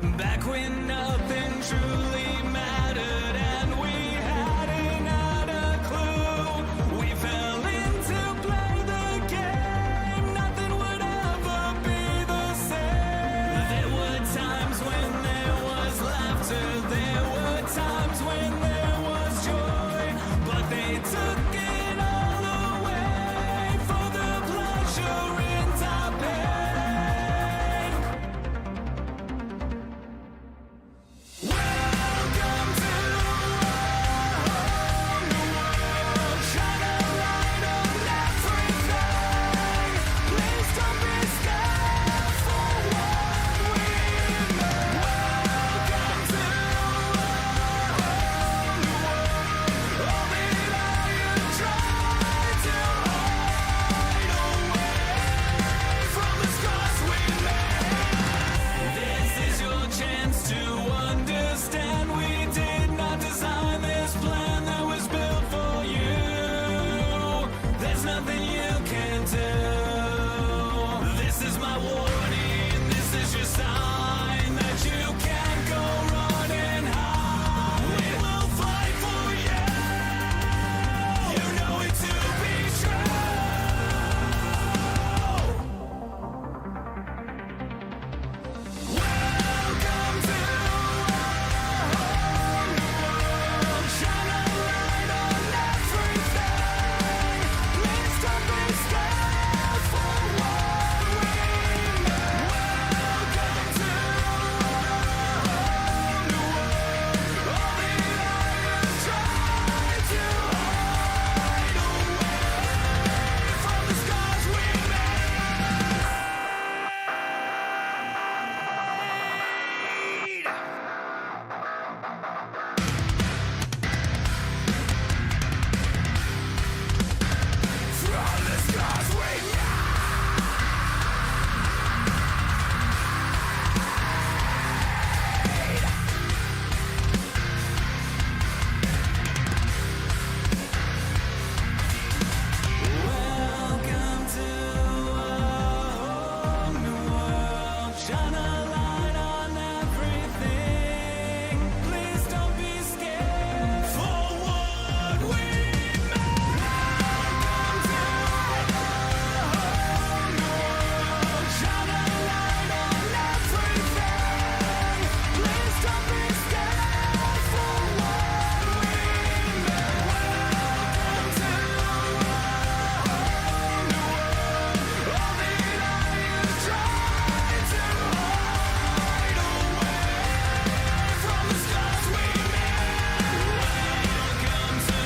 Back when nothing truly mattered and we hadn't had a clue. We fell in to play the game. Nothing would ever be the same. There were times when there was laughter. There were times when there was joy. But they took it all away for the pleasure in our pain. Welcome to our new world. Shine a light on everything. Please don't be scared for what we know. Welcome to our new world. All the lions try to hide away from the scars we made. This is your chance to understand. We did not design this plan that was built for you. There's nothing you can do. This is my warning. This is your sign that you can't go run and hide. We will fight for you. You know it to be true. Welcome to our new world. Shine a light on everything. Please don't be scared for what we know. Welcome to our new world. All the lions try to hide away from the scars we made. From the scars we Welcome to our new world. Shine a light on everything. Please don't be scared for what we made. Welcome to our new world. Shine a light on everything. Please don't be scared for what we made. Welcome to our new world. All the lions try to hide away from the scars we made. Welcome to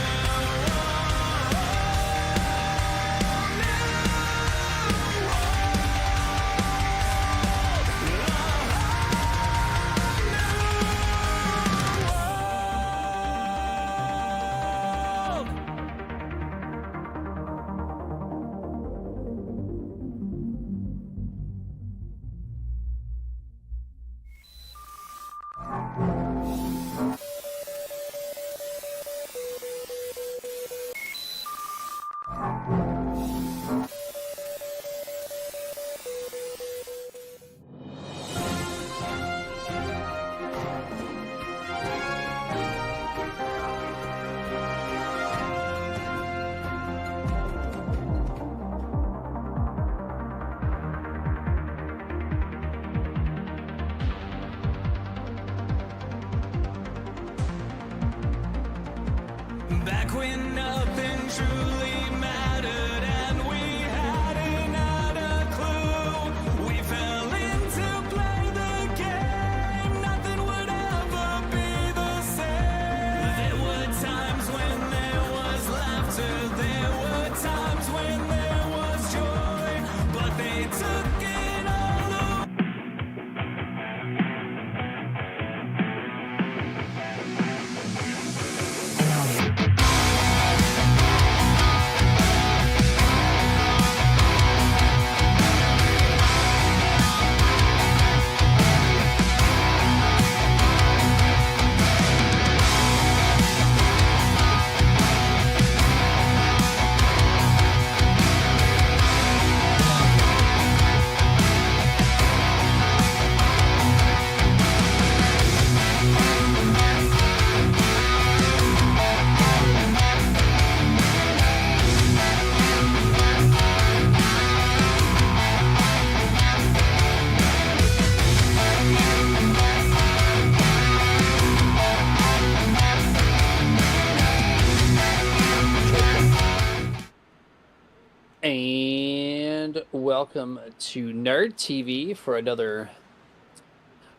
back when nothing truly mattered and we hadn't had a clue. We fell in to play the game. Nothing would ever be the same. There were times when there was laughter. There were times when there was joy. But they took it all away. And welcome to Nerd TV for another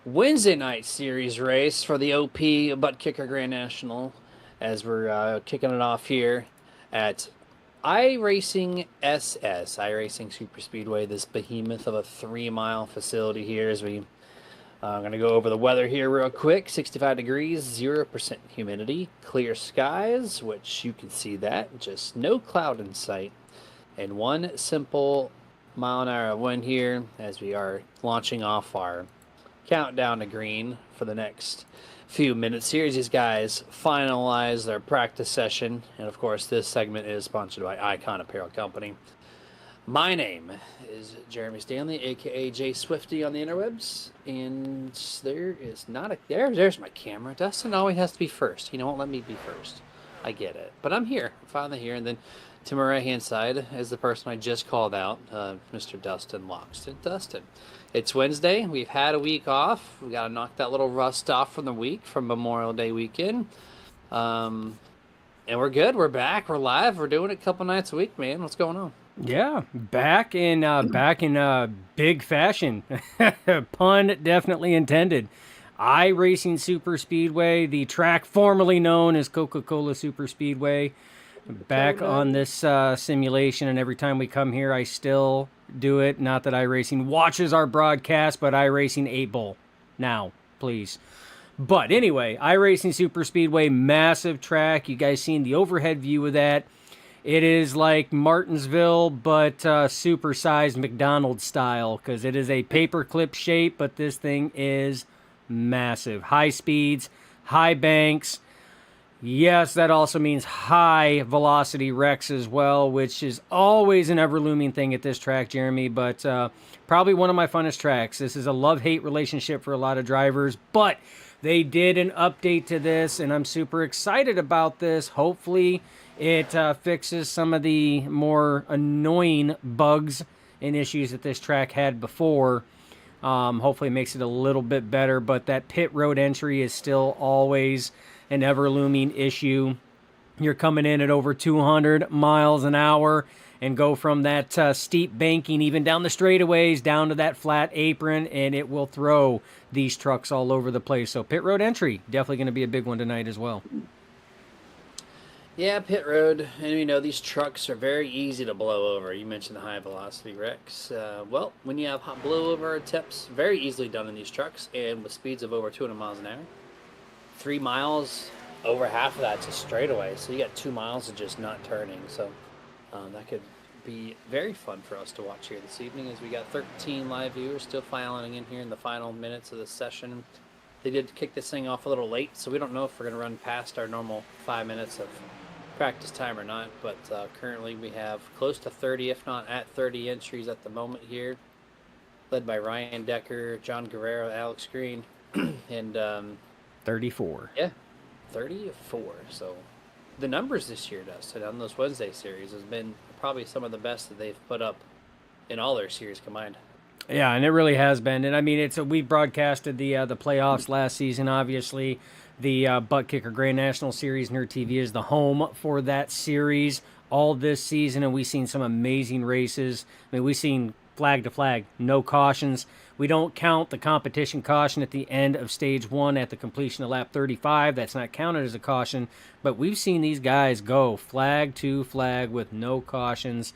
Wednesday night series race for the OP ButtKicker Grand National. As we're kicking it off here at iRacing SS, iRacing SuperSpeedway, this behemoth of a 3 mile facility here. As we I'm going to go over the weather here real quick. 65 degrees, 0% humidity, clear skies, which you can see that, just no cloud in sight. And one simple mile-an-hour wind here as we are launching off our countdown to green for the next few minutes here as these guys finalize their practice session. And of course, this segment is sponsored by Icon Apparel Company. My name is Jeremy Stanley, aka Jay Swifty on the interwebs, and there is not a there's my camera. Dustin always has to be first. He won't let me be first. I get it, but I'm here, I'm finally here. And then to my right hand side is the person I just called out, Mr. Dustin Loxton. Dustin, it's Wednesday. We've had a week off. We got to knock that little rust off from the week from Memorial Day weekend. And we're good. We're back. We're live. We're doing it a couple nights a week, man. What's going on? Yeah, back in big fashion. Pun definitely intended. iRacing Super Speedway, the track formerly known as Coca-Cola Super Speedway, back on this simulation. And every time we come here, I still do it. Not that iRacing watches our broadcast, but iRacing 8 Bowl. Now, please. But anyway, iRacing Super Speedway, massive track. You guys seen the overhead view of that. It is like Martinsville, but supersized McDonald's style, because it is a paperclip shape, but this thing is massive. High speeds, high banks. Yes, that also means high velocity wrecks as well, which is always an ever-looming thing at this track, Jeremy, but probably one of my funnest tracks. This is a love-hate relationship for a lot of drivers, but they did an update to this, and I'm super excited about this. Hopefully it fixes some of the more annoying bugs and issues that this track had before. Hopefully it makes it a little bit better, but that pit road entry is still always an ever-looming issue. You're coming in at over 200 miles an hour and go from that steep banking even down the straightaways down to that flat apron, and it will throw these trucks all over the place. So pit road entry, definitely going to be a big one tonight as well. Yeah, pit road, and these trucks are very easy to blow over. You mentioned the high velocity wrecks. Well, when you have hot blowover attempts, very easily done in these trucks, and with speeds of over 200 miles an hour. 3 miles, over half of that's a straightaway, so you got 2 miles of just not turning. So that could be very fun for us to watch here this evening, as we got 13 live viewers still filing in here in the final minutes of the session. They did kick this thing off a little late, so we don't know if we're going to run past our normal 5 minutes of practice time or not, but currently we have close to 30, if not at 30 entries at the moment here, led by Ryan Decker, John Guerrero, Alex Green, and 34. yeah, 34. So the numbers this year, Dustin, on those Wednesday series has been probably some of the best that they've put up in all their series combined. Yeah, and it really has been. And I mean, we broadcasted the playoffs last season. Obviously, the ButtKicker Grand National Series, Nerd TV is the home for that series all this season, and we've seen some amazing races. I mean, we've seen flag to flag, no cautions. We don't count the competition caution at the end of stage one at the completion of lap 35. That's not counted as a caution, but we've seen these guys go flag to flag with no cautions,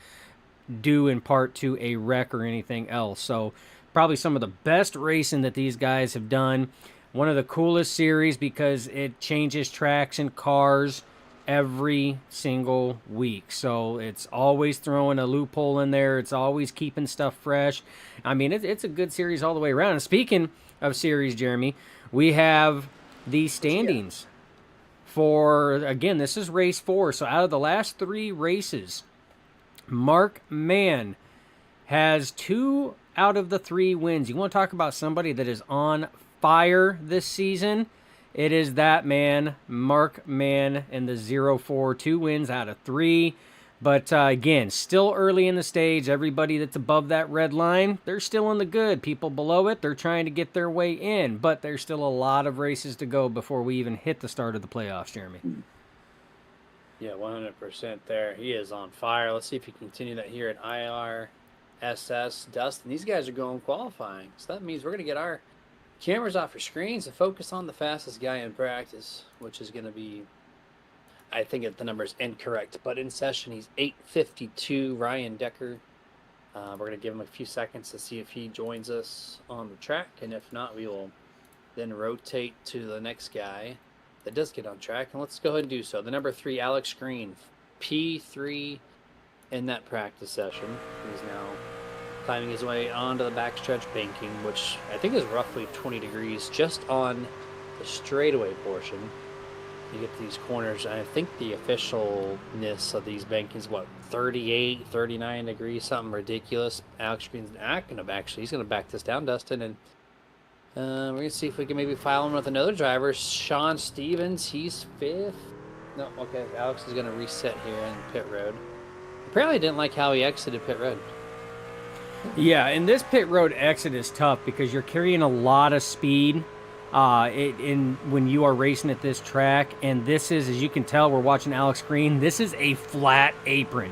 due in part to a wreck or anything else. So probably some of the best racing that these guys have done. One of the coolest series because it changes tracks and cars every single week. So it's always throwing a loophole in there. It's always keeping stuff fresh. I mean, it's a good series all the way around. And speaking of series, Jeremy, we have the standings for, again, this is race 4. So out of the last 3 races, Mark Mann has 2 out of the 3 wins. You want to talk about somebody that is on fire this season? It is that man, Mark Mann, in the 0-4, 2 wins out of 3. But again, still early in the stage. Everybody that's above that red line, they're still in the good. People below it, they're trying to get their way in. But there's still a lot of races to go before we even hit the start of the playoffs, Jeremy. Yeah, 100% there. He is on fire. Let's see if he can continue that here at iRSS. Dustin, these guys are going qualifying. So that means we're going to get our cameras off your screens and focus on the fastest guy in practice, which is going to be, I think the number is incorrect, but in session he's 8:52, Ryan Decker. We're going to give him a few seconds to see if he joins us on the track, and if not, we will then rotate to the next guy that does get on track, and let's go ahead and do so. The number 3, Alex Green, P3 in that practice session. He's now climbing his way onto the backstretch banking, which I think is roughly 20 degrees just on the straightaway portion. You get these corners, and I think the officialness of these bankings, 38, 39 degrees, something ridiculous. Alex Green's not going to actually, he's going to back this down, Dustin, and we're going to see if we can maybe file him with another driver. Sean Stevens, he's 5th. No, okay, Alex is going to reset here in pit road. Apparently didn't like how he exited pit road. Yeah, and this pit road exit is tough because you're carrying a lot of speed when you are racing at this track. And this is, as you can tell, we're watching Alex Green. This is a flat apron,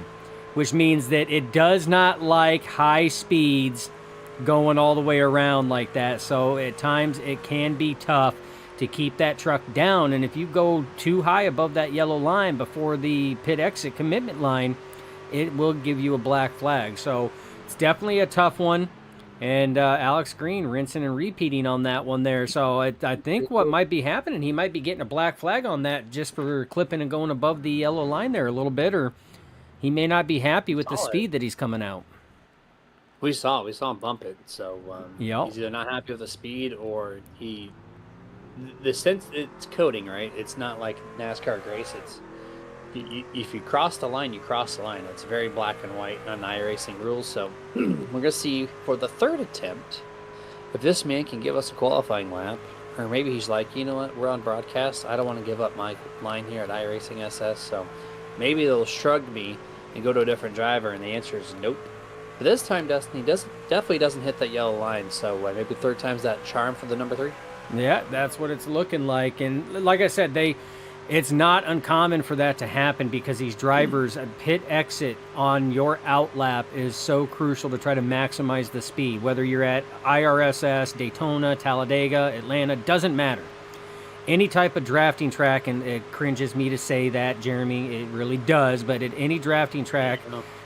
which means that it does not like high speeds going all the way around like that. So at times it can be tough to keep that truck down. And if you go too high above that yellow line before the pit exit commitment line, it will give you a black flag. So it's definitely a tough one. And Alex Green rinsing and repeating on that one there. So I think what might be happening, he might be getting a black flag on that just for clipping and going above the yellow line there a little bit, or he may not be happy with the speed that he's coming out. We saw him bump it, so Yep. he's either not happy with the speed or the sense it's coding, right? It's not like NASCAR grace. It's if you cross the line, you cross the line. It's very black and white on iRacing rules. So we're gonna see for the 3rd attempt if this man can give us a qualifying lap, or maybe he's like, you know what, we're on broadcast. I don't want to give up my line here at iRacing SS, so maybe they'll shrug me and go to a different driver. And the answer is nope. But this time, Dustin, he definitely doesn't hit that yellow line, so maybe 3rd time's that charm for the number 3? Yeah, that's what it's looking like. And like I said, it's not uncommon for that to happen because these drivers, a pit exit on your out lap is so crucial to try to maximize the speed. Whether you're at iRSS, Daytona, Talladega, Atlanta, doesn't matter. Any type of drafting track, and it cringes me to say that, Jeremy, it really does, but at any drafting track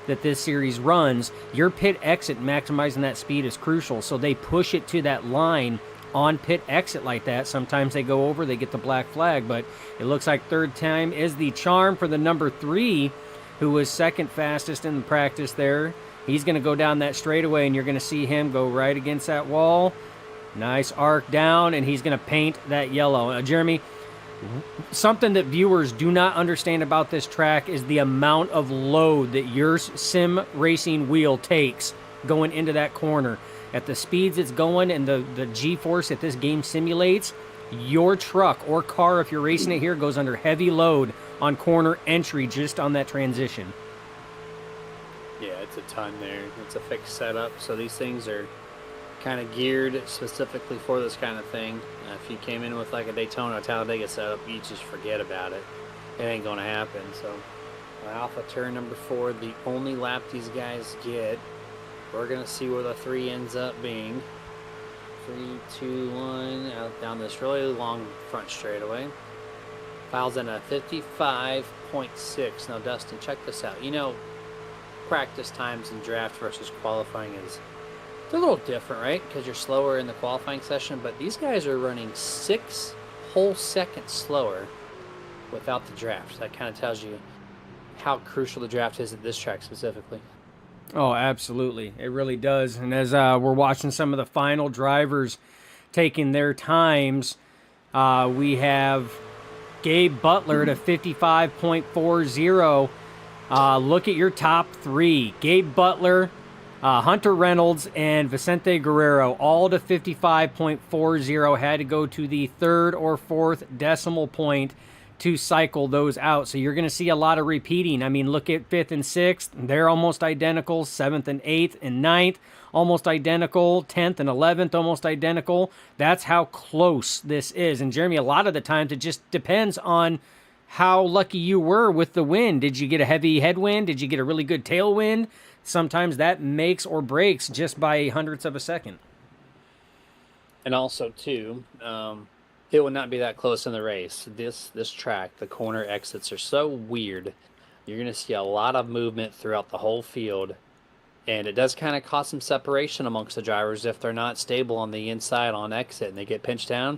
that this series runs, your pit exit maximizing that speed is crucial. So they push it to that line on pit exit like that. Sometimes they go over, they get the black flag, but it looks like 3rd time is the charm for the number 3, who was 2nd fastest in the practice there. He's going to go down that straightaway, and you're going to see him go right against that wall. Nice arc down, and he's going to paint that yellow. Jeremy, something that viewers do not understand about this track is the amount of load that your sim racing wheel takes going into that corner. At the speeds it's going and the G-force that this game simulates, your truck or car, if you're racing it here, goes under heavy load on corner entry just on that transition. Yeah, it's a ton there. It's a fixed setup, so these things are kind of geared specifically for this kind of thing. If you came in with like a Daytona or Talladega setup, you just forget about it. It ain't going to happen. So Alpha turn number 4, the only lap these guys get. We're going to see where the 3 ends up being. 3, 2, 1, out down this really long front straightaway. Files in a 55.6. Now, Dustin, check this out. You know, practice times in draft versus qualifying is a little different, right? Because you're slower in the qualifying session, but these guys are running 6 whole seconds slower without the draft. That kind of tells you how crucial the draft is at this track specifically. Oh, absolutely. It really does. And as we're watching some of the final drivers taking their times, we have Gabe Butler at a 55.40. Look at your top 3. Gabe Butler, Hunter Reynolds, and Vicente Guerrero, all to 55.40. Had to go to the 3rd or 4th decimal point to cycle those out. So you're going to see a lot of repeating. I mean, look at 5th and 6th. They're almost identical. 7th and 8th and 9th, almost identical. 10th and 11th, almost identical. That's how close this is. And Jeremy, a lot of the times it just depends on how lucky you were with the wind. Did you get a heavy headwind? Did you get a really good tailwind? Sometimes that makes or breaks just by hundredths of a second. And also, too, it will not be that close in the race. This track, the corner exits are so weird. You're going to see a lot of movement throughout the whole field. And it does kind of cause some separation amongst the drivers if they're not stable on the inside on exit and they get pinched down.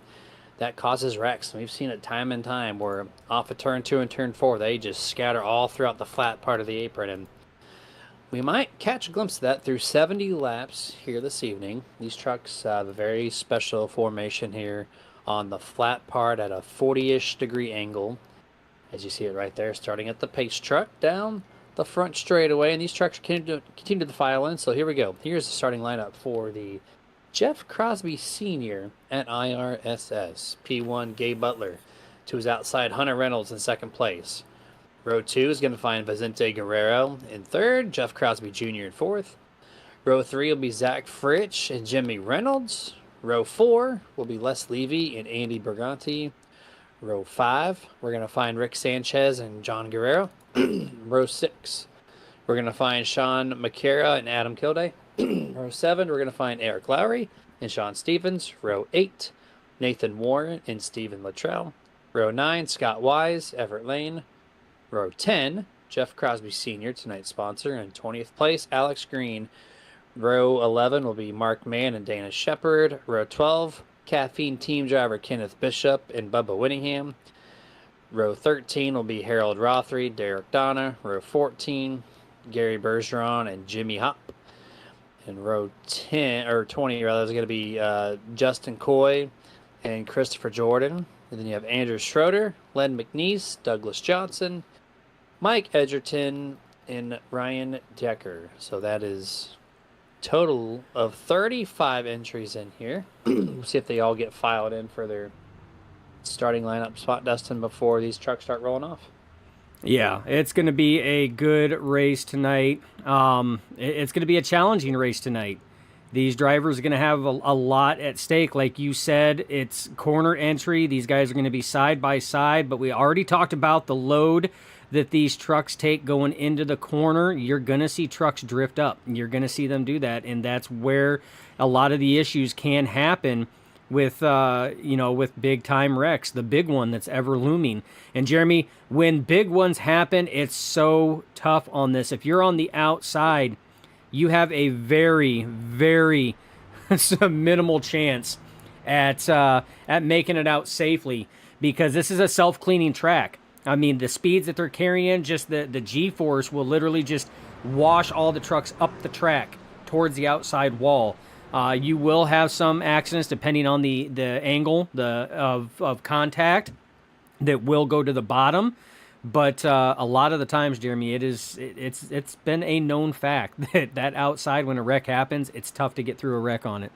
That causes wrecks. We've seen it time and time where off of turn 2 and turn 4, they just scatter all throughout the flat part of the apron. And we might catch a glimpse of that through 70 laps here this evening. These trucks have a very special formation here on the flat part at a 40-ish degree angle. As you see it right there, starting at the pace truck down the front straightaway. And these trucks continue to file in. So here we go. Here's the starting lineup for the Jeff Crosby Sr. at iRSS. P1, Gabe Butler. To his outside, Hunter Reynolds in second place. Row 2 is going to find Vicente Guerrero in third, Jeff Crosby Jr. in fourth. Row 3 will be Zach Fritsch and Jimmy Reynolds. Row 4 will be Les Levy and Andy Berganti. Row 5, we're going to find Rick Sanchez and John Guerrero. Row 6, we're going to find Sean McCara and Adam Kilday. Row 7, we're going to find Eric Lowry and Sean Stevens. Row 8, Nathan Warren and Stephen Luttrell. Row 9, Scott Wise, Everett Lane. Row 10, Jeff Crosby Sr., tonight's sponsor. And 20th place, Alex Green. Row 11 will be Mark Mann and Dana Shepard. Row 12, Caffeine team driver Kenneth Bishop and Bubba Whittingham. Row 13 will be Harold Rothery, Derek Donna. Row 14, Gary Bergeron and Jimmy Hop. And row 10 or 20 rather is going to be Justin Coy and Christopher Jordan. And then you have Andrew Schroeder, Len McNeese, Douglas Johnson, Mike Edgerton, and Ryan Decker. So that is total of 35 entries in here. We'll see if they all get filed in for their starting lineup spot, Dustin, before these trucks start rolling off. Yeah, it's going to be a good race tonight. It's going to be a challenging race tonight. These drivers are going to have a lot at stake. Like you said, it's corner entry. These guys are going to be side by side, but we already talked about the load that these trucks take going into the corner. You're going to see trucks drift up. You're going to see them do that, and that's where a lot of the issues can happen with with big time wrecks, the big one that's ever looming. And Jeremy, when big ones happen, it's so tough on this. If you're on the outside, you have a very, very minimal chance at making it out safely, because this is a self-cleaning track. I mean, the speeds that they're carrying, just the G-force will literally just wash all the trucks up the track towards the outside wall. You will have some accidents depending on the angle of contact that will go to the bottom. But a lot of the times, Jeremy, it's been a known fact that outside, when a wreck happens, it's tough to get through a wreck on it.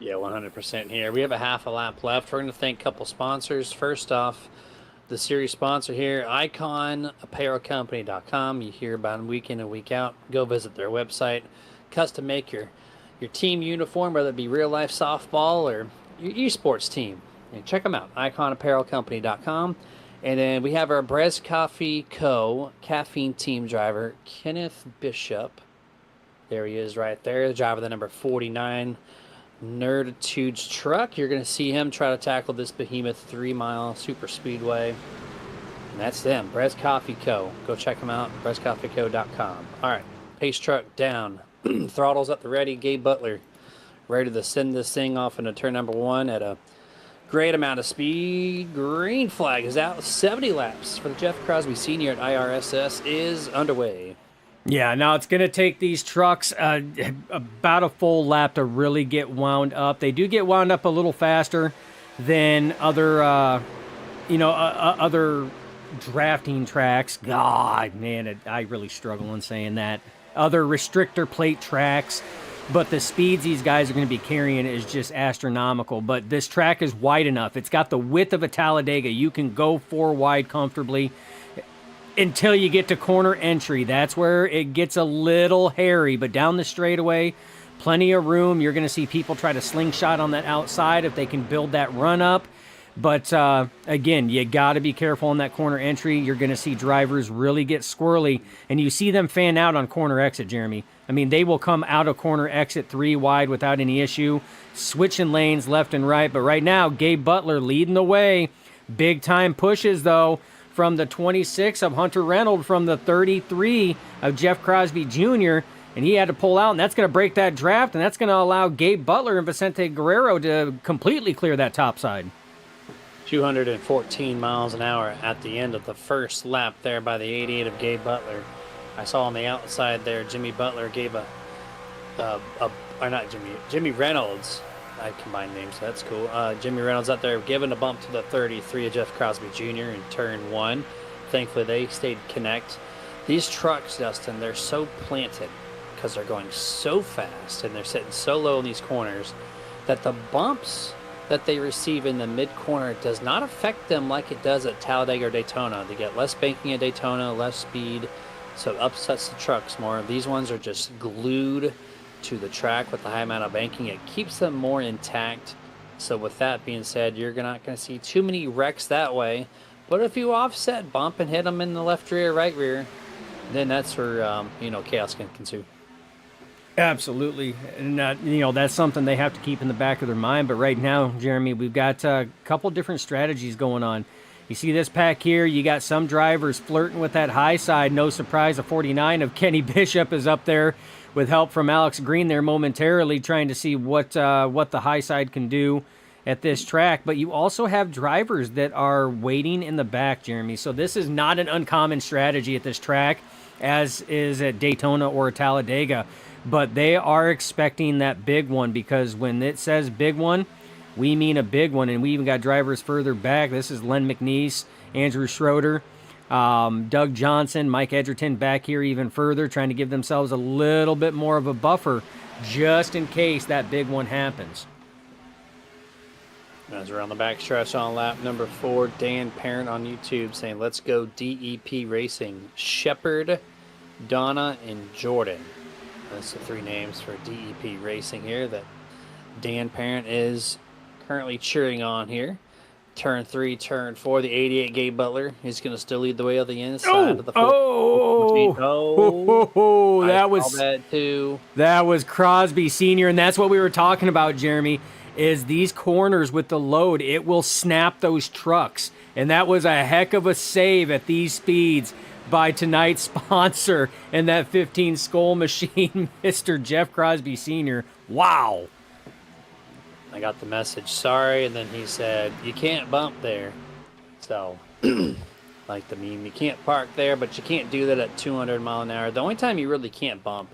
Yeah, 100% here. We have a half a lap left. We're going to thank a couple sponsors. First off, the series sponsor here, iconapparelcompany.com. You hear about them week in and week out. Go visit their website. Custom make your team uniform, whether it be real-life softball or your esports team. And check them out, iconapparelcompany.com. And then we have our Brez Coffee Co. caffeine team driver, Kenneth Bishop. There he is right there, the driver of the number 49 Nerditudes truck. You're going to see him try to tackle this behemoth 3-mile SuperSpeedway. And that's them, Brez Coffee Co. Go check them out, brezcoffeeco.com. All right, pace truck down. Throttles at the ready. Gabe Butler ready to send this thing off into turn number 1 at a great amount of speed. Green flag is out. 70 laps for the Jeff Crosby Sr. at iRSS is underway. Yeah, now it's going to take these trucks about a full lap to really get wound up. They do get wound up a little faster than other drafting tracks. God, man, I really struggle in saying that. Other restrictor plate tracks. But the speeds these guys are going to be carrying is just astronomical. But this track is wide enough. It's got the width of a Talladega. You can go 4 wide comfortably until you get to corner entry. That's where it gets a little hairy. But down the straightaway, plenty of room. You're going to see people try to slingshot on that outside if they can build that run up. But again, you got to be careful on that corner entry. You're going to see drivers really get squirrely, and you see them fan out on corner exit, Jeremy. I mean, they will come out of corner exit 3 wide without any issue, switching lanes left and right. But right now, Gabe Butler leading the way. Big time pushes, though, from the 26 of Hunter Reynolds, from the 33 of Jeff Crosby Jr., and he had to pull out, and that's going to break that draft, and that's going to allow Gabe Butler and Vicente Guerrero to completely clear that top side. 214 miles an hour at the end of the first lap there by the 88 of Gabe Butler. I saw on the outside there, Jimmy Butler gave Jimmy Reynolds. I combined names, so that's cool. Jimmy Reynolds out there giving a bump to the 33 of Jeff Crosby Jr. in turn 1. Thankfully, they stayed connect. These trucks, Dustin, they're so planted because they're going so fast and they're sitting so low in these corners that the bumps that they receive in the mid-corner does not affect them like it does at Talladega or Daytona. They get less banking at Daytona, less speed, so it upsets the trucks more. These ones are just glued to the track with the high amount of banking. It keeps them more intact. So with that being said, you're not going to see too many wrecks that way. But if you offset, bump, and hit them in the left rear, right rear, then that's where, chaos can ensue. Absolutely. And, that's something they have to keep in the back of their mind. But right now, Jeremy, we've got a couple different strategies going on. You see this pack here, you got some drivers flirting with that high side. No surprise, a 49 of Kenny Bishop is up there with help from Alex Green there momentarily, trying to see what the high side can do at this track. But you also have drivers that are waiting in the back, Jeremy. So this is not an uncommon strategy at this track, as is at Daytona or Talladega. But they are expecting that big one, because when it says big one, we mean a big one. And we even got drivers further back. This is Len McNeese, Andrew Schroeder, Doug Johnson, Mike Edgerton back here even further, trying to give themselves a little bit more of a buffer just in case that big one happens. As we're on the back stretch on lap number 4, Dan Parent on YouTube saying, let's go DEP Racing. Shepard, Donna, and Jordan. That's the 3 names for DEP Racing here that Dan Parent is currently cheering on here. Turn 3, turn 4, the 88 Gabe Butler. He's going to still lead the way on the inside of the 4. That was that too. That was Crosby Sr., and that's what we were talking about, Jeremy, is these corners with the load, it will snap those trucks. And that was a heck of a save at these speeds by tonight's sponsor and that 15 Skoal machine, Mr. Jeff Crosby Sr. Wow. I got the message, sorry, and then he said, you can't bump there. So, like the meme, you can't park there, but you can't do that at 200 mile an hour. The only time you really can't bump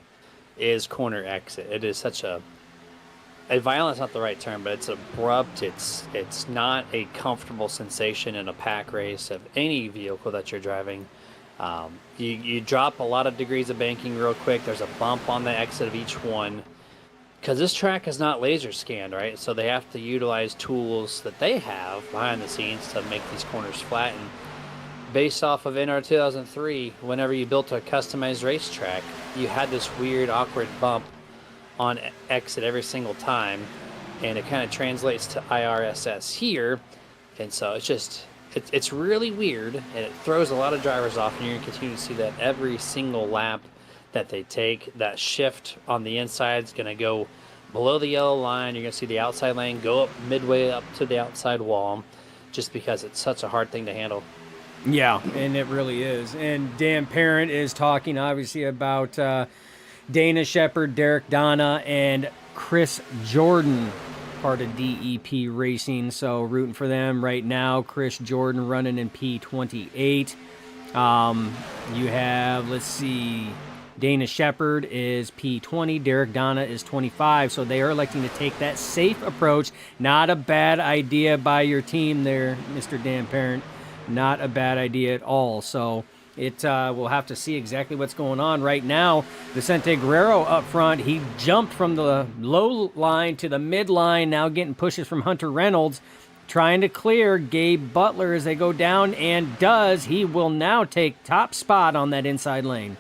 is corner exit. It is such a violent's not the right term, but it's abrupt. It's not a comfortable sensation in a pack race of any vehicle that you're driving. You drop a lot of degrees of banking real quick. There's a bump on the exit of each one, because this track is not laser scanned, right? So they have to utilize tools that they have behind the scenes to make these corners flatten. Based off of NR 2003, whenever you built a customized racetrack, you had this weird, awkward bump on exit every single time, and it kind of translates to iRSS here, and so it's really weird, and it throws a lot of drivers off, and you're going to continue to see that every single lap that they take. That shift on the inside is going to go below the yellow line. You're going to see the outside lane go up midway up to the outside wall, just because it's such a hard thing to handle. Yeah, and it really is. And Dan Parent is talking obviously about Dana Shepard, Derek Donna, and Chris Jordan, part of DEP Racing. So rooting for them right now. Chris Jordan running in P28. You have, let's see, Dana Shepard is P20. Derek Donna is 25. So they are electing to take that safe approach. Not a bad idea by your team there, Mr. Dan Parent. Not a bad idea at all. So we'll have to see exactly what's going on. Right now, Vicente Guerrero up front, he jumped from the low line to the mid line, now getting pushes from Hunter Reynolds, trying to clear Gabe Butler as they go down, and he will now take top spot on that inside lane.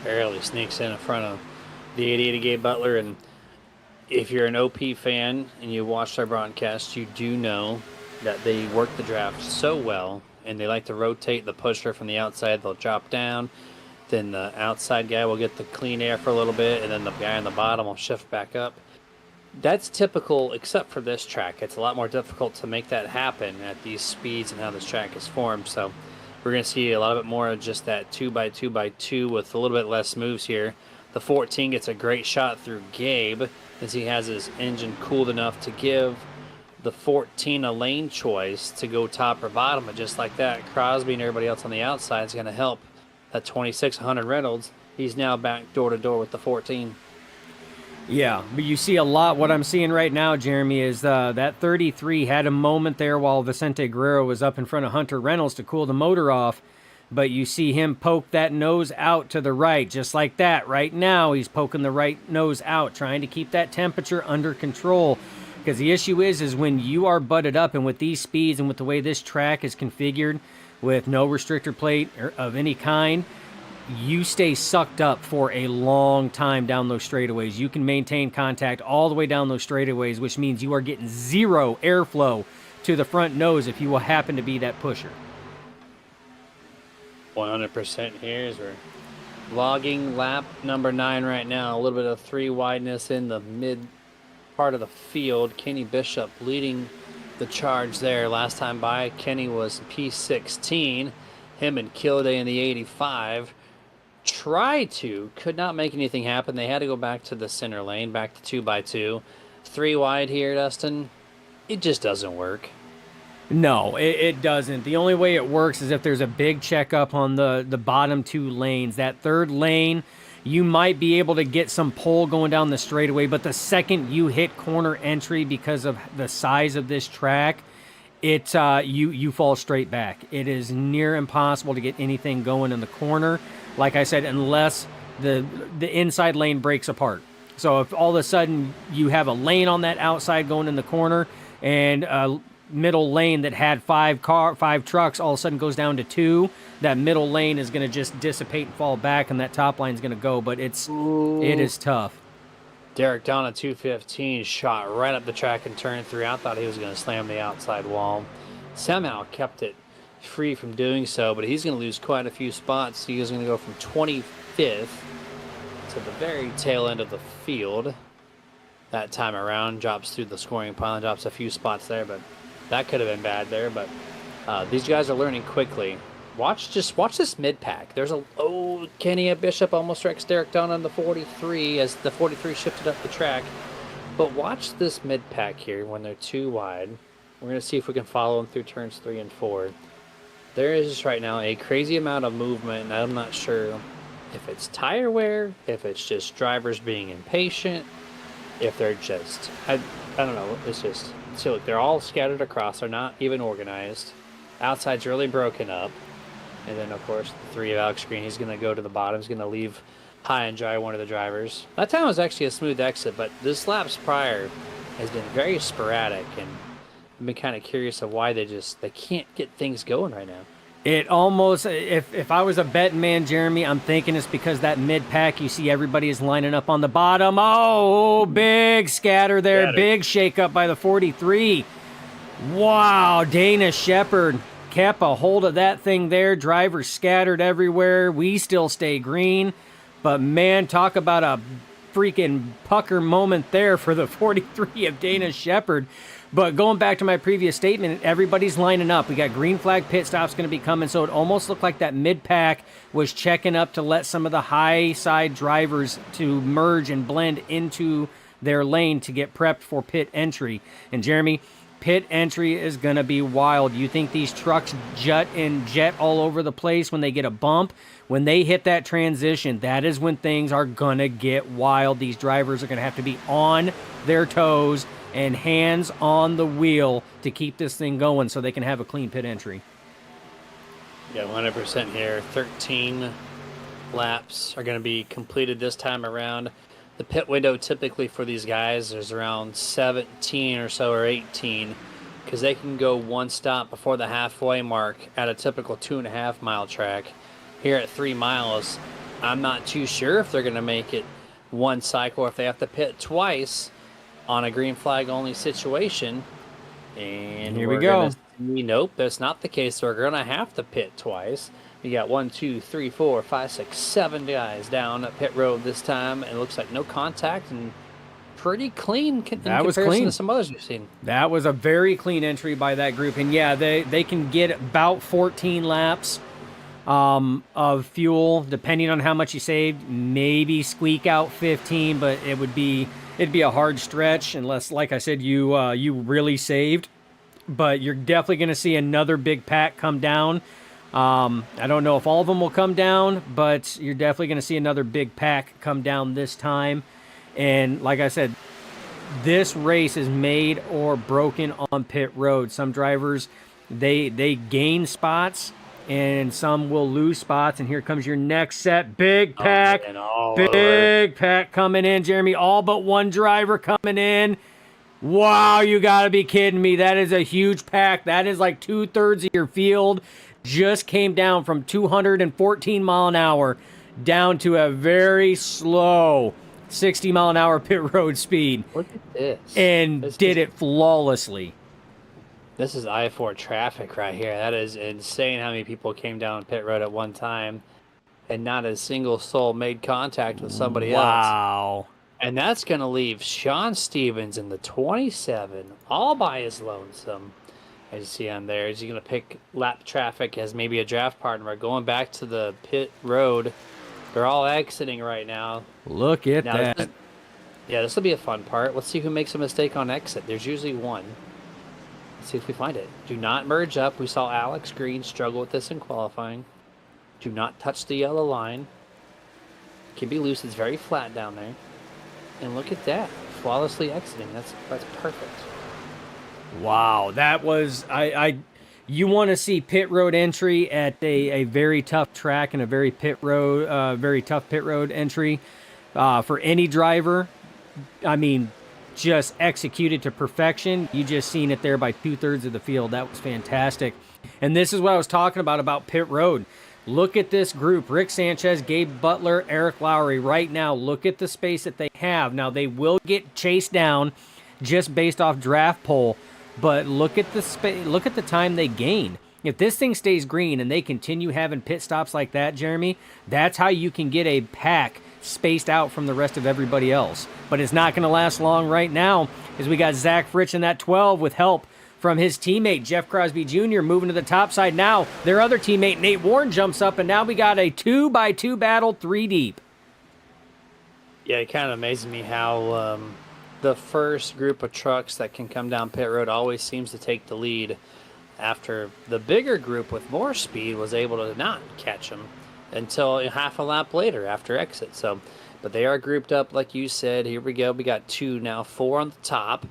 Barely sneaks in front of the 88 Gabe Butler, and if you're an OP fan and you watched our broadcast, you do know that they work the draft so well, and they like to rotate the pusher from the outside. They'll drop down, then the outside guy will get the clean air for a little bit, and then the guy on the bottom will shift back up. That's typical, except for this track. It's a lot more difficult to make that happen at these speeds and how this track is formed. So we're going to see a lot of it more of just that 2x2x2 with a little bit less moves here. The 14 gets a great shot through Gabe as he has his engine cooled enough to give the 14 a lane choice to go top or bottom. But just like that, Crosby and everybody else on the outside is going to help that 2600 Reynolds. He's now back door to door with the 14. Yeah, but you see a lot. What I'm seeing right now, Jeremy, is that 33 had a moment there while Vicente Guerrero was up in front of Hunter Reynolds to cool the motor off. But you see him poke that nose out to the right, just like that. Right now, he's poking the right nose out, trying to keep that temperature under control. Because the issue is when you are butted up, and with these speeds and with the way this track is configured, with no restrictor plate of any kind, you stay sucked up for a long time down those straightaways. You can maintain contact all the way down those straightaways, which means you are getting zero airflow to the front nose if you will happen to be that pusher. 100% here as we're logging lap number 9 right now. A little bit of 3 wideness in the mid part of the field. Kenny Bishop leading the charge there. Last time by, Kenny was P16. Him and Kilday in the 85. Could not make anything happen. They had to go back to the center lane, back to 2x2. 3 wide here, Dustin. It just doesn't work. No, it doesn't. The only way it works is if there's a big checkup on the bottom 2 lanes. That third lane, you might be able to get some pull going down the straightaway, but the second you hit corner entry because of the size of this track, you fall straight back. It is near impossible to get anything going in the corner, like I said, unless the inside lane breaks apart. So if all of a sudden you have a lane on that outside going in the corner, and a middle lane that had 5 trucks all of a sudden goes down to 2, that middle lane is going to just dissipate and fall back, and that top line is going to go. But it is tough. Derek Donna 215 shot right up the track and turned 3. I thought he was going to slam the outside wall. Somehow kept it free from doing so, but he's going to lose quite a few spots. He is going to go from 25th to the very tail end of the field. That time around, drops through the scoring pile and drops a few spots there, but that could have been bad there. But these guys are learning quickly. Watch this mid-pack. There's Kenny Bishop almost wrecks Derek Dunn on the 43 as the 43 shifted up the track. But watch this mid-pack here when they're 2 wide. We're going to see if we can follow them through turns 3 and 4. There is right now a crazy amount of movement, and I'm not sure if it's tire wear, if it's just drivers being impatient, if they're just, I don't know, it's just, so look, they're all scattered across, they're not even organized. Outside's really broken up. And then, of course, the 3 of Alex Green, he's going to go to the bottom. He's going to leave high and dry one of the drivers. That time was actually a smooth exit, but this laps prior has been very sporadic, and I've been kind of curious of why they can't get things going right now. It almost, if I was a betting man, Jeremy, I'm thinking it's because that mid-pack, you see everybody is lining up on the bottom. Oh, big scatter there. Big shake-up by the 43. Wow, Dana Shepard kept a hold of that thing there. Drivers scattered everywhere. We still stay green. But, man, talk about a freaking pucker moment there for the 43 of Dana Shepard. But going back to my previous statement, everybody's lining up. We got green flag pit stops going to be coming, so it almost looked like that mid-pack was checking up to let some of the high-side drivers to merge and blend into their lane to get prepped for pit entry. And, Jeremy, pit entry is going to be wild. You think these trucks jet all over the place when they get a bump? When they hit that transition, that is when things are going to get wild. These drivers are going to have to be on their toes and hands on the wheel to keep this thing going so they can have a clean pit entry. Yeah, 100% here. 13 laps are going to be completed this time around. The pit window typically for these guys is around 17 or so, or 18, because they can go one stop before the halfway mark at a typical 2.5 mile track. Here at 3 miles, I'm not too sure if they're going to make it one cycle or if they have to pit twice on a green flag only situation. And Here we're we go. gonna see, nope, that's not the case. So we're gonna have to pit twice. We got 1, 2, 3, 4, 5, 6, 7 guys down at pit road this time. It looks like no contact and pretty clean in That was comparison clean. to some others we've seen. That was a very clean entry by that group. And yeah, they can get about 14 laps of fuel, depending on how much you saved. Maybe squeak out 15, but it'd be a hard stretch unless, like I said, you really saved. But you're definitely going to see another big pack come down. I don't know if all of them will come down, but you're definitely going to see another big pack come down this time. And like I said, this race is made or broken on pit road. Some drivers, they gain spots, and some will lose spots. And here comes your next set. Big pack. Big pack coming in, Jeremy. All but one driver coming in. Wow, you got to be kidding me. That is a huge pack. That is like 2/3 of your field. Just came down from 214 mile an hour down to a very slow 60 mile an hour pit road speed. Look at this. And did it flawlessly. This is I-4 traffic right here. That is insane how many people came down pit road at one time and not a single soul made contact with somebody else. Wow. And that's going to leave Sean Stevens in the 27 all by his lonesome. As you see on there, is he going to pick lap traffic as maybe a draft partner? We're going back to the pit road. They're all exiting right now. Look at that. This will be a fun part. Let's see who makes a mistake on exit. There's usually one. Let's see if we find it. Do not merge up. We saw Alex Green struggle with this in qualifying. Do not touch the yellow line. Can be loose. It's very flat down there. And look at that. Flawlessly exiting. That's perfect. Wow. That was... You want to see pit road entry at a very tough track and a very tough pit road entry for any driver. I mean, just executed to perfection. You just seen it there by 2/3 of the field. That was fantastic. And this is what I was talking about pit road. Look at this group. Rick Sanchez, Gabe Butler, Eric Lowry. Right now, look at the space that they have. Now, they will get chased down just based off draft poll. But look at the time they gain. If this thing stays green and they continue having pit stops like that, Jeremy, that's how you can get a pack spaced out from the rest of everybody else. But it's not going to last long right now, as we got Zach Fritsch in that 12 with help from his teammate, Jeff Crosby Jr., moving to the top side. Now, their other teammate, Nate Warren, jumps up, and now we got a 2x2 battle, 3 deep. Yeah, it kind of amazes me how... the first group of trucks that can come down pit road always seems to take the lead after the bigger group with more speed was able to not catch them until half a lap later after exit. So, but they are grouped up like you said. Here we go. We got 2 now, 4 on the top.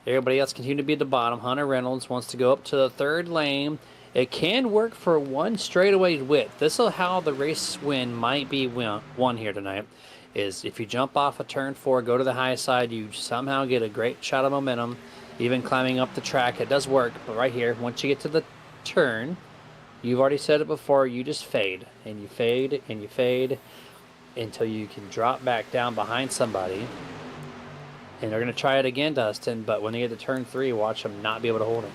Everybody else continue to be at the bottom. Hunter Reynolds wants to go up to the third lane. It can work for one straightaway width. This is how the race win might be won here tonight. Is if you jump off of turn 4, go to the high side, you somehow get a great shot of momentum, even climbing up the track. It does work, but right here, once you get to the turn, you've already said it before, you just fade, and you fade, and you fade, until you can drop back down behind somebody. And they're going to try it again, Dustin, but when they get to turn 3, watch them not be able to hold it.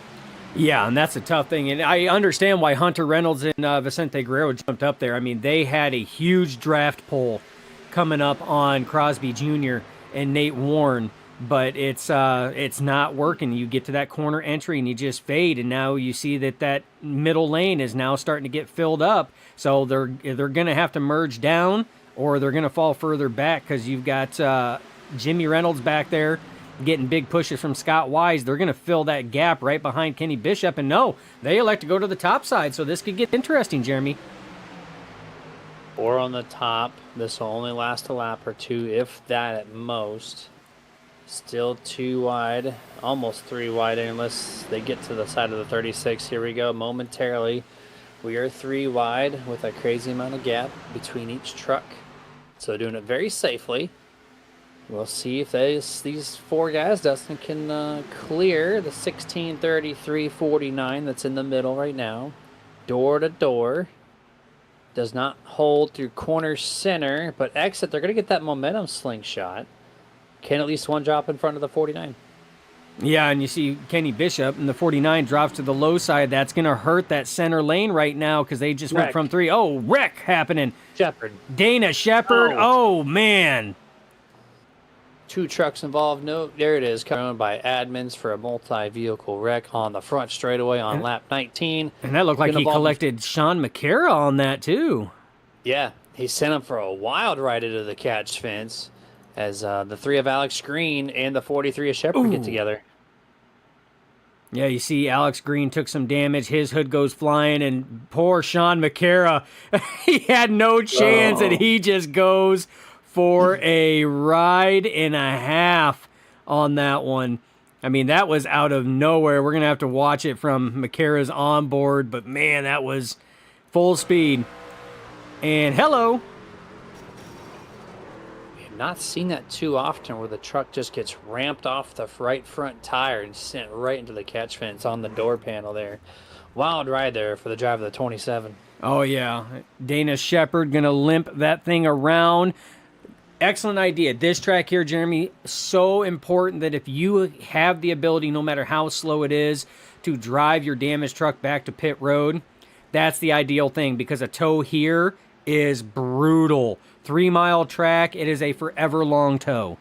Yeah, and that's a tough thing. And I understand why Hunter Reynolds and Vicente Guerrero jumped up there. I mean, they had a huge draft poll coming up on Crosby Jr. and Nate Warren, but it's not working. You get to that corner entry and you just fade, and now you see that middle lane is now starting to get filled up. So they're going to have to merge down, or they're going to fall further back, because you've got Jimmy Reynolds back there getting big pushes from Scott Wise. They're going to fill that gap right behind Kenny Bishop, and no, they elect to go to the top side. So this could get interesting, Jeremy. 4 on the top. This will only last a lap or 2, if that at most. Still 2 wide, almost 3 wide, unless they get to the side of the 36. Here we go, momentarily. We are 3 wide with a crazy amount of gap between each truck. So doing it very safely. We'll see if these 4 guys, Dustin, can clear the 16:33.49 that's in the middle right now. Door to door. Does not hold through corner center, but exit. They're going to get that momentum slingshot. Can at least one drop in front of the 49. Yeah, and you see Kenny Bishop in the 49 drops to the low side. That's going to hurt that center lane right now because they just went Wreck. from 3. Oh, wreck happening. Shepard. Dana Shepard. Oh. Oh, man. 2 trucks involved. No, there it is. Coming by admins for a multi-vehicle wreck on the front straightaway on lap 19. And that looked like he collected Sean McCara on that, too. Yeah, he sent him for a wild ride into the catch fence as the 3 of Alex Green and the 43 of Shepard get together. Yeah, you see Alex Green took some damage. His hood goes flying, and poor Sean McCara, he had no chance, and he just goes for a ride and a half on that one. I mean, that was out of nowhere. We're going to have to watch it from McCara's onboard, but man, that was full speed. And hello. Not seen that too often where the truck just gets ramped off the right front tire and sent right into the catch fence on the door panel there. Wild ride there for the driver of the 27. Oh, yeah. Dana Shepard going to limp that thing around. Excellent idea. This track here, Jeremy, so important that if you have the ability, no matter how slow it is, to drive your damaged truck back to pit road, that's the ideal thing because a tow here is brutal. 3-mile track. It is a forever long tow.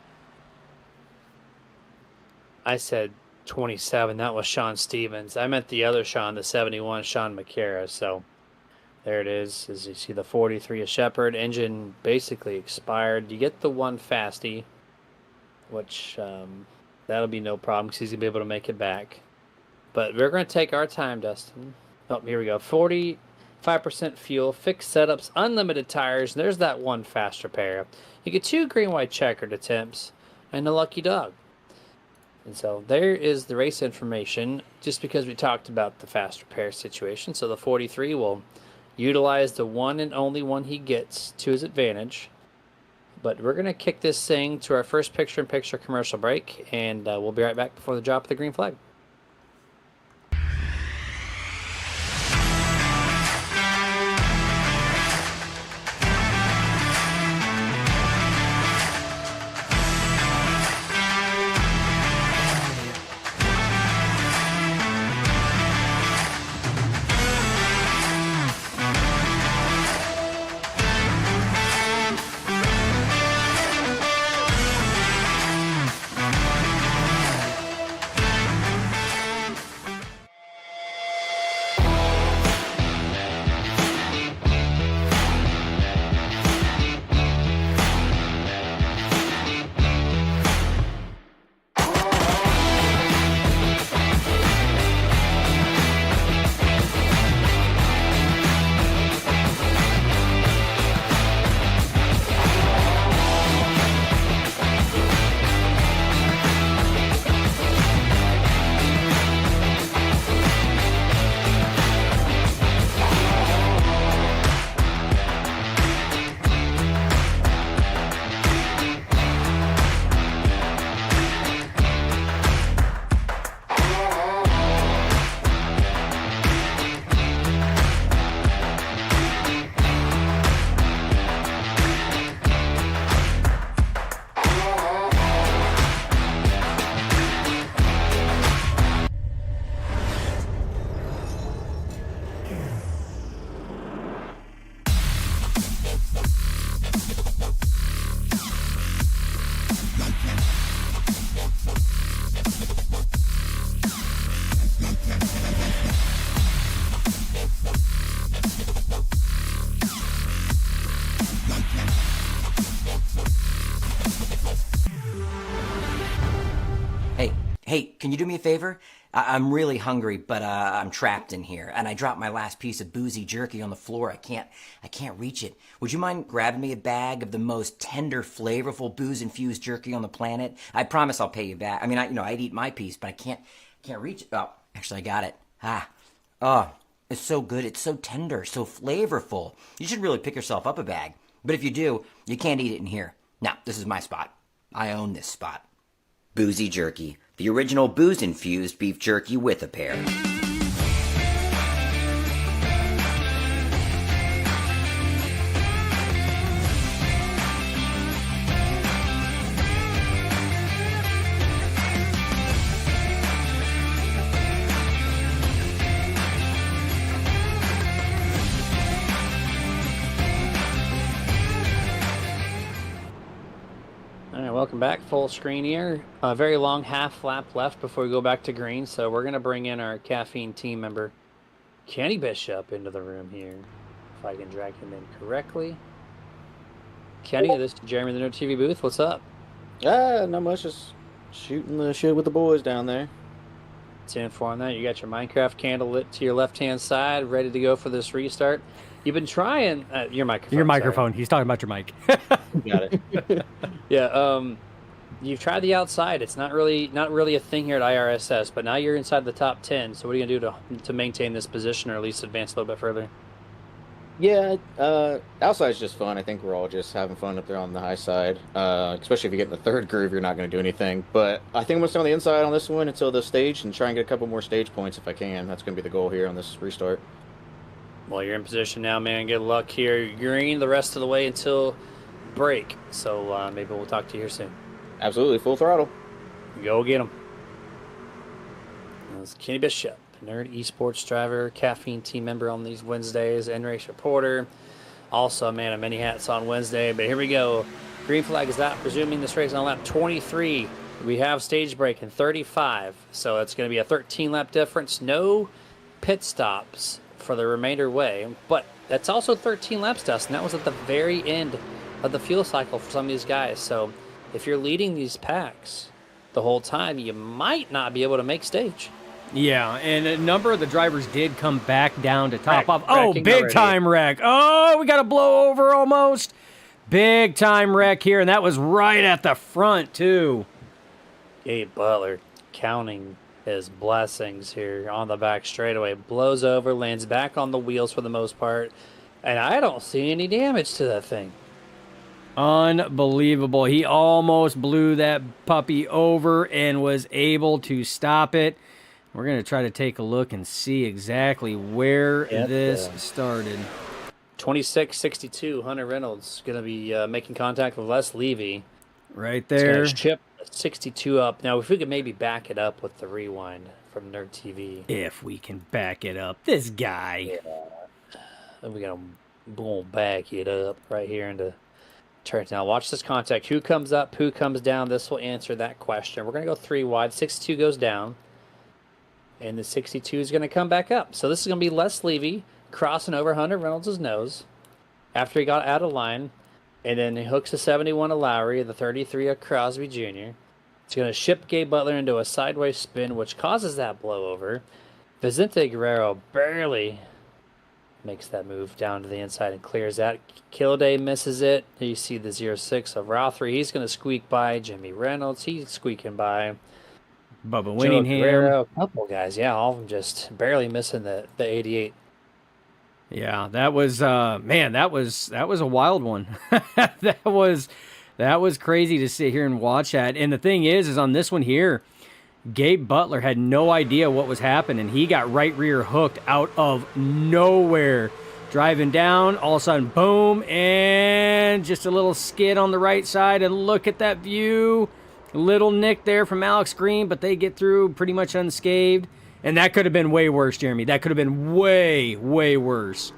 I said 27. That was Sean Stevens. I meant the other Sean, the 71, Sean McCara. So there it is. As you see the 43 of Shepard. Engine basically expired. You get the 1 fasty, which that'll be no problem because he's going to be able to make it back. But we're going to take our time, Dustin. Oh, here we go. 45% fuel, fixed setups, unlimited tires. And there's that 1 fast repair. You get 2 green-white checkered attempts and a lucky dog. And so there is the race information, just because we talked about the fast repair situation. So the 43 will utilize the 1 and only one he gets to his advantage. But we're going to kick this thing to our first picture-in-picture commercial break, and we'll be right back before the drop of the green flag. Hey, can you do me a favor? I'm really hungry, but I'm trapped in here, and I dropped my last piece of boozy jerky on the floor. I can't reach it. Would you mind grabbing me a bag of the most tender, flavorful, booze-infused jerky on the planet? I promise I'll pay you back. I mean, I'd eat my piece, but I can't reach it. Oh, actually, I got it. Oh, it's so good. It's so tender, so flavorful. You should really pick yourself up a bag. But if you do, you can't eat it in here. Now, this is my spot. I own this spot. Boozy Jerky, the original booze-infused beef jerky with a pair. All right, welcome back. Full screen here. A very long half lap left before we go back to green. So we're going to bring in our caffeine team member, Kenny Bishop, into the room here. If I can drag him in correctly. Kenny, this is Jeremy in the Nerd TV booth. What's up? Not much. Just shooting the shit with the boys down there. To inform that, you got your Minecraft candle lit to your left-hand side, ready to go for this restart. You've been trying your microphone. Your sorry. microphone. He's talking about your mic. Got it. Yeah, you've tried the outside. It's not really a thing here at iRSS, but now you're inside the top 10. So what are you gonna do to maintain this position, or at least advance a little bit further? Yeah, outside's just fun. I think we're all just having fun up there on the high side. Especially if you get in the third groove, you're not going to do anything. But I think I'm going to stay on the inside on this one until the stage and try and get a couple more stage points if I can. That's going to be the goal here on this restart. Well, you're in position now, man. Good luck here. Green the rest of the way until break. So maybe we'll talk to you here soon. Absolutely, full throttle. Go get him. That's Kenny Bishop, nerd esports driver, caffeine team member on these Wednesdays, N-Race reporter. Also a man of many hats on Wednesday. But here we go. Green flag is out, presuming this race on lap 23. We have stage break in 35. So it's going to be a 13-lap difference. No pit stops for the remainder way. But that's also 13 laps, Dustin. That was at the very end of the fuel cycle for some of these guys. So if you're leading these packs the whole time, you might not be able to make stage. Yeah, and a number of the drivers did come back down to top off. Oh, wrecking big already. time wreck. Oh, we got a blow over almost. Big time wreck here, and that was right at the front, too. Gabe Butler counting his blessings here on the back straightaway. Blows over, lands back on the wheels for the most part. And I don't see any damage to that thing. Unbelievable. He almost blew that puppy over and was able to stop it. We're going to try to take a look and see exactly where this started. 26-62, Hunter Reynolds going to be making contact with Les Levy. Right It's there. going to chip 62 up. Now, if we could maybe back it up with the rewind from Nerd TV. If we can back it up. This guy. We're going to back it up right here into turn. Now, watch this contact. Who comes up? Who comes down? This will answer that question. We're going to go 3 wide. 62 goes down. And the 62 is going to come back up. So this is going to be Les Levy crossing over Hunter Reynolds' nose after he got out of line. And then he hooks the 71 of Lowry, the 33 of Crosby Jr. It's going to ship Gabe Butler into a sideways spin, which causes that blowover. Vicente Guerrero barely makes that move down to the inside and clears that. Kilday misses it. You see the 06 of Rothery. He's going to squeak by. Jimmy Reynolds, he's squeaking by. Bubba Joe Winningham. Guerrero, a couple guys, yeah, all of them just barely missing the 88. Yeah, that was man, that was a wild one. that was crazy to sit here and watch that. And the thing is on this one here, Gabe Butler had no idea what was happening. He got right rear hooked out of nowhere. Driving down, all of a sudden, boom, and just a little skid on the right side. And look at that view. Little nick there from Alex Green, but they get through pretty much unscathed. And that could have been way worse, Jeremy. That could have been way, way worse.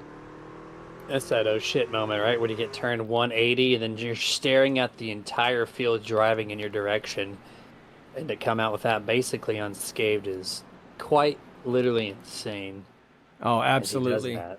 That's that oh shit moment, right? When you get turned 180 and then you're staring at the entire field driving in your direction. And to come out with that basically unscathed is quite literally insane. Oh, as he does absolutely. that.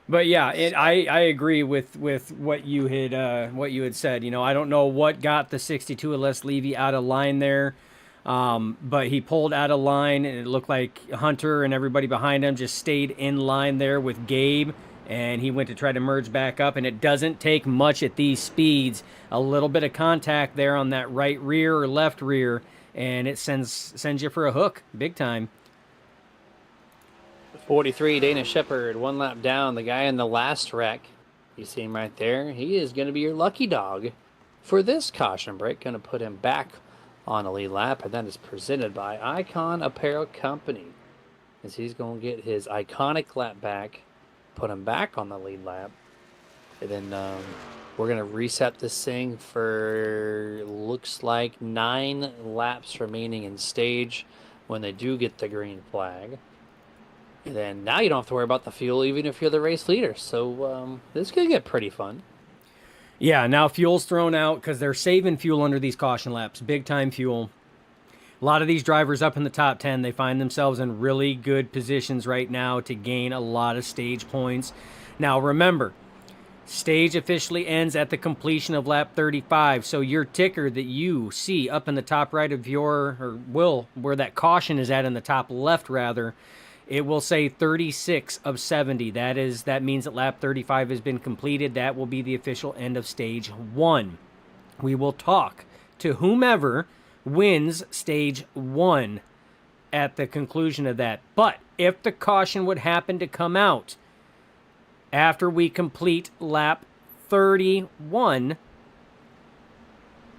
But yeah, I agree with what you had said. You know, I don't know what got the 62 of Les Levy out of line there, but he pulled out of line, and it looked like Hunter and everybody behind him just stayed in line there with Gabe, and he went to try to merge back up. And it doesn't take much at these speeds. A little bit of contact there on that right rear or left rear, and it sends you for a hook, big time. 43, Dana Shepard, 1 lap down. The guy in the last wreck, you see him right there. He is going to be your lucky dog for this caution break. Going to put him back on a lead lap, and that is presented by Icon Apparel Company. As he's going to get his iconic lap back, put him back on the lead lap, and then we're going to reset this thing for looks like 9 laps remaining in stage when they do get the green flag. And then now you don't have to worry about the fuel even if you're the race leader. So this is going to get pretty fun. Yeah, now fuel's thrown out because they're saving fuel under these caution laps. Big time fuel. A lot of these drivers up in the top 10, they find themselves in really good positions right now to gain a lot of stage points. Now remember, stage officially ends at the completion of lap 35. So your ticker that you see up in the top right of where that caution is at in the top left rather, it will say 36 of 70. That means that lap 35 has been completed. That will be the official end of stage 1. We will talk to whomever wins stage 1 at the conclusion of that. But if the caution would happen to come out after we complete lap 31,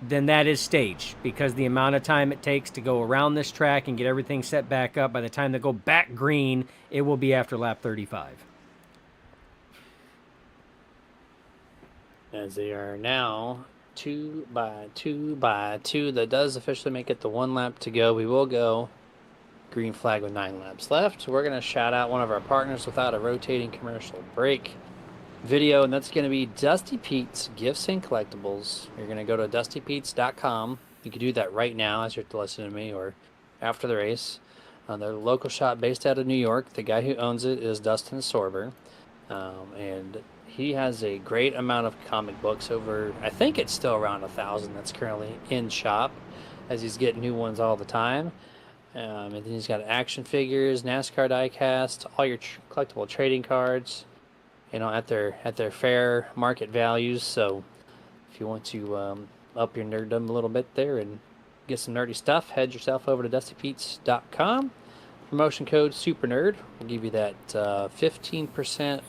then that is stage, because the amount of time it takes to go around this track and get everything set back up, by the time they go back green, it will be after lap 35. As they are now 2 by 2 by 2. That does officially make it the 1 lap to go. We will go green flag with 9 laps left. We're going to shout out one of our partners without a rotating commercial break video, and that's going to be Dusty Pete's Gifts and Collectibles. You're going to go to dustypetes.com. You can do that right now as you're listening to me or after the race. They're a local shop based out of New York. The guy who owns it is Dustin Sorber, and he has a great amount of comic books, over, I think it's still around 1,000 that's currently in shop, as he's getting new ones all the time. And then he's got action figures, NASCAR diecast, all your collectible trading cards, at their fair market values. So if you want to up your nerddom a little bit there and get some nerdy stuff, head yourself over to dustypetes.com. Promotion code SUPERNERD will give you that 15%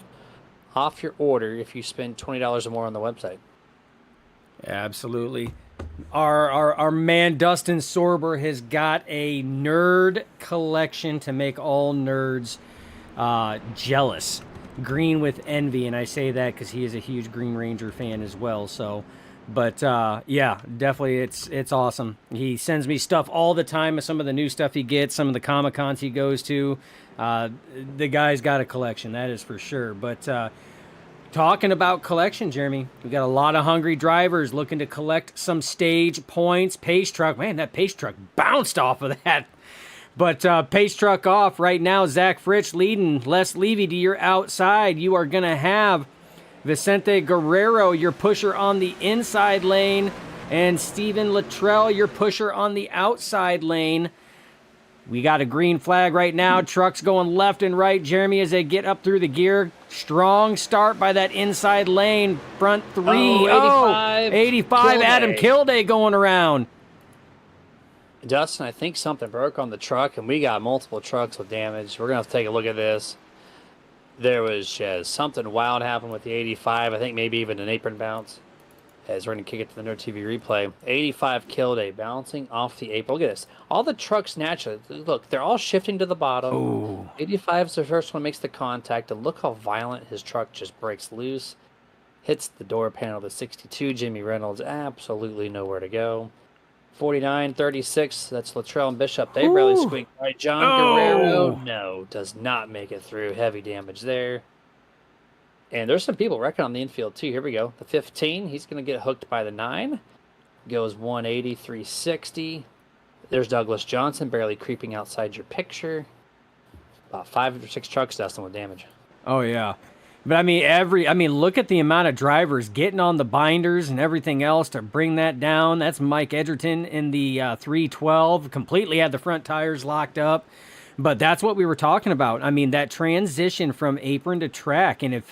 off your order if you spend $20 or more on the website. Absolutely. Our man Dustin Sorber has got a nerd collection to make all nerds jealous. Green with envy, and I say that because he is a huge Green Ranger fan as well. So, but yeah, definitely, it's awesome. He sends me stuff all the time of some of the new stuff he gets, some of the Comic Cons he goes to. The guy's got a collection, that is for sure. But talking about collection, Jeremy, we got a lot of hungry drivers looking to collect some stage points. Pace truck, man, that pace truck bounced off of that. But pace truck off right now. Zach Fritsch leading. Les Levy to your outside. You are going to have Vicente Guerrero, your pusher on the inside lane, and Steven Luttrell, your pusher on the outside lane. We got a green flag right now. Trucks going left and right, Jeremy, as they get up through the gear. Strong start by that inside lane. Front three. 85. 85. Adam Kilday going around. Dustin, I think something broke on the truck, and we got multiple trucks with damage. We're going to have to take a look at this. There was just something wild happened with the 85. I think maybe even an apron bounce. As we're going to kick it to the Nerd TV replay. 85 Kilday bouncing off the apron. Look at this. All the trucks naturally, look, they're all shifting to the bottom. Ooh. 85 is the first one, makes the contact, and look how violent his truck just breaks loose. Hits the door panel. The 62, Jimmy Reynolds, absolutely nowhere to go. 49, 36, that's Luttrell and Bishop. They barely squeaked by. John Guerrero, no, does not make it through. Heavy damage there. And there's some people wrecking on the infield, too. Here we go. The 15, he's going to get hooked by the 9. Goes 180, 360. There's Douglas Johnson, barely creeping outside your picture. About 5 or 6 trucks, Dustin, with damage. Oh, yeah. But I mean, look at the amount of drivers getting on the binders and everything else to bring that down. That's Mike Edgerton in the 312, completely had the front tires locked up. But that's what we were talking about. I mean, that transition from apron to track. And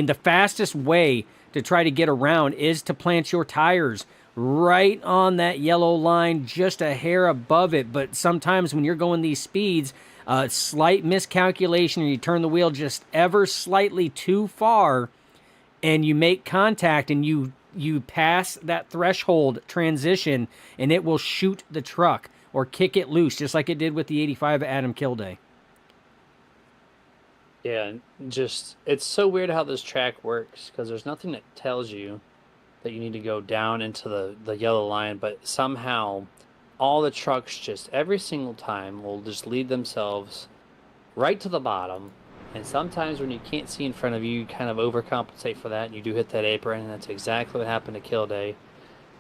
the fastest way to try to get around is to plant your tires right on that yellow line, just a hair above it. But sometimes when you're going these speeds, slight miscalculation, or you turn the wheel just ever slightly too far, and you make contact, and you pass that threshold transition, and it will shoot the truck or kick it loose, just like it did with the 85 Adam Kilday. Yeah, just, it's so weird how this track works, because there's nothing that tells you that you need to go down into the yellow line, but somehow all the trucks just every single time will just lead themselves right to the bottom, And sometimes when you can't see in front of you, you kind of overcompensate for that, and you do hit that apron, and that's exactly what happened to Kilday.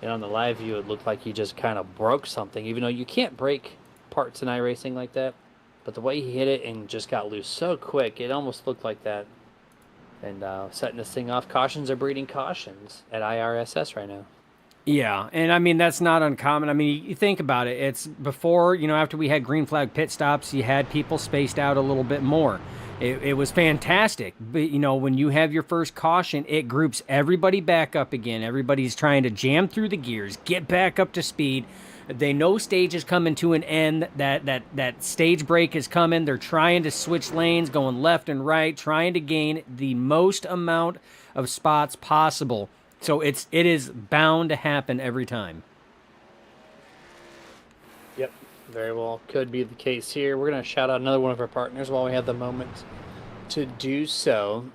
And on the live view, it looked like he just kind of broke something, even though you can't break parts in iRacing like that. But the way he hit it and just got loose so quick, it almost looked like that. And setting this thing off, cautions are breeding cautions at iRSS right now. Yeah, and I mean that's not uncommon. I mean, you think about it. It's before, after we had green flag pit stops, you had people spaced out a little bit more. It was fantastic. But, when you have your first caution, it groups everybody back up again. Everybody's trying to jam through the gears, get back up to speed. They know stage is coming to an end, that stage break is coming. They're trying to switch lanes, going left and right, trying to gain the most amount of spots possible. So it is bound to happen every time. Yep, very well could be the case here. We're going to shout out another one of our partners while we have the moment to do so.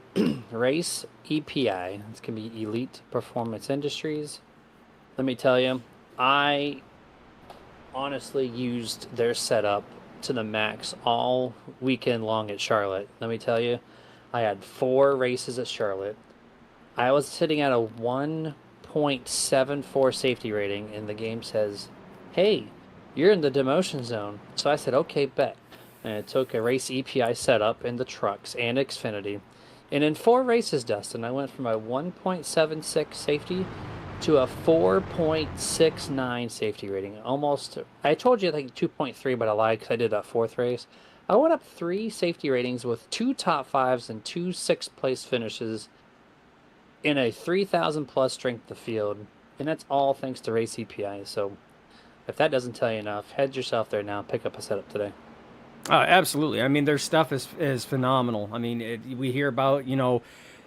Race EPI. It's going to be Elite Performance Industries. Let me tell you, I honestly used their setup to the max all weekend long at Charlotte. Let me tell you, I had 4 races at Charlotte. I was sitting at a 1.74 safety rating, and the game says, hey, you're in the demotion zone. So I said, okay, bet. And it took a race EPI setup in the trucks and Xfinity. And in 4 races, Dustin, I went from a 1.76 safety to a 4.69 safety rating. Almost, I told you I think 2.3, but I lied because I did that 4th race. I went up 3 safety ratings with 2 top 5s and 2 6th place finishes in a 3,000 plus strength of field, and that's all thanks to race EPI. So if that doesn't tell you enough, head yourself there now, pick up a setup today. Absolutely. I mean, their stuff is phenomenal. I mean, we hear about,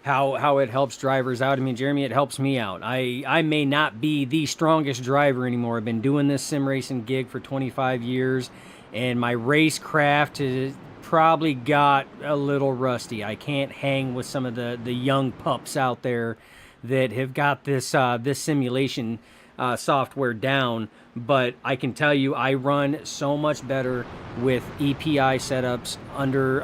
how it helps drivers out. I mean, Jeremy, it helps me out. I may not be the strongest driver anymore. I've been doing this sim racing gig for 25 years, and my racecraft has probably got a little rusty. I can't hang with some of the young pups out there that have got this simulation software down. But I can tell you, I run so much better with EPI setups under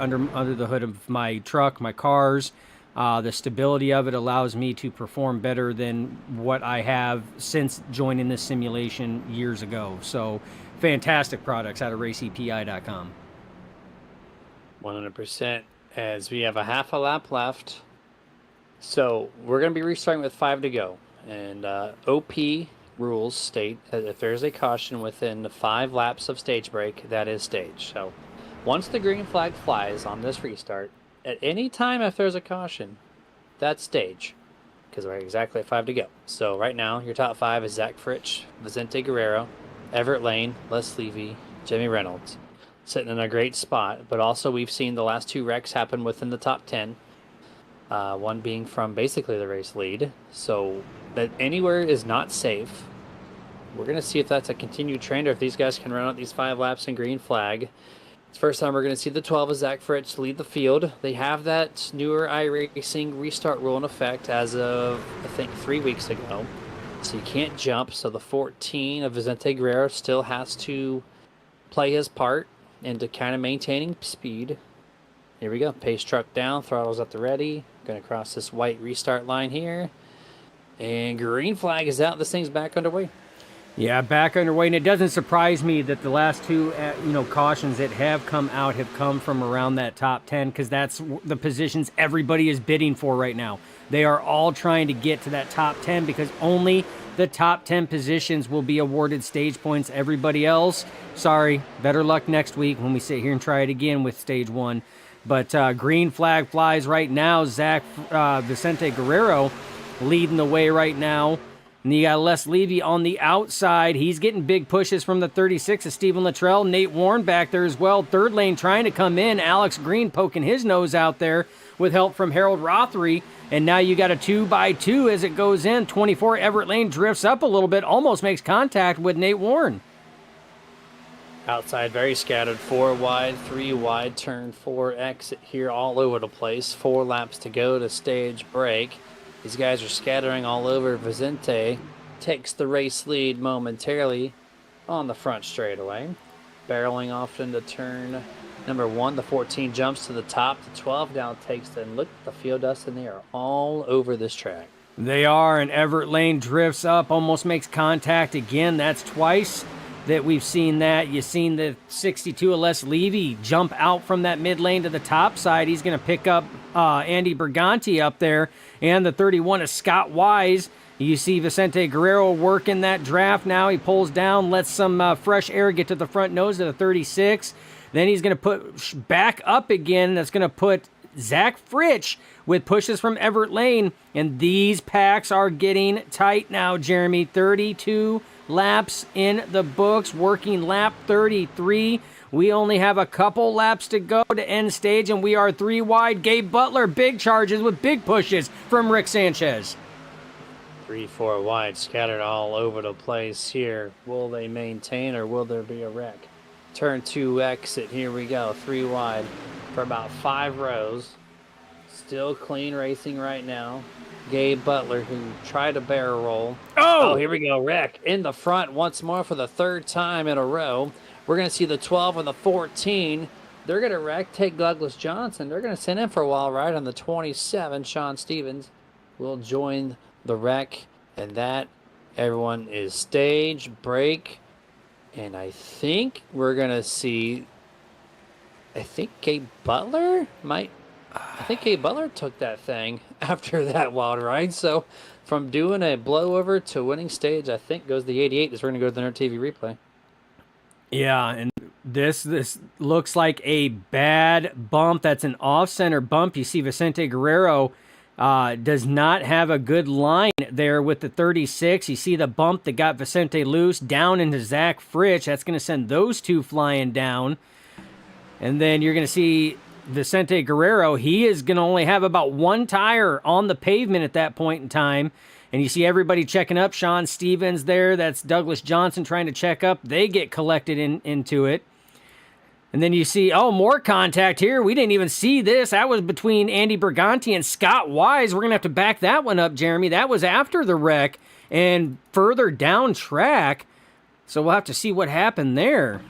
the hood of my truck, my cars. The stability of it allows me to perform better than what I have since joining this simulation years ago. So, fantastic products out of raceepi.com. 100%. As we have a half a lap left. So we're going to be restarting with 5 to go. And OP rules state that if there's a caution within 5 laps of stage break, that is stage. So once the green flag flies on this restart, at any time if there's a caution, that's stage. Because we're exactly at 5 to go. So right now, your top 5 is Zach Fritsch, Vicente Guerrero, Everett Lane, Les Levy, Jimmy Reynolds. Sitting in a great spot, but also we've seen the last 2 wrecks happen within the top 10. One being from basically the race lead. So that anywhere is not safe. We're going to see if that's a continued trend or if these guys can run out these 5 laps in green flag. It's the first time we're going to see the 12 of Zach Fritsch lead the field. They have that newer iRacing restart rule in effect as of, I think, 3 weeks ago. So you can't jump. So the 14 of Vicente Guerrero still has to play his part into kind of maintaining speed. Here we go. Pace truck down, throttles at the ready. Going to cross this white restart line here. And green flag is out. This thing's back underway. Yeah, back underway. And it doesn't surprise me that the last 2 cautions that have come out have come from around that top 10, because that's the positions everybody is bidding for right now. They are all trying to get to that top 10 because only the top 10 positions will be awarded stage points. Everybody else, sorry, better luck next week when we sit here and try it again with stage 1. But green flag flies right now. Vicente Guerrero leading the way right now. And you got Les Levy on the outside. He's getting big pushes from the 36 of Stephen Luttrell. Nate Warren back there as well. Third lane trying to come in. Alex Green poking his nose out there with help from Harold Rothery. And now you got a 2x2 as it goes in. 24 Everett Lane drifts up a little bit, almost makes contact with Nate Warren. Outside, very scattered. 4 wide, 3 wide, turn 4 exit here all over the place. 4 laps to go to stage break. These guys are scattering all over. Vicente takes the race lead momentarily on the front straightaway. Barreling off into turn Number 1, the 14 jumps to the top. The 12 now takes the, and look at the field dust, and they are all over this track. They are, and Everett Lane drifts up, almost makes contact again. That's twice that we've seen that. You've seen the 62 Les Levy jump out from that mid lane to the top side. He's going to pick up Andy Briganti up there, and the 31 is Scott Wise. You see Vicente Guerrero working that draft now. He pulls down, lets some fresh air get to the front nose of the 36. Then he's going to put back up again. That's going to put Zach Fritsch with pushes from Everett Lane. And these packs are getting tight now, Jeremy. 32 laps in the books, working lap 33. We only have a couple laps to go to end stage, and we are 3 wide. Gabe Butler, big charges with big pushes from Rick Sanchez. 3, 4 wide, scattered all over the place here. Will they maintain, or will there be a wreck? Turn 2 exit, here we go. 3 wide for about 5 rows. Still clean racing right now. Gabe Butler, who tried a barrel roll. Oh, here we go. Wreck in the front once more for the 3rd time in a row. We're going to see the 12 and the 14. They're going to wreck, take Douglas Johnson. They're going to send him for a while ride on the 27. Sean Stevens will join the wreck. And that, everyone, is stage break. And I think we're going to see, I think Gabe Butler took that thing after that wild ride. So from doing a blowover to winning stage, I think goes the 88 as we're going to go to the Nerd TV replay. Yeah, and this looks like a bad bump. That's an off-center bump. You see Vicente Guerrero does not have a good line there with the 36. You see the bump that got Vicente loose down into Zach Fritsch. That's going to send those two flying down. And then you're going to see Vicente Guerrero. He is going to only have about 1 tire on the pavement at that point in time. And you see everybody checking up. Sean Stevens there. That's Douglas Johnson trying to check up. They get collected into it. And then you see, more contact here. We didn't even see this. That was between Andy Briganti and Scott Wise. We're going to have to back that one up, Jeremy. That was after the wreck and further down track. So we'll have to see what happened there.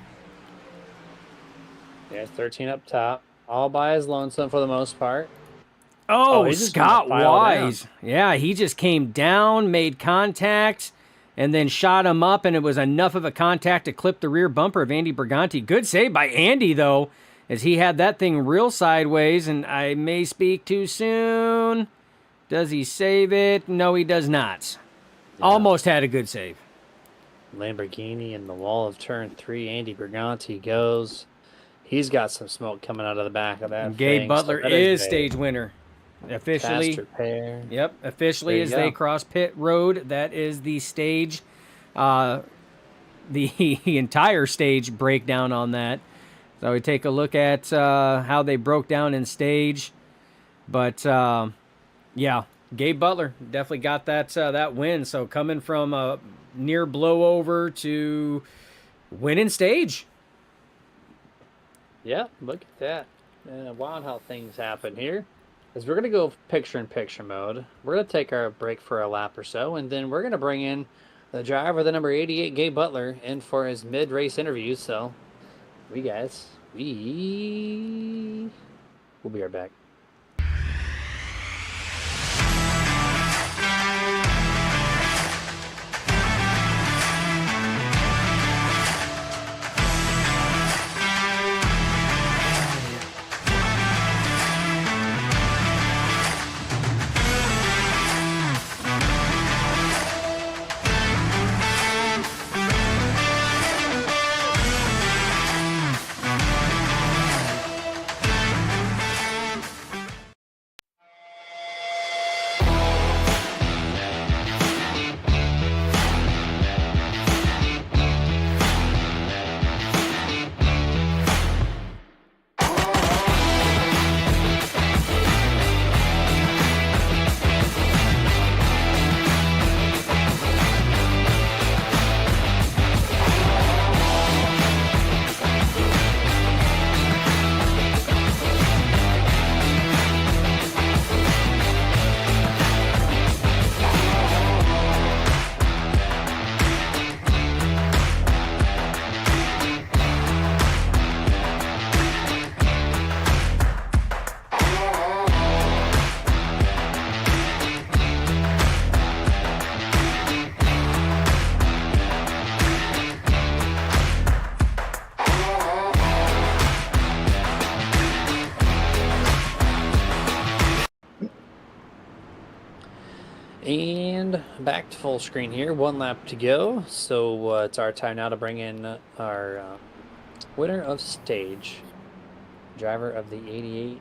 Yeah, 13 up top. All by his lonesome for the most part. Scott Wise. Yeah, he just came down, made contact, and then shot him up, and it was enough of a contact to clip the rear bumper of Andy Briganti. Good save by Andy, though, as he had that thing real sideways, and I may speak too soon. Does he save it? No, he does not. Yeah. Almost had a good save. Lamborghini in the wall of turn 3. Andy Briganti goes. He's got some smoke coming out of the back of that. Gabe Butler is stage winner. Officially. Faster pair. Yep, officially as they cross pit road. That is the stage, the entire stage breakdown on that. So we take a look at how they broke down in stage. But, yeah, Gabe Butler definitely got that win. So coming from a near blowover to winning stage. Yeah, look at that. And wild how things happen here. As we're going to go picture-in-picture mode, we're going to take our break for a lap or so, and then we're going to bring in the driver, the number 88, Gabe Butler, in for his mid-race interview. So, we'll be right back. And back to full screen here. 1 lap to go. So it's our time now to bring in our winner of stage. Driver of the 88,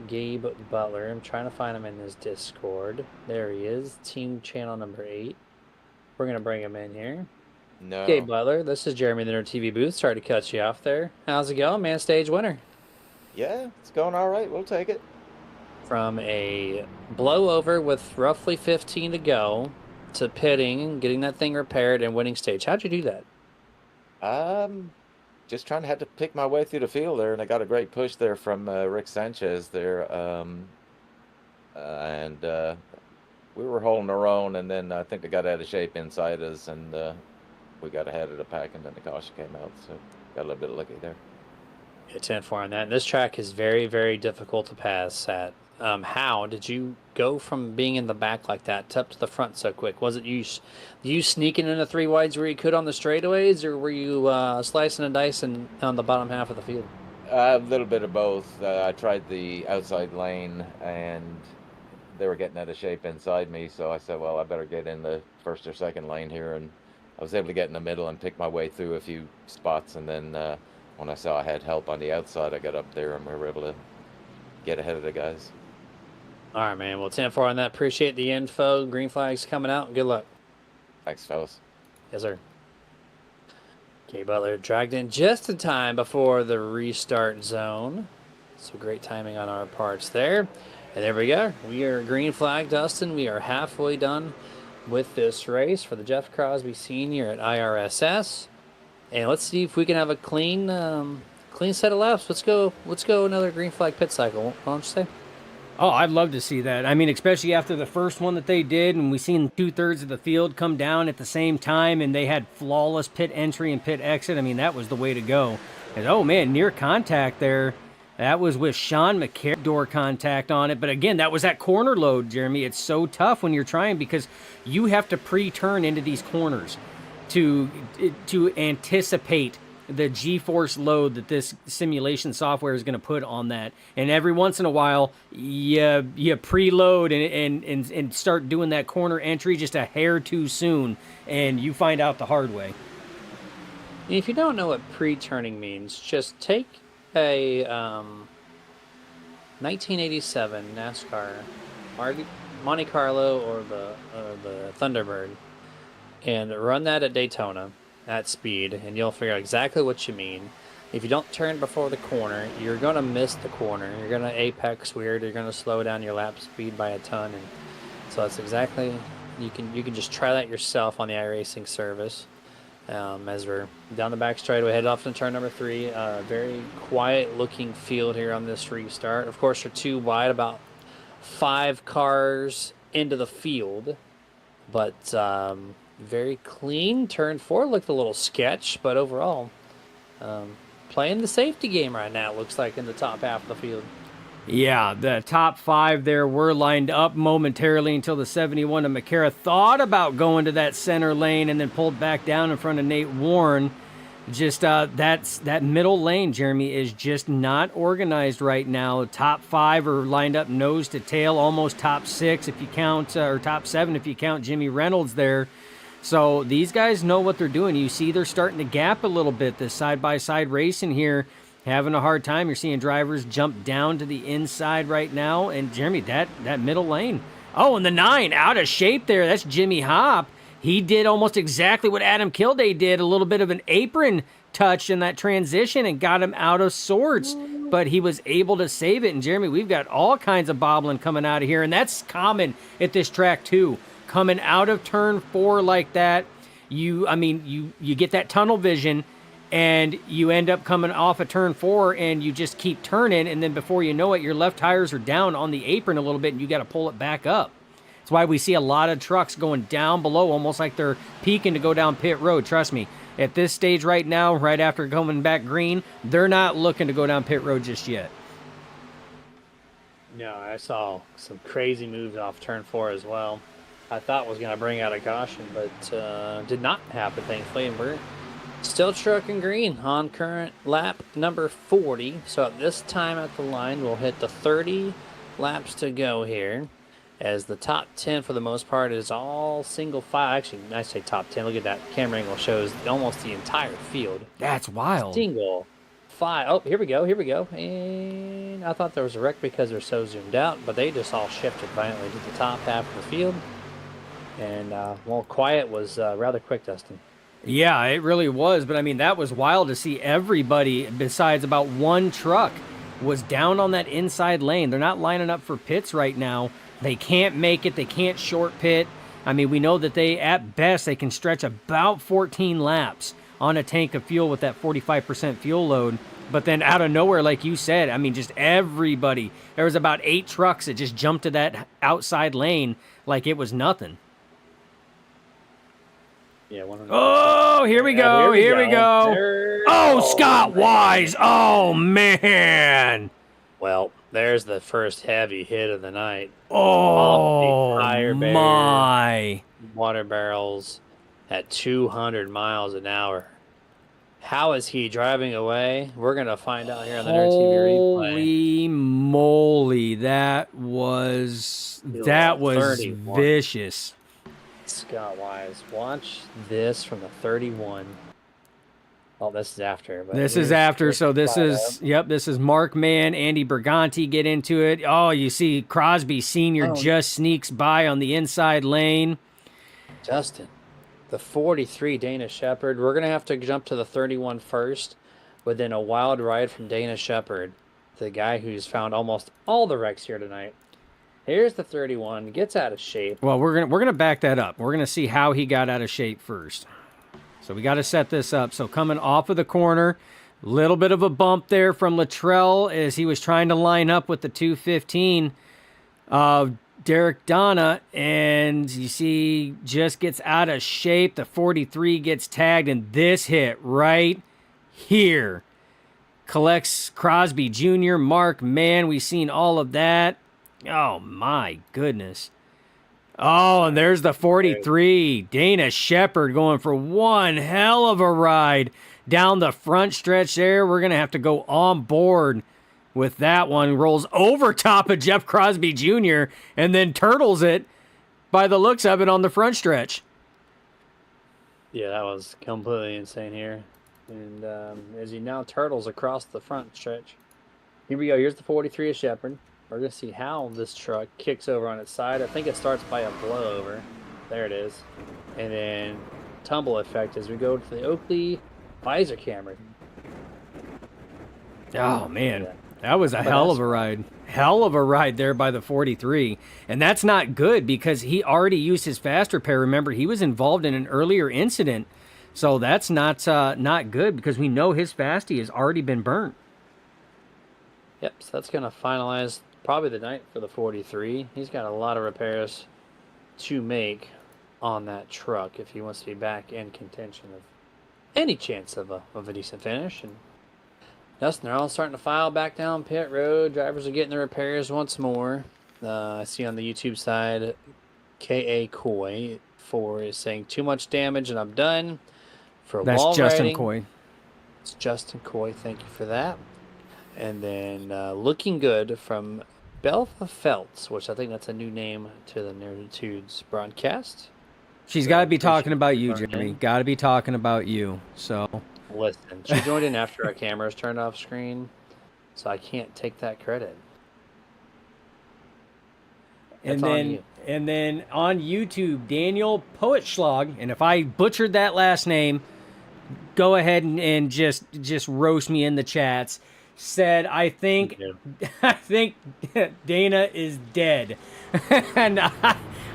Gabe Butler. I'm trying to find him in his Discord. There he is. Team channel number 8. We're going to bring him in here. No. Gabe Butler, this is Jeremy in the Nerd TV booth. Sorry to cut you off there. How's it going, man? Stage winner. Yeah, it's going all right. We'll take it. From a blowover with roughly 15 to go to pitting, getting that thing repaired, and winning stage. How'd you do that? Just trying to have to pick my way through the field there, and I got a great push there from Rick Sanchez there, and we were holding our own, and then I think I got out of shape inside us, and we got ahead of the pack, and then the caution came out, so got a little bit of lucky there. Yeah, 10-4 on that. And this track is very, very difficult to pass at. How did you go from being in the back like that to up to the front so quick? Was it you sneaking into 3 wides where you could on the straightaways, or were you slicing and dicing on the bottom half of the field? A little bit of both. I tried the outside lane, and they were getting out of shape inside me, so I said, well, I better get in the first or second lane here, and I was able to get in the middle and pick my way through a few spots, and then when I saw I had help on the outside, I got up there, and we were able to get ahead of the guys. All right, man. Well, 10-4 on that. Appreciate the info. Green flag's coming out. Good luck. Thanks, fellas. Yes, sir. Gabe Butler dragged in just in time before the restart zone. So great timing on our parts there. And there we go. We are green flag, Dustin. We are halfway done with this race for the Jeff Crosby Senior at iRSS. And let's see if we can have a clean set of laps. Let's go another green flag pit cycle. What don't you say? Oh, I'd love to see that. I mean, especially after the first one that they did, and we seen 2/3 of the field come down at the same time, and they had flawless pit entry and pit exit. I mean, that was the way to go. And oh man, near contact there. That was with Sean McCarron, door contact on it. But again, that was that corner load, Jeremy. It's so tough when you're trying because you have to pre-turn into these corners to anticipate the G-force load that this simulation software is going to put on that. And every once in a while, you preload and start doing that corner entry just a hair too soon, and you find out the hard way. If you don't know what pre-turning means, just take a 1987 NASCAR Monte Carlo or the Thunderbird and run that at Daytona at speed, and you'll figure out exactly what you mean. If you don't turn before the corner, you're going to miss the corner. You're going to apex weird. You're going to slow down your lap speed by a ton. And so that's exactly, you can just try that yourself on the iRacing service. As we're down the back straightaway, head off to turn number 3. Very quiet looking field here on this restart. Of course, we're 2 wide, about 5 cars into the field, but very clean. Turn 4 looked a little sketch, but overall, playing the safety game right now, it looks like, in the top half of the field. Yeah, the top 5 there were lined up momentarily until the 71 of McCarra thought about going to that center lane and then pulled back down in front of Nate Warren. Just that middle lane, Jeremy, is just not organized right now. Top 5 are lined up nose to tail, almost top 6 if you count, or top 7 if you count Jimmy Reynolds there. So these guys know what they're doing. You see they're starting to gap a little bit. This side-by-side racing here, having a hard time. You're seeing drivers jump down to the inside right now. And Jeremy, that middle lane. Oh, and the 9 out of shape there. That's Jimmy Hopp. He did almost exactly what Adam Kilday did, a little bit of an apron touch in that transition and got him out of sorts. But he was able to save it. And Jeremy, we've got all kinds of bobbling coming out of here. And that's common at this track too. Coming out of turn 4 like that, you get that tunnel vision, and you end up coming off of turn 4, and you just keep turning, and then before you know it, your left tires are down on the apron a little bit, and you got to pull it back up. That's why we see a lot of trucks going down below, almost like they're peaking to go down pit road. Trust me, at this stage right now, right after coming back green, they're not looking to go down pit road just yet. No, I saw some crazy moves off turn 4 as well. I thought was going to bring out a caution, but did not happen, thankfully. And we're still trucking green on current lap number 40. So at this time at the line, we'll hit the 30 laps to go here. as the top 10 for the most part is all single file. Actually, I say top 10. Look at that camera angle, shows almost the entire field. That's wild. Single file. Oh, here we go. Here we go. And I thought there was a wreck because they're so zoomed out, but they just all shifted violently to the top half of the field. And well, quiet was rather quick, Dustin. Yeah, it really was. But I mean, that was wild to see everybody besides about one truck was down on that inside lane. They're not lining up for pits right now. They can't make it. They can't short pit. I mean, we know that they, at best, they can stretch about 14 laps on a tank of fuel with that 45% fuel load. But then out of nowhere, like you said, I mean, just everybody. There was about 8 trucks that just jumped to that outside lane like it was nothing. Yeah. 100%. Oh, here we go. Here we go. Oh, Scott Wise. Oh, man. Well, there's the first heavy hit of the night. Oh, Fire barrier. my. Water barrels at 200 miles an hour. How is he driving away? We're going to find out here on the Nerd TV replay. Holy moly, that was 31. vicious. Scott Wise, watch this from the 31. Oh, this is after. But This is after, so this is, yep, this is Mark Mann, Andy Berganti get into it. Oh, you see Crosby Sr. just sneaks by on the inside lane. Justin, the 43 Dana Shepard. We're going to have to jump to the 31 first within a wild ride from Dana Shepard, the guy who's found almost all the wrecks here tonight. Here's the 31, gets out of shape. Well, we're gonna back that up. We're gonna see how he got out of shape first. So we got to set this up. So coming off of the corner, little bit of a bump there from Luttrell as he was trying to line up with the 215 of Derek Donna, and you see just gets out of shape. The 43 gets tagged, and this hit right here collects Crosby Jr., Mark Mann. We've seen all of that. Oh, my goodness. Oh, and there's the 43. Dana Shepard going for one hell of a ride down the front stretch there. We're going to have to go on board with that one. Rolls over top of Jeff Crosby Jr. and then turtles it by the looks of it on the front stretch. Yeah, that was completely insane here. And as he now turtles across the front stretch. Here we go. Here's the 43 of Shepard. We're going to see how this truck kicks over on its side. I think it starts by a blowover. There it is. And then tumble effect as we go to the Oakley visor camera. Oh, man. That was a hell of a ride. Hell of a ride there by the 43. And that's not good because he already used his fast repair. Remember, he was involved in an earlier incident. So that's not good because we know his fasty has already been burnt. Yep, so that's going to finalize probably the night for the 43. He's got a lot of repairs to make on that truck if he wants to be back in contention of any chance of a decent finish. And Dustin, they're all starting to file back down pit road. Drivers are getting their repairs once more. I see on the YouTube side, K.A. Coy is saying too much damage and I'm done. For That's wall Justin riding. Coy. It's Justin Coy. Thank you for that. And then looking good from Belfa Feltz, which I think that's a new name to the Nerditudes broadcast. She's got to be talking about you, Jeremy. Got to be talking about you. So Listen, she joined in after our cameras turned off screen, so I can't take that credit. And That's on then you. and then on YouTube, Daniel Poetschlag, and if I butchered that last name, go ahead and just roast me in the chats. Said I think Dana is dead. And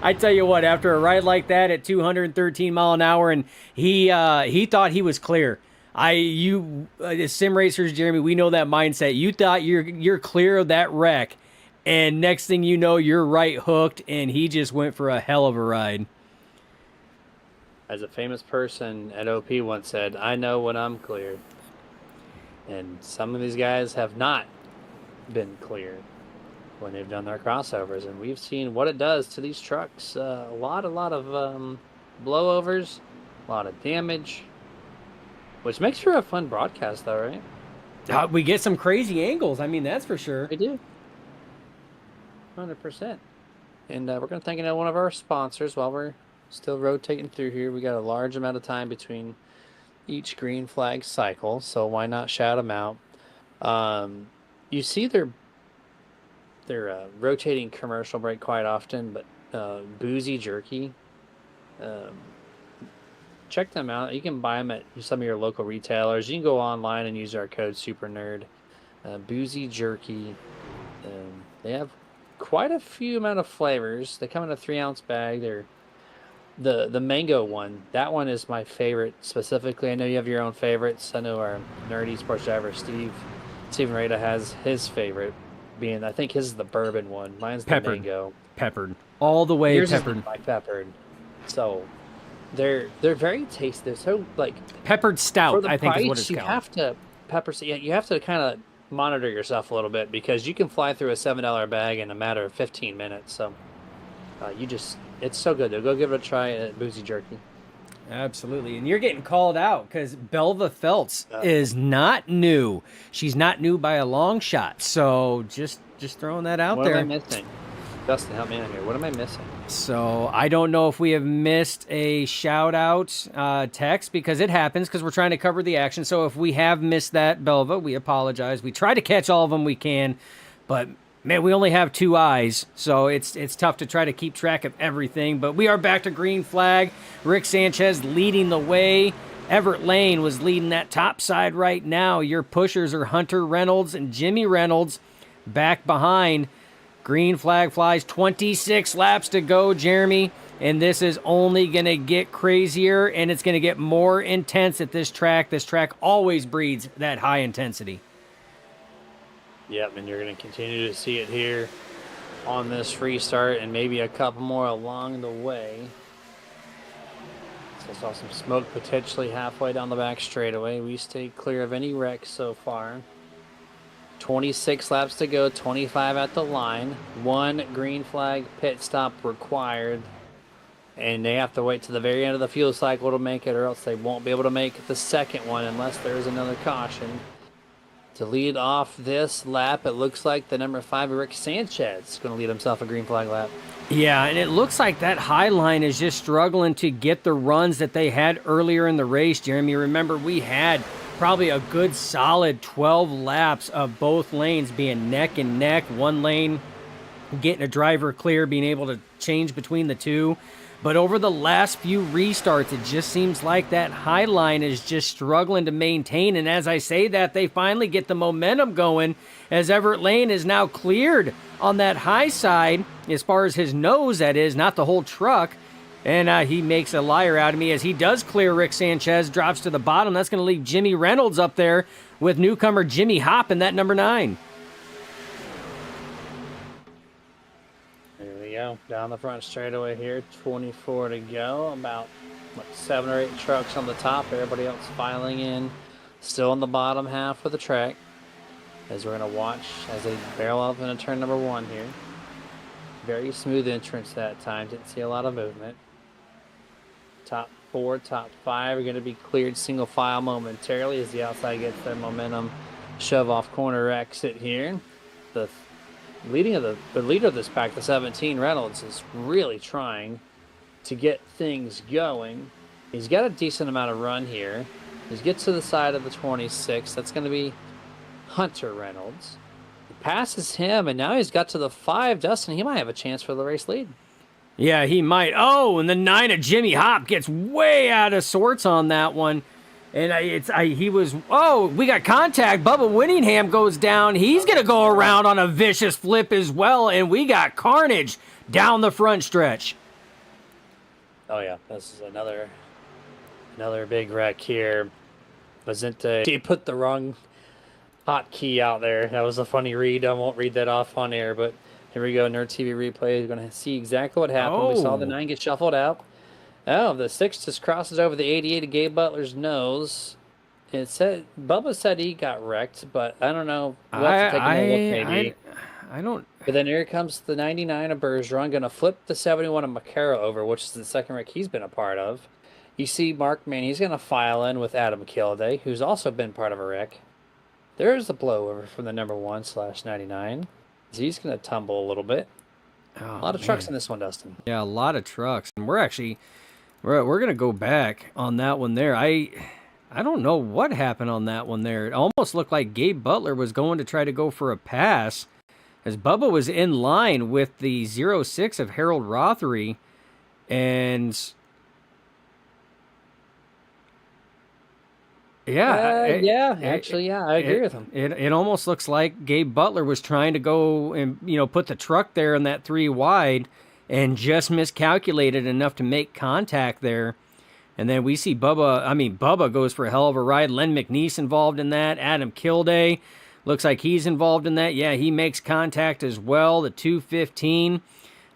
I tell you what, after a ride like that at 213 mile an hour, and he thought he was clear. As sim racers, Jeremy, we know that mindset. You thought you're clear of that wreck, and next thing you know, you're right hooked, and he just went for a hell of a ride. As a famous person at OP once said, I know when I'm cleared. And some of these guys have not been cleared when they've done their crossovers. And we've seen what it does to these trucks. A lot of blowovers, a lot of damage, which makes for a fun broadcast, though, right? We get some crazy angles. I mean, that's for sure. We do. 100%. And we're going to thank one of our sponsors while we're still rotating through here. We got a large amount of time between each green flag cycle, so why not shout them out? You see their rotating commercial break quite often, but Boozy Jerky, um, check them out. You can buy them at some of your local retailers. You can go online and use our code SuperNerd. Boozy Jerky. They have quite a few amount of flavors. They come in a 3-ounce bag. They're the mango one. That one is my favorite specifically. I know you have your own favorites. I know our nerdy sports driver Steven Rada has his favorite, being I think his is the bourbon one. Mine's the mango. Peppered. All the way Yours peppered. is like peppered. So they're very tasty. They're so like Peppered stout, for the I think price, is what it's you called. have to you have to kind of monitor yourself a little bit because you can fly through a $7 bag in a matter of 15 minutes. So it's so good. Go give it a try at Boozy Jerky. Absolutely. And you're getting called out because Belva Feltz is not new. She's not new by a long shot. So just throwing that out there. What am I missing? Dustin, help me out here. What am I missing? So I don't know if we have missed a shout out text because it happens because we're trying to cover the action. So if we have missed that, Belva, we apologize. We try to catch all of them we can, but man, we only have 2 eyes, so it's tough to try to keep track of everything. But we are back to green flag. Rick Sanchez leading the way. Everett Lane was leading that top side right now. Your pushers are Hunter Reynolds and Jimmy Reynolds back behind. Green flag flies, 26 laps to go, Jeremy. And this is only going to get crazier, and it's going to get more intense at this track. This track always breeds that high intensity. Yep, and you're going to continue to see it here on this restart and maybe a couple more along the way. So I saw some smoke potentially halfway down the back straightaway. We stayed clear of any wrecks so far. 26 laps to go, 25 at the line. 1 green flag pit stop required. And they have to wait to the very end of the fuel cycle to make it, or else they won't be able to make the second one unless there's another caution. To lead off this lap, it looks like the number 5, Rick Sanchez, is going to lead himself a green flag lap. Yeah, and it looks like that high line is just struggling to get the runs that they had earlier in the race, Jeremy. Remember, we had probably a good solid 12 laps of both lanes being neck and neck. One lane getting a driver clear, being able to change between the two. But over the last few restarts, it just seems like that high line is just struggling to maintain. And as I say that, they finally get the momentum going as Everett Lane is now cleared on that high side, as far as his nose, that is, not the whole truck. And he makes a liar out of me as he does clear Rick Sanchez, drops to the bottom. That's going to leave Jimmy Reynolds up there with newcomer Jimmy Hopp in that number 9. There we go. Down the front straightaway here. 24 to go. About 7 or 8 trucks on the top. Everybody else filing in. Still in the bottom half of the track. As we're going to watch as they barrel up into turn number 1 here. Very smooth entrance that time. Didn't see a lot of movement. Top 4, top 5 are going to be cleared single file momentarily as the outside gets their momentum. Shove off corner exit here. The leader of this pack, the 17, Reynolds, is really trying to get things going. He's got a decent amount of run here. He gets to the side of the 26. That's going to be Hunter Reynolds. He passes him, and now he's got to the 5. Dustin, he might have a chance for the race lead. Yeah, he might. Oh, and the 9 of Jimmy Hopp gets way out of sorts on that one. And we got contact. Bubba Whittingham goes down. He's going to go around on a vicious flip as well. And we got carnage down the front stretch. Oh, yeah. This is another big wreck here. He put the wrong hotkey out there. That was a funny read. I won't read that off on air, but here we go. Nerd TV replay. You're going to see exactly what happened. We saw the 9 get shuffled out. Oh, the 6 just crosses over the 88 of Gabe Butler's nose. Bubba said he got wrecked, but I don't know. We'll have to take a look, maybe. I don't. But then here comes the 99 of Bergeron, going to flip the 71 of McCarra over, which is the second wreck he's been a part of. You see Mark Mann, he's going to file in with Adam Kilday, who's also been part of a wreck. There's the blowover from the number 1/99. He's going to tumble a little bit. Oh, A lot of trucks in this one, Dustin. Yeah, a lot of trucks, and we're gonna go back on that one there. I don't know what happened on that one there. It almost looked like Gabe Butler was going to try to go for a pass, as Bubba was in line with the 06 of Harold Rothery, and yeah, I agree with him. It almost looks like Gabe Butler was trying to go and put the truck there in that 3 wide, and just miscalculated enough to make contact there. And then we see Bubba goes for a hell of a ride. Len McNeese involved in that. Adam Kilday looks like he's involved in that. Yeah, he makes contact as well. The 215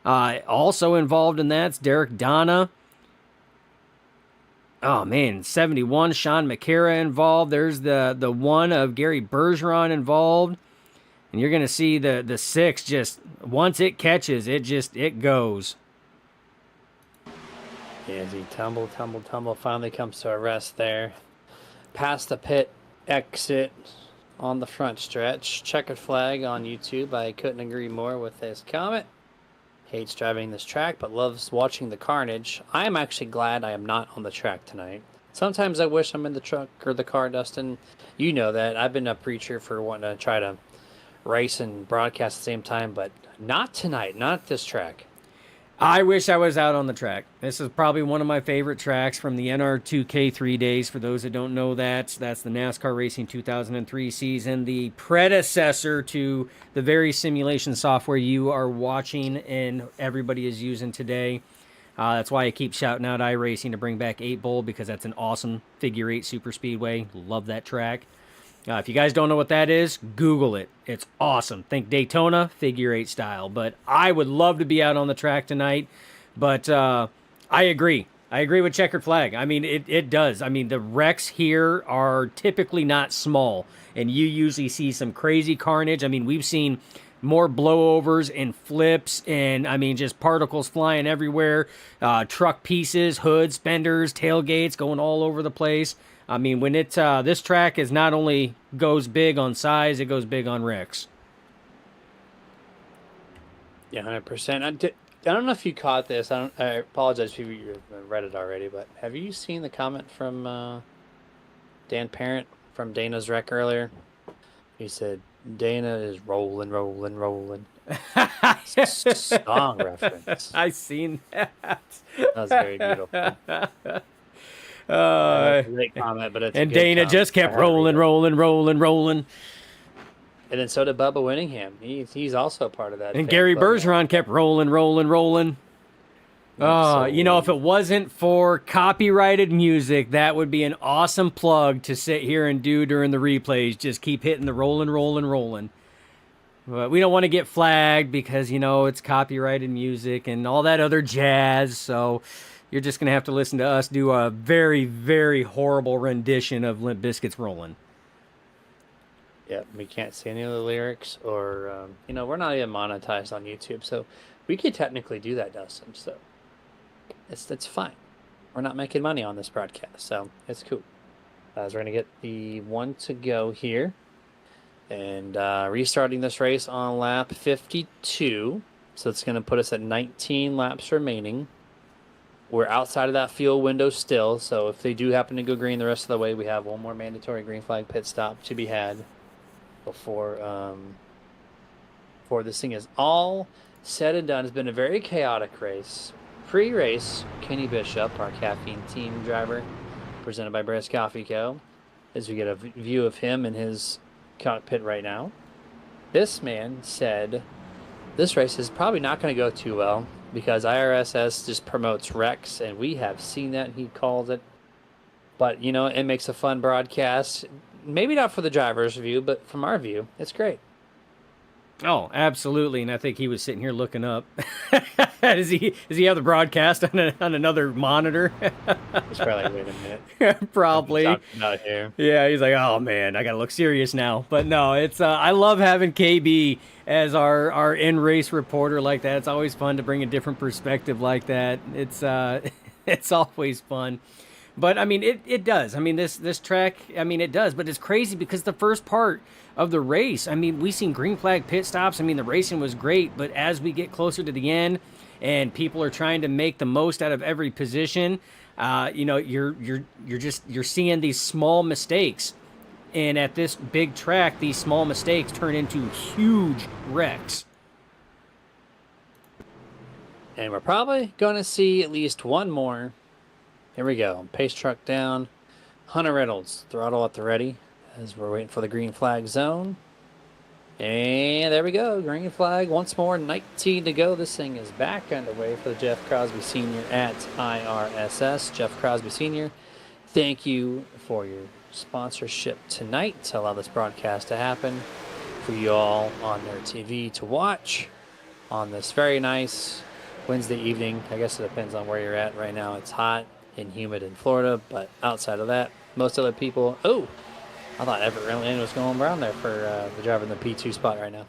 also involved in that. It's Derek Donna. Oh, man, 71, Sean McCara involved. There's the one of Gary Bergeron involved. And you're going to see the 6 just, once it catches, it goes. Yeah, as he tumble, finally comes to a rest there. Past the pit exit on the front stretch. Checkered flag on YouTube. I couldn't agree more with this comment. Hates driving this track, but loves watching the carnage. I am actually glad I am not on the track tonight. Sometimes I wish I'm in the truck or the car, Dustin. You know that. I've been a preacher for wanting to try to race and broadcast at the same time, but not tonight, not this track. I wish I was out on the track. This is probably one of my favorite tracks from the NR2K3 days. For those that don't know that's the NASCAR Racing 2003 season, the predecessor to the very simulation software you are watching and everybody is using today. That's why I keep shouting out iRacing to bring back 8 Bowl, because that's an awesome figure 8 super speedway. Love that track. If you guys don't know what that is, Google it. It's awesome. Think Daytona, figure 8 style. But I would love to be out on the track tonight. But I agree. I agree with Checkered Flag. I mean, it does. I mean, the wrecks here are typically not small. And you usually see some crazy carnage. I mean, we've seen more blowovers and flips and, I mean, just particles flying everywhere. Truck pieces, hoods, fenders, tailgates going all over the place. I mean, when this track is not only goes big on size, it goes big on wrecks. Yeah, 100%. I don't know if you caught this. I apologize if you read it already, but have you seen the comment from Dan Parent from Dana's wreck earlier? He said, Dana is rolling. Song reference. I seen that. That was very beautiful. Great comment, but it's and Dana comment. just kept rolling. And then so did Bubba Winningham. He's also a part of that. And Gary Bergeron kept rolling. Oh, if it wasn't for copyrighted music, that would be an awesome plug to sit here and do during the replays. Just keep hitting the rolling. But we don't want to get flagged because, it's copyrighted music and all that other jazz. So you're just going to have to listen to us do a very, very horrible rendition of Limp Bizkit's Rollin'. Yeah, we can't see any of the lyrics or, we're not even monetized on YouTube. So we could technically do that, Dustin. So it's fine. We're not making money on this broadcast. So it's cool. As we're going to get the one to go here. And restarting this race on lap 52. So it's going to put us at 19 laps remaining. We're outside of that fuel window still, so if they do happen to go green the rest of the way, we have one more mandatory green flag pit stop to be had before this thing is all said and done. It's been a very chaotic race. Pre-race, Kenny Bishop, our caffeine team driver, presented by Breast Coffee Co., as we get a view of him in his cockpit right now. This man said this race is probably not going to go too well, because iRSS just promotes wrecks, and we have seen that, he calls it. But, it makes a fun broadcast. Maybe not for the driver's view, but from our view, it's great. Oh, absolutely. And I think he was sitting here looking up. Does he have the broadcast on another monitor? He's probably, wait a minute. Probably. Not here. Yeah, he's like, oh man, I gotta look serious now. But no, it's I love having KB as our in-race reporter like that. It's always fun to bring a different perspective like that. It's it's always fun. But I mean, it does. I mean, this track, I mean, it does. But it's crazy because the first part of the race, I mean, we seen green flag pit stops. I mean, the racing was great, but as we get closer to the end, and people are trying to make the most out of every position, you know, you're seeing these small mistakes, and at this big track, these small mistakes turn into huge wrecks. And we're probably going to see at least one more. Here we go. Pace truck down. Hunter Reynolds, throttle at the ready as we're waiting for the green flag zone. And there we go. Green flag once more. 19 to go. This thing is back underway for the Jeff Crosby Sr. at iRSS. Jeff Crosby Sr., thank you for your sponsorship tonight to allow this broadcast to happen for you all on their TV to watch on this very nice Wednesday evening. I guess it depends on where you're at. Right now it's hot and humid in Florida, but outside of that, most other people... Oh, I thought Everett Lane was going around there for the driver in the P2 spot right now.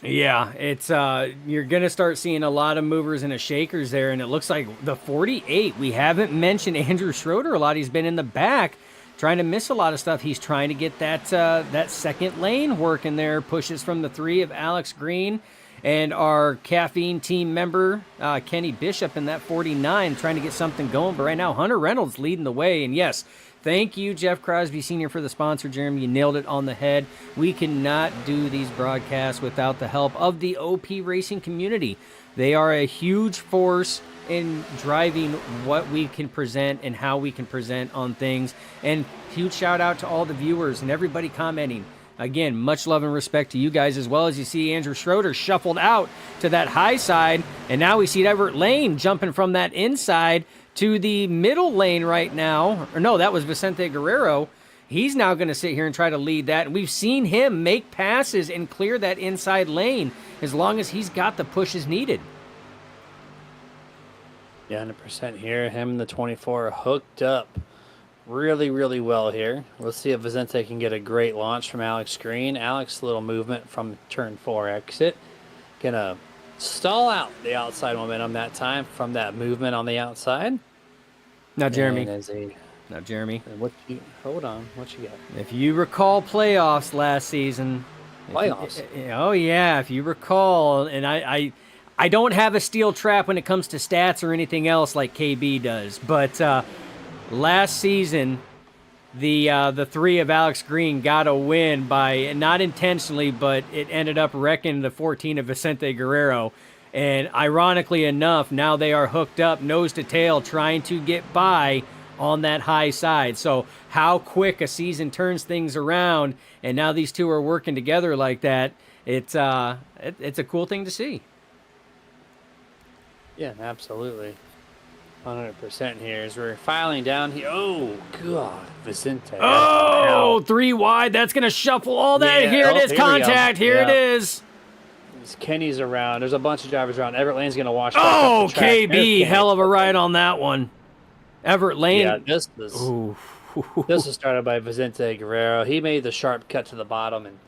Yeah, it's you're going to start seeing a lot of movers and shakers there, and it looks like the 48, we haven't mentioned Andrew Schroeder a lot. He's been in the back trying to miss a lot of stuff. He's trying to get that second lane working there, pushes from the 3 of Alex Green and our caffeine team member, Kenny Bishop, in that 49, trying to get something going. But right now, Hunter Reynolds leading the way. And yes, thank you, Jeff Crosby Sr., for the sponsor, Jeremy. You nailed it on the head. We cannot do these broadcasts without the help of the OP racing community. They are a huge force in driving what we can present and how we can present on things. And huge shout out to all the viewers and everybody commenting. Again, much love and respect to you guys, as well as you see Andrew Schroeder shuffled out to that high side. And now we see Everett Lane jumping from that inside to the middle lane right now. Or no, that was Vicente Guerrero. He's now going to sit here and try to lead that. And we've seen him make passes and clear that inside lane as long as he's got the pushes needed. Yeah, 100% here. Him and the 24 are hooked up really, really well here. Let's see if Vicente can get a great launch from Alex Green. Alex, little movement from turn 4 exit. Gonna stall out the outside momentum that time from that movement on the outside. Now, Jeremy. Hold on. What you got? If you recall playoffs last season. Playoffs? Oh, yeah. If you recall, and I don't have a steel trap when it comes to stats or anything else like KB does, but last season, the 3 of Alex Green got a win by, not intentionally, but it ended up wrecking the 14 of Vicente Guerrero. And ironically enough, now they are hooked up nose to tail trying to get by on that high side. So how quick a season turns things around, and now these two are working together like that. It's a cool thing to see. Yeah, absolutely. 100% here as we're filing down here. Oh, God, Vicente. Oh, 3 wide. That's going to shuffle all that. Yeah. Here it is. Contact. Here it Yeah. is. Kenny's around. There's a bunch of drivers around. Everett Lane's going to wash back Oh, up the track. There's KB. Kenny. Hell of a ride on that one. Everett Lane. Yeah, this was started by Vicente Guerrero. He made the sharp cut to the bottom, and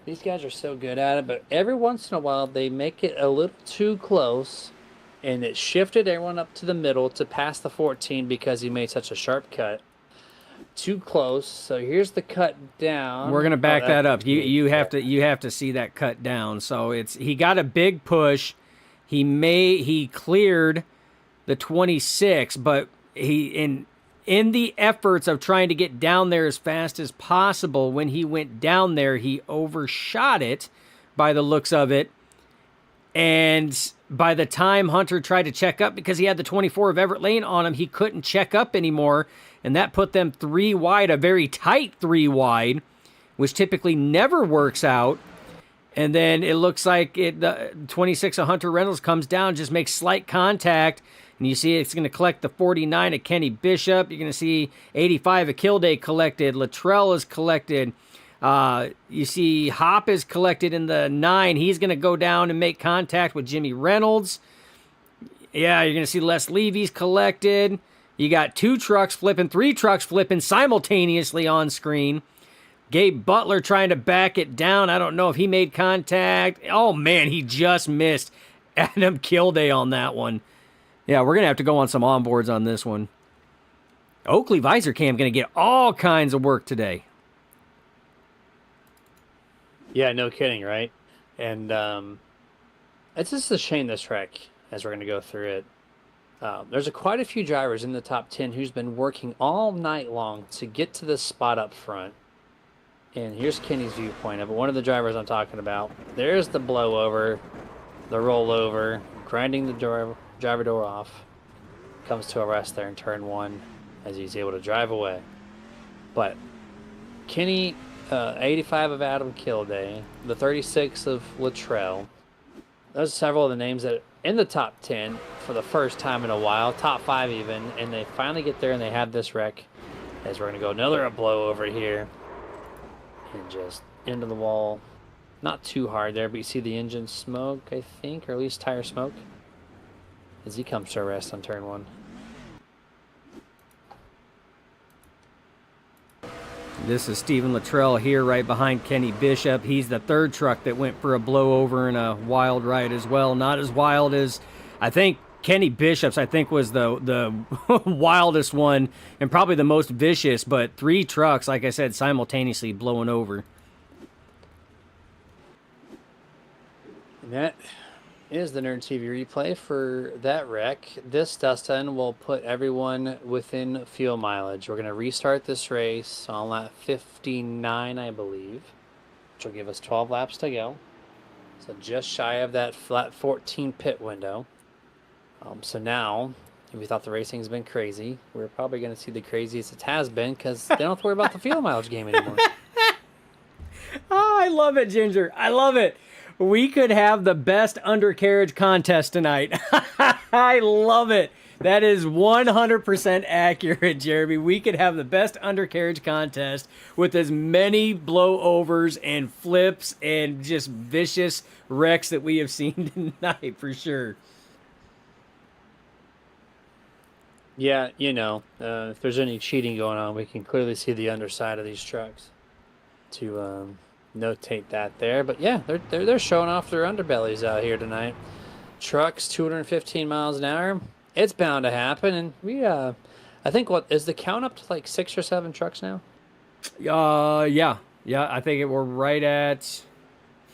these guys are so good at it, but every once in a while they make it a little too close, and it shifted everyone up to the middle to pass the 14 because he made such a sharp cut. Too close. So here's the cut down. We're gonna back that up. You have to see that cut down. So he got a big push. He cleared the 26, but in the efforts of trying to get down there as fast as possible, when he went down there, he overshot it by the looks of it. And by the time Hunter tried to check up, because he had the 24 of Everett Lane on him, he couldn't check up anymore. And that put them 3 wide, a very tight 3 wide, which typically never works out. And then it looks like the 26 of Hunter Reynolds comes down, just makes slight contact. And you see it's going to collect the 49 of Kenny Bishop. You're going to see 85 of Kilday collected. Luttrell is collected. You see Hop is collected in the 9. He's going to go down and make contact with Jimmy Reynolds. Yeah, you're going to see Les Levy's collected. You got 2 trucks flipping, 3 trucks flipping simultaneously on screen. Gabe Butler trying to back it down. I don't know if he made contact. Oh, man, he just missed Adam Kilday on that one. Yeah, we're going to have to go on some onboards on this one. Oakley Visor Cam going to get all kinds of work today. Yeah, no kidding, right? And it's just a shame this track, as we're going to go through it. There's quite a few drivers in the top 10 who's been working all night long to get to this spot up front. And here's Kenny's viewpoint of it. One of the drivers I'm talking about. There's the blowover, the rollover, grinding the driver door off. Comes to a rest there in turn 1 as he's able to drive away. But Kenny, 85 of Adam Kilday, the 36 of Luttrell. Those are several of the names that are in the top 10 for the first time in a while, top 5 even, and they finally get there and they have this wreck. As we're going to go another blowover here. And just into the wall. Not too hard there, but you see the engine smoke, I think, or at least tire smoke, as he comes to a rest on turn 1. This is Stephen Luttrell here right behind Kenny Bishop. He's the third truck that went for a blowover in a wild ride as well. Not as wild as, I think, Kenny Bishop's, I think, was the wildest one and probably the most vicious, but 3 trucks, like I said, simultaneously blowing over. And that is the Nerd TV replay for that wreck. This, Dustin, will put everyone within fuel mileage. We're going to restart this race on lap 59, I believe, which will give us 12 laps to go. So just shy of that flat 14 pit window. So now, if we thought the racing's been crazy, we're probably going to see the craziest it has been because they don't have to worry about the fuel mileage game anymore. Oh, I love it, Ginger. I love it. We could have the best undercarriage contest tonight. I love it. That is 100% accurate, Jeremy. We could have the best undercarriage contest with as many blowovers and flips and just vicious wrecks that we have seen tonight for sure. Yeah, if there's any cheating going on, we can clearly see the underside of these trucks to notate that there. But yeah, they're showing off their underbellies out here tonight. Trucks 215 miles an hour. It's bound to happen, and we I think what is the count up to like 6 or 7 trucks now? Yeah. I think we're right at.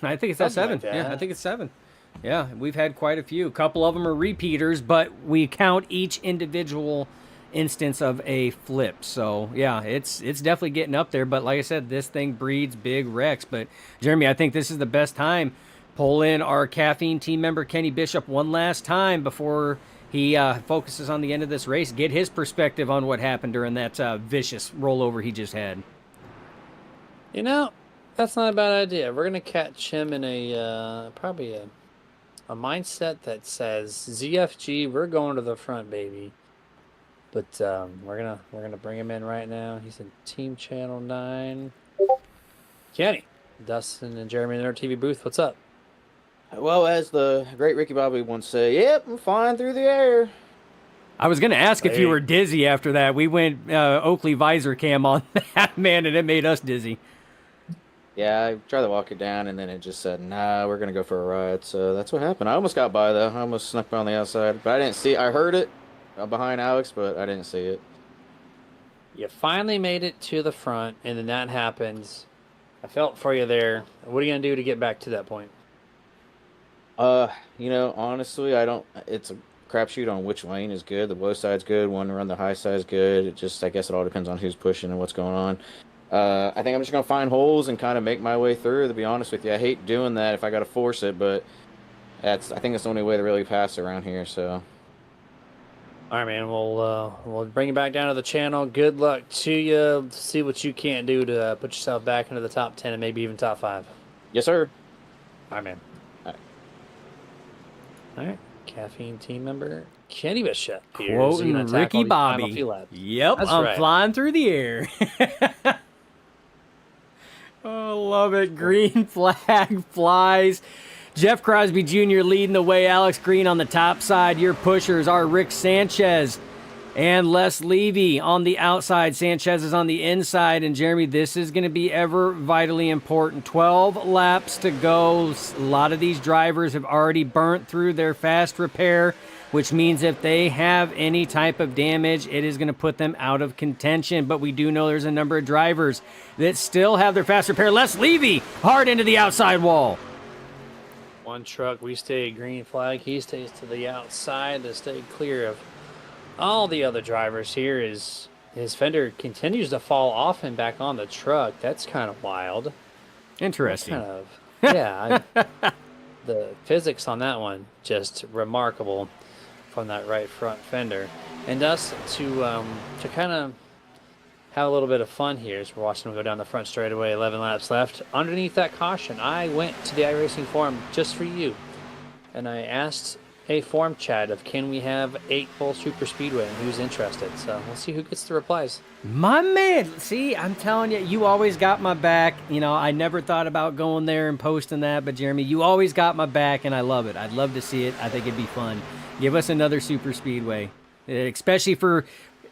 I think it's at Something 7. like that. Yeah, I think it's 7. Yeah, we've had quite a few. A couple of them are repeaters, but we count each individual instance of a flip. So, yeah, it's definitely getting up there. But like I said, this thing breeds big wrecks. But, Jeremy, I think this is the best time. Pull in our caffeine team member, Kenny Bishop, one last time before he focuses on the end of this race. Get his perspective on what happened during that vicious rollover he just had. That's not a bad idea. We're going to catch him in probably a mindset that says, ZFG, we're going to the front, baby. But we're gonna bring him in right now. He's in Team Channel 9. Kenny, Dustin, and Jeremy in their TV booth. What's up? Well, as the great Ricky Bobby once said, yep, I'm flying through the air. I was going to ask if you were dizzy after that. We went Oakley Visor Cam on that, man, and it made us dizzy. Yeah, I tried to walk it down, and then it just said, nah, we're going to go for a ride. So that's what happened. I almost got by, though. I almost snuck by on the outside. But I didn't see it. I heard it behind Alex, but I didn't see it. You finally made it to the front, and then that happens. I felt for you there. What are you going to do to get back to that point? Honestly, I don't. It's a crapshoot on which lane is good. The low side's good. One run the high side's good. I guess it all depends on who's pushing and what's going on. I think I'm just going to find holes and kind of make my way through, to be honest with you. I hate doing that if I got to force it, but I think that's the only way to really pass around here, so. All right, man. We'll bring you back down to the channel. Good luck to you. See what you can't do to put yourself back into the top 10 and maybe even top 5. Yes, sir. All right, man. All right. All right. Caffeine team member Kenny Bishop here. Quoting Ricky Bobby. Yep, That's I'm right. flying through the air. Oh, love it. Green flag flies. Jeff Crosby Jr. leading the way. Alex Green on the top side. Your pushers are Rick Sanchez and Les Levy on the outside. Sanchez is on the inside. And Jeremy, this is going to be ever vitally important. 12 laps to go. A lot of these drivers have already burnt through their fast repair. which means if they have any type of damage, it is going to put them out of contention. But we do know there's a number of drivers that still have their fast repair. Les Levy hard into the outside wall. One truck, we stay green flag. He stays to the outside to stay clear of all the other drivers here. His fender continues to fall off and back on the truck. That's kind of wild. Interesting. Kind of, yeah. The physics on that one, just remarkable from that right front fender. And us to kind of have a little bit of fun here as we're watching them go down the front straightaway, 11 laps left. Underneath that caution, I went to the iRacing forum just for you, and I asked a forum chat of can we have 8-hole super speedway and who's interested. So we'll see who gets the replies. My man, see, I'm telling you, you always got my back. You know, I never thought about going there and posting that, but Jeremy, you always got my back, and I love it. I'd love to see it. I think it'd be fun. Give us another super speedway, especially for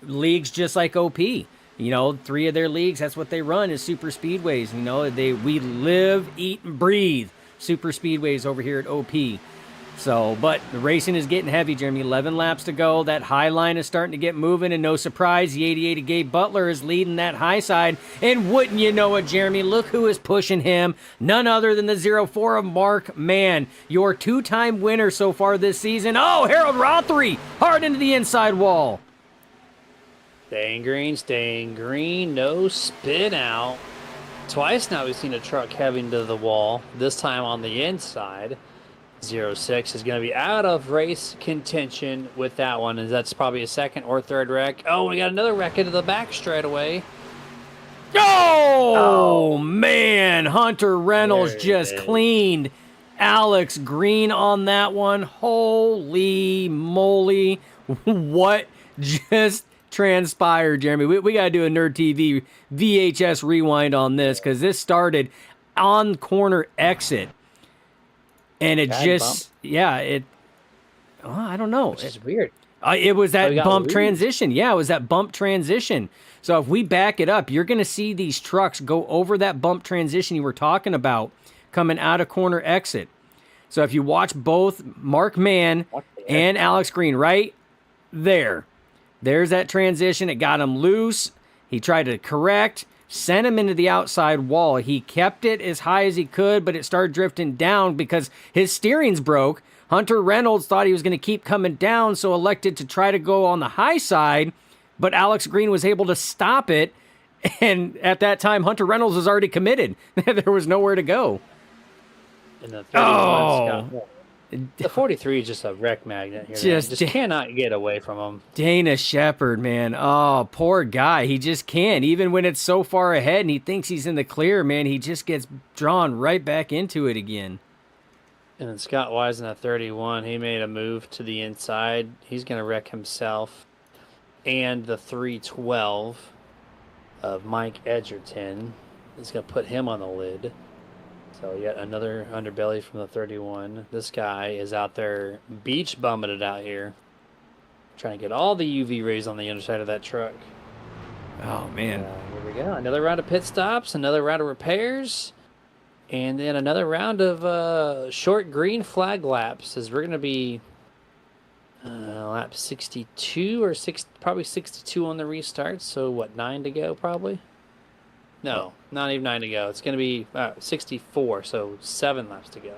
leagues just like OP. You know, 3 of their leagues, that's what they run is super speedways. You know, we live, eat, and breathe super speedways over here at OP. So, but the racing is getting heavy, Jeremy. 11 laps to go. That high line is starting to get moving, and no surprise, the 88 of Gabe Butler is leading that high side. And wouldn't you know it, Jeremy, look who is pushing him. None other than the 04 of Mark Mann, your 2-time winner so far this season. Oh, Harold Rothery, hard into the inside wall. Staying green, no spin out. Twice now we've seen a truck heading to the wall, this time on the inside. 06 is going to be out of race contention with that one, and that's probably a second or third wreck. Oh, we got another wreck into the back straightaway. Oh, man, Hunter Reynolds just cleaned Alex Green on that one. Holy moly, what just transpired, Jeremy? We got to do a Nerd TV VHS rewind on this, because this started on corner exit. And it just, bump. I don't know. Which is weird. It was that bump transition. Yeah, it was that bump transition. So if we back it up, you're going to see these trucks go over that bump transition you were talking about coming out of corner exit. So if you watch both Mark Mann and Alex Green right there's that transition. It got him loose. He tried to correct. Sent him into the outside wall. He kept it as high as he could, but it started drifting down because his steering's broke. Hunter Reynolds thought he was going to keep coming down, so elected to try to go on the high side, but Alex Green was able to stop it, and at that time, Hunter Reynolds was already committed. There was nowhere to go. And the 31 the 43 is just a wreck magnet here. Just cannot get away from him. Dana Shepard, man. Oh, poor guy. He just can't. Even when it's so far ahead and he thinks he's in the clear, man, he just gets drawn right back into it again. And then Scott Wise in that 31, he made a move to the inside. He's going to wreck himself. And the 312 of Mike Edgerton is going to put him on the lid. So yet another underbelly from the 31. This guy is out there beach bumming it out here. Trying to get all the UV rays on the underside of that truck. Oh, man. Here we go. Another round of pit stops, another round of repairs, and then another round of short green flag laps as we're going to be lap 62 or probably 62 on the restart. So, what, 9 to go probably? No, not even 9 to go. It's going to be 64, so 7 laps to go.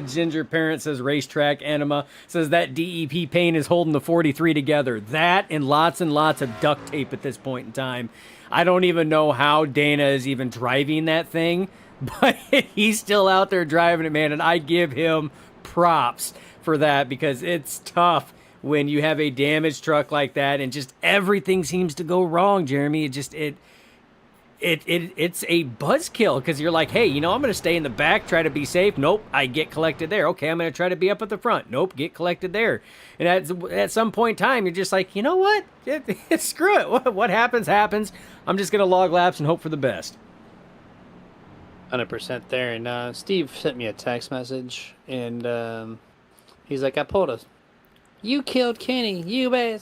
Ginger Parent says racetrack enema. Says that DEP paint is holding the 43 together. That and lots of duct tape at this point in time. I don't even know how Dana is even driving that thing, but he's still out there driving it, man, and I give him props for that because it's tough when you have a damaged truck like that and just everything seems to go wrong, Jeremy. It's a buzzkill because you're like, hey, you know, I'm going to stay in the back, try to be safe. Nope, I get collected there. Okay, I'm going to try to be up at the front. Nope, get collected there. And at some point in time, you're just like, you know what? Screw it. What happens, happens. I'm just going to log laps and hope for the best. 100% there. And Steve sent me a text message, and he's like, I pulled us. You killed Kenny, you bet.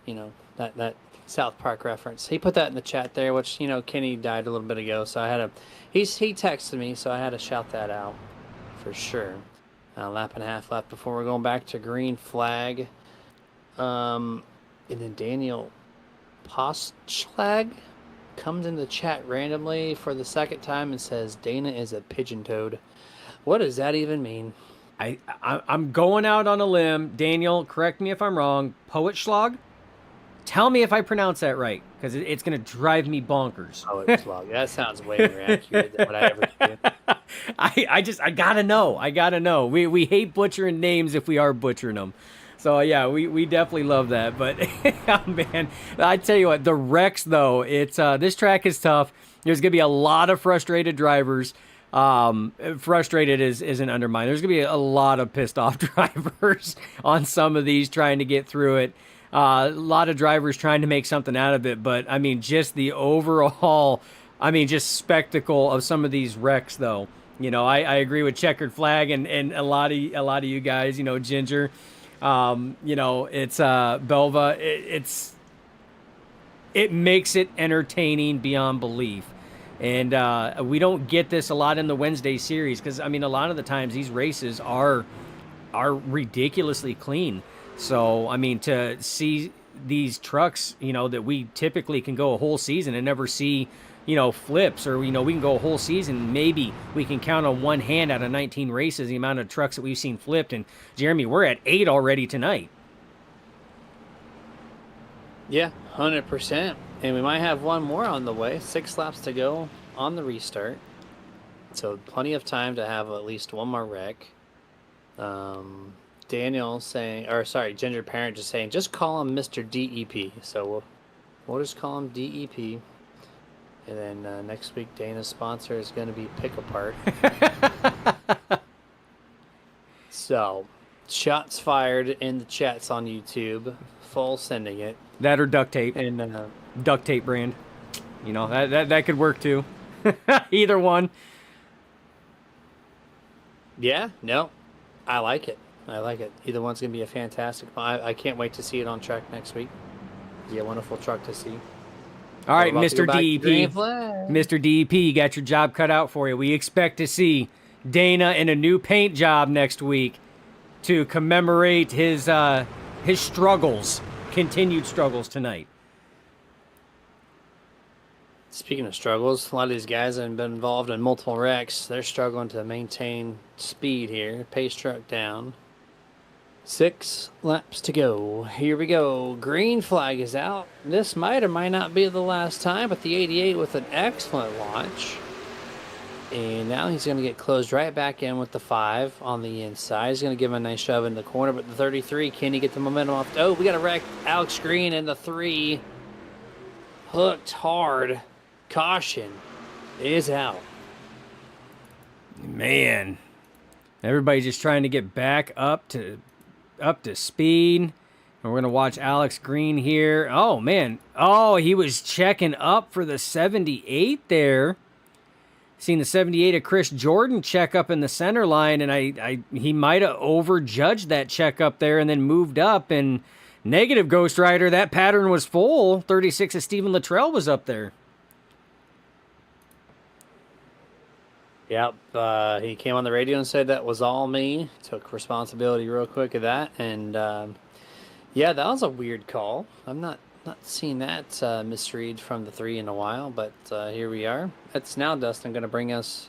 You know, that South Park reference. He put that in the chat there, which, you know, Kenny died a little bit ago, so I had he texted me, so I had to shout that out for sure. A lap and a half left before we're going back to green flag. And then Daniel Postschlag comes in the chat randomly for the second time and says Dana is a pigeon toad. What does that even mean? I'm going out on a limb. Daniel, correct me if I'm wrong. Poetschlag? Tell me if I pronounce that right, because it's going to drive me bonkers. Poetschlag. That sounds way more accurate than what I ever do. I gotta know. I gotta know. We hate butchering names if we are butchering them. So yeah, we definitely love that. But oh, man, I tell you what, the wrecks though, it's this track is tough. There's gonna be a lot of frustrated drivers. Frustrated isn't undermined. There's gonna be a lot of pissed off drivers on some of these trying to get through it. A lot of drivers trying to make something out of it. But I mean, just the overall, just spectacle of some of these wrecks though. You know, I agree with Checkered Flag and a lot of you guys. You know, Ginger. It's Belva. It makes it entertaining beyond belief, and we don't get this a lot in the Wednesday series because a lot of the times these races are ridiculously clean. So to see these trucks, that we typically can go a whole season and never see. Flips, or, we can go a whole season. Maybe we can count on one hand out of 19 races the amount of trucks that we've seen flipped. And Jeremy, we're at 8 already tonight. Yeah, 100%. And we might have one more on the way. 6 laps to go on the restart. So plenty of time to have at least one more wreck. Daniel saying, Ginger Parent just saying, just call him Mr. DEP. So we'll just call him DEP. And then next week, Dana's sponsor is going to be Pick Apart. So, shots fired in the chats on YouTube. Full sending it. That or duct tape. And duct tape brand. That could work too. Either one. Yeah, no. I like it. Either one's going to be a fantastic. I can't wait to see it on track next week. Be a wonderful truck to see. All right, Mr. DEP. Mr. DEP, you got your job cut out for you. We expect to see Dana in a new paint job next week to commemorate his struggles, continued struggles tonight. Speaking of struggles, a lot of these guys have been involved in multiple wrecks. They're struggling to maintain speed here. Pace truck down. 6 laps to go. Here we go. Green flag is out. This might or might not be the last time, but the 88 with an excellent launch. And now he's going to get closed right back in with the 5 on the inside. He's going to give him a nice shove in the corner, but the 33, can he get the momentum off? Oh, we got a wreck. Alex Green in the 3. Hooked hard. Caution is out. Man. Everybody's just trying to get back up to speed. And we're going to watch Alex Green here. Oh, man. Oh, he was checking up for the 78 there. Seen the 78 of Chris Jordan check up in the center line, and he might have overjudged that check up there and then moved up. And negative Ghost Rider, that pattern was full. 36 of Stephen Luttrell was up there. Yep, he came on the radio and said that was all me. Took responsibility real quick of that, and yeah, that was a weird call. I'm not seen that misread from the 3 in a while, but here we are. It's now, Dustin, going to bring us,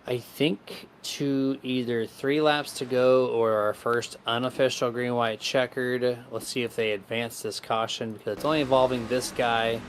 I think, to either 3 laps to go or our first unofficial green-white checkered. Let's see if they advance this caution, because it's only involving this guy,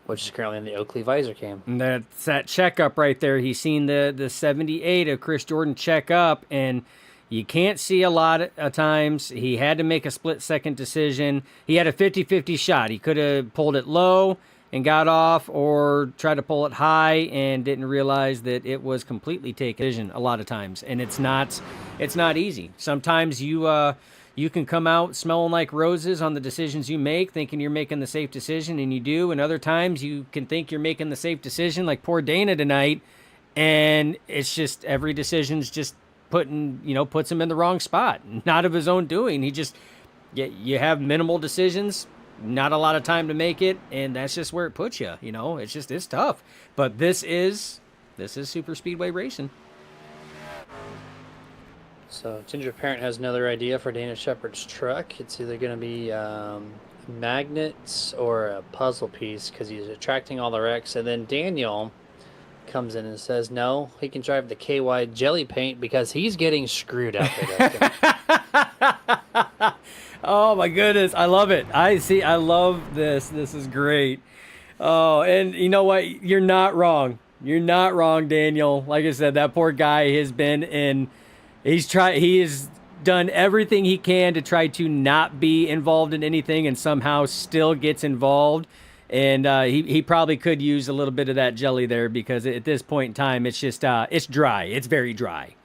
which is currently in the Oakley visor cam. And that's that checkup right there. He's seen the 78 of Chris Jordan check up, and you can't see a lot of times. He had to make a split-second decision. He had a 50-50 shot. He could have pulled it low and got off, or tried to pull it high and didn't realize that it was completely taken decision a lot of times. And it's not easy. Sometimes you can come out smelling like roses on the decisions you make, thinking you're making the safe decision, and you do. And other times you can think you're making the safe decision, like poor Dana tonight, and it's just every decision's just puts him in the wrong spot. Not of his own doing. You have minimal decisions, not a lot of time to make it, and that's just where it puts you. It's tough. But this is super speedway racing. So Ginger Parent has another idea for Dana Shepherd's truck. It's either going to be magnets or a puzzle piece because he's attracting all the wrecks. And then Daniel comes in and says no, he can drive the KY jelly paint because he's getting screwed out there. Oh my goodness, I love it. I love this. This is great. Oh, and you know what? You're not wrong. You're not wrong, Daniel. Like I said, that poor guy has been in. He has done everything he can to try to not be involved in anything, and somehow still gets involved. And he probably could use a little bit of that jelly there because at this point in time, it's just it's dry. It's very dry.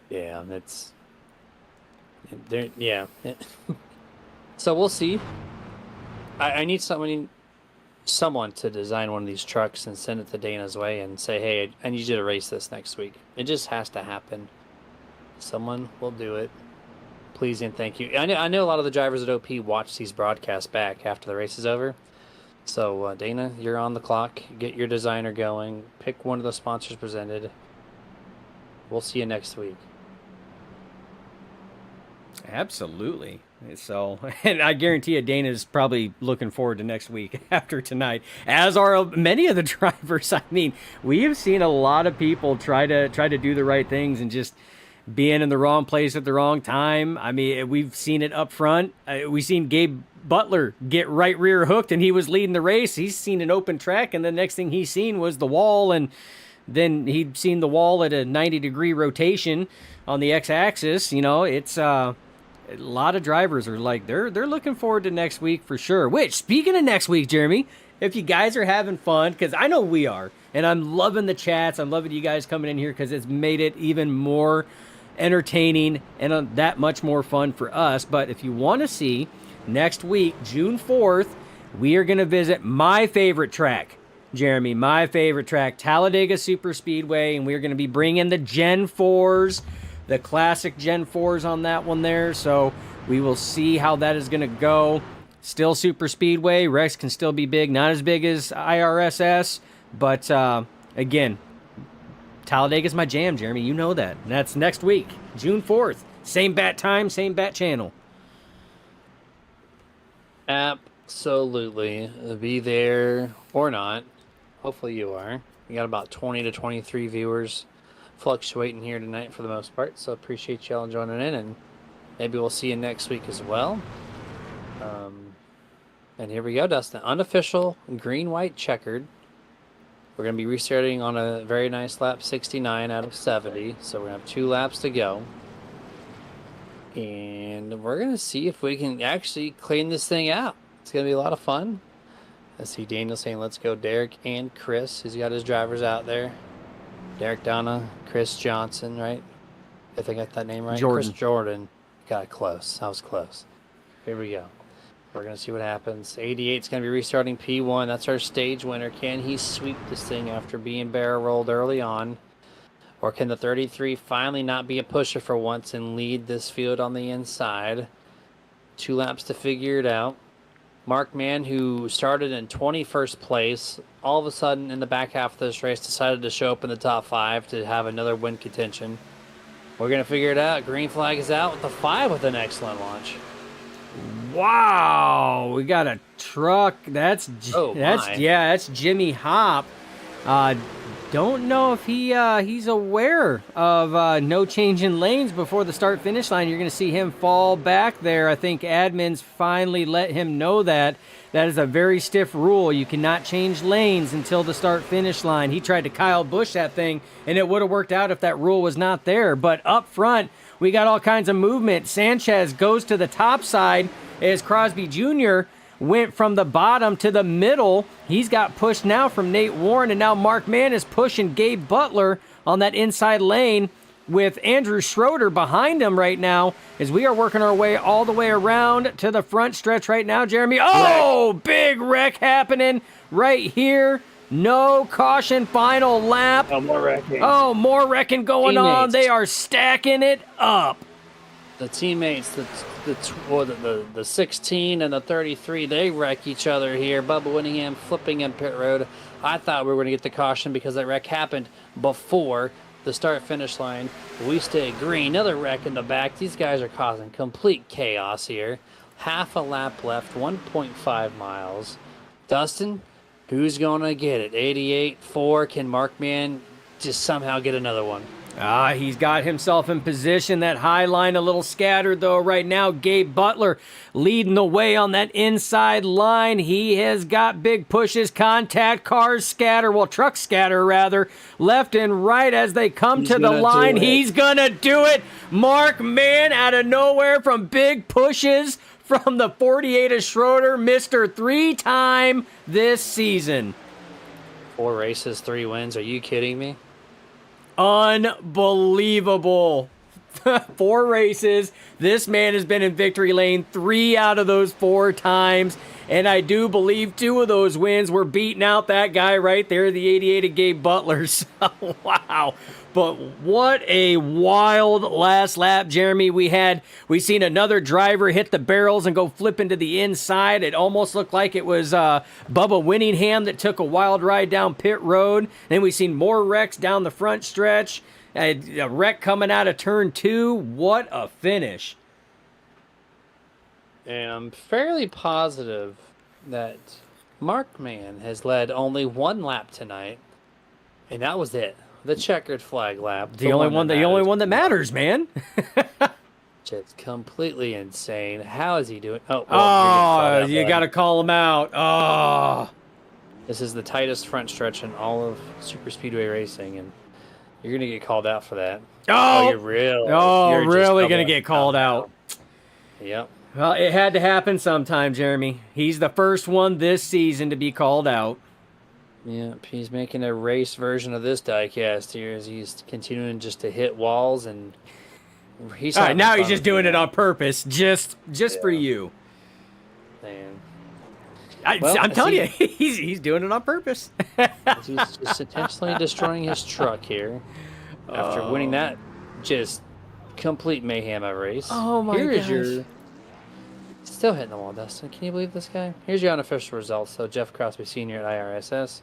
Yeah, that's. Yeah. So we'll see. I need someone to design one of these trucks and send it to Dana's way and say, hey, I need you to race this next week. It just has to happen. Someone will do it. Please and thank you. I know a lot of the drivers at OP watch these broadcasts back after the race is over. So, Dana, you're on the clock. Get your designer going. Pick one of the sponsors presented. We'll see you next week. Absolutely. So, and I guarantee you, Dana's probably looking forward to next week after tonight, as are many of the drivers. I mean, we have seen a lot of people try to do the right things and just being in the wrong place at the wrong time. I mean, we've seen it up front. We've seen Gabe Butler get right rear hooked, and he was leading the race. He's seen an open track, and the next thing he's seen was the wall, and then he'd seen the wall at a 90-degree rotation on the x-axis. You know, it's a lot of drivers are like they're looking forward to next week for sure. Which, speaking of next week, Jeremy, if you guys are having fun, because I know we are, and I'm loving the chats, I'm loving you guys coming in here because it's made it even more entertaining and that much more fun for us. But if you want to see, next week, June 4th, we are going to visit my favorite track, Jeremy, my favorite track, Talladega Superspeedway, and we're going to be bringing the Gen 4s, the classic Gen 4s on that one there. So we will see how that is going to go. Still super speedway. Rex can still be big. Not as big as iRSS. But again, Talladega's my jam, Jeremy. You know that. And that's next week, June 4th. Same bat time, same bat channel. Absolutely. Be there or not. Hopefully you are. We got about 20 to 23 viewers fluctuating here tonight for the most part, so appreciate y'all joining in, and maybe we'll see you next week as well. And here we go, Dustin. Unofficial green-white checkered. We're going to be restarting on a very nice lap 69 out of 70, so we're going to have 2 laps to go. And we're going to see if we can actually clean this thing out. It's going to be a lot of fun. I see Daniel saying, let's go Derek and Chris. He's got his drivers out there. Derek Donna, Chris Johnson, right? I think I got that name right. Jordan. Chris Jordan. Got it close. I was close. Here we go. We're going to see what happens. 88's going to be restarting P1. That's our stage winner. Can he sweep this thing after being barrel rolled early on? Or can the 33 finally not be a pusher for once and lead this field on the inside? 2 laps to figure it out. Mark Mann, who started in 21st place, all of a sudden in the back half of this race decided to show up in the top 5 to have another win contention. We're going to figure it out. Green flag is out with the 5 with an excellent launch. Wow, we got a truck. That's Jimmy Hop. Don't know if he's aware of no change in lanes before the start finish line. You're going to see him fall back there. I think admins finally let him know that. That is a very stiff rule. You cannot change lanes until the start finish line. He tried to Kyle Busch that thing, and it would have worked out if that rule was not there. But up front, we got all kinds of movement. Sanchez goes to the top side as Crosby Jr. went from the bottom to the middle. He's got pushed now from Nate Warren, and now Mark Mann is pushing Gabe Butler on that inside lane with Andrew Schroeder behind him right now as we are working our way all the way around to the front stretch right now, Jeremy. Oh, big wreck happening right here. No caution, final lap. Oh, more wrecking. Oh, more wrecking going on. They are stacking it up. The teammates, the 16 and the 33, they wreck each other here. Bubba Winningham flipping in pit road. I thought we were going to get the caution because that wreck happened before the start-finish line. We stay green. Another wreck in the back. These guys are causing complete chaos here. Half a lap left, 1.5 miles. Dustin, who's going to get it? 88.4. Can Markman just somehow get another one? He's got himself in position. That high line a little scattered, though, right now. Gabe Butler leading the way on that inside line. He has got big pushes. Contact cars scatter. Well, trucks scatter, rather. Left and right as they come to the line. He's going to do it. Mark Mann out of nowhere from big pushes from the 48 of Schroeder. Mr. 3-time this season. 4 races, 3 wins. Are you kidding me? Unbelievable. 4 races. This man has been in victory lane 3 out of those 4 times. And I do believe 2 of those wins were beating out that guy right there, the 88 of Gabe Butler. So, wow. But what a wild last lap, Jeremy. We seen another driver hit the barrels and go flip into the inside. It almost looked like it was Bubba Winningham that took a wild ride down pit road. Then we seen more wrecks down the front stretch. A wreck coming out of turn 2. What a finish. And I'm fairly positive that Mark Mann has led only 1 lap tonight, and that was it. The checkered flag lap. The only one that matters, man. It's completely insane. How is he doing? Oh, you got to call him out. Oh. This is the tightest front stretch in all of SuperSpeedway racing, and you're going to get called out for that. Oh, you're really going to get called out. Yep. Well, it had to happen sometime, Jeremy. He's the first one this season to be called out. Yep, he's making a race version of this diecast here as he's continuing just to hit walls, and he's all right, now he's just doing it on purpose, just for you. Man. I'm telling you, he's doing it on purpose. He's just intentionally destroying his truck here after winning that just complete mayhem of race. Oh my gosh. Still hitting the wall, Dustin. Can you believe this guy? Here's your unofficial results. So Jeff Crosby Sr. at iRSS.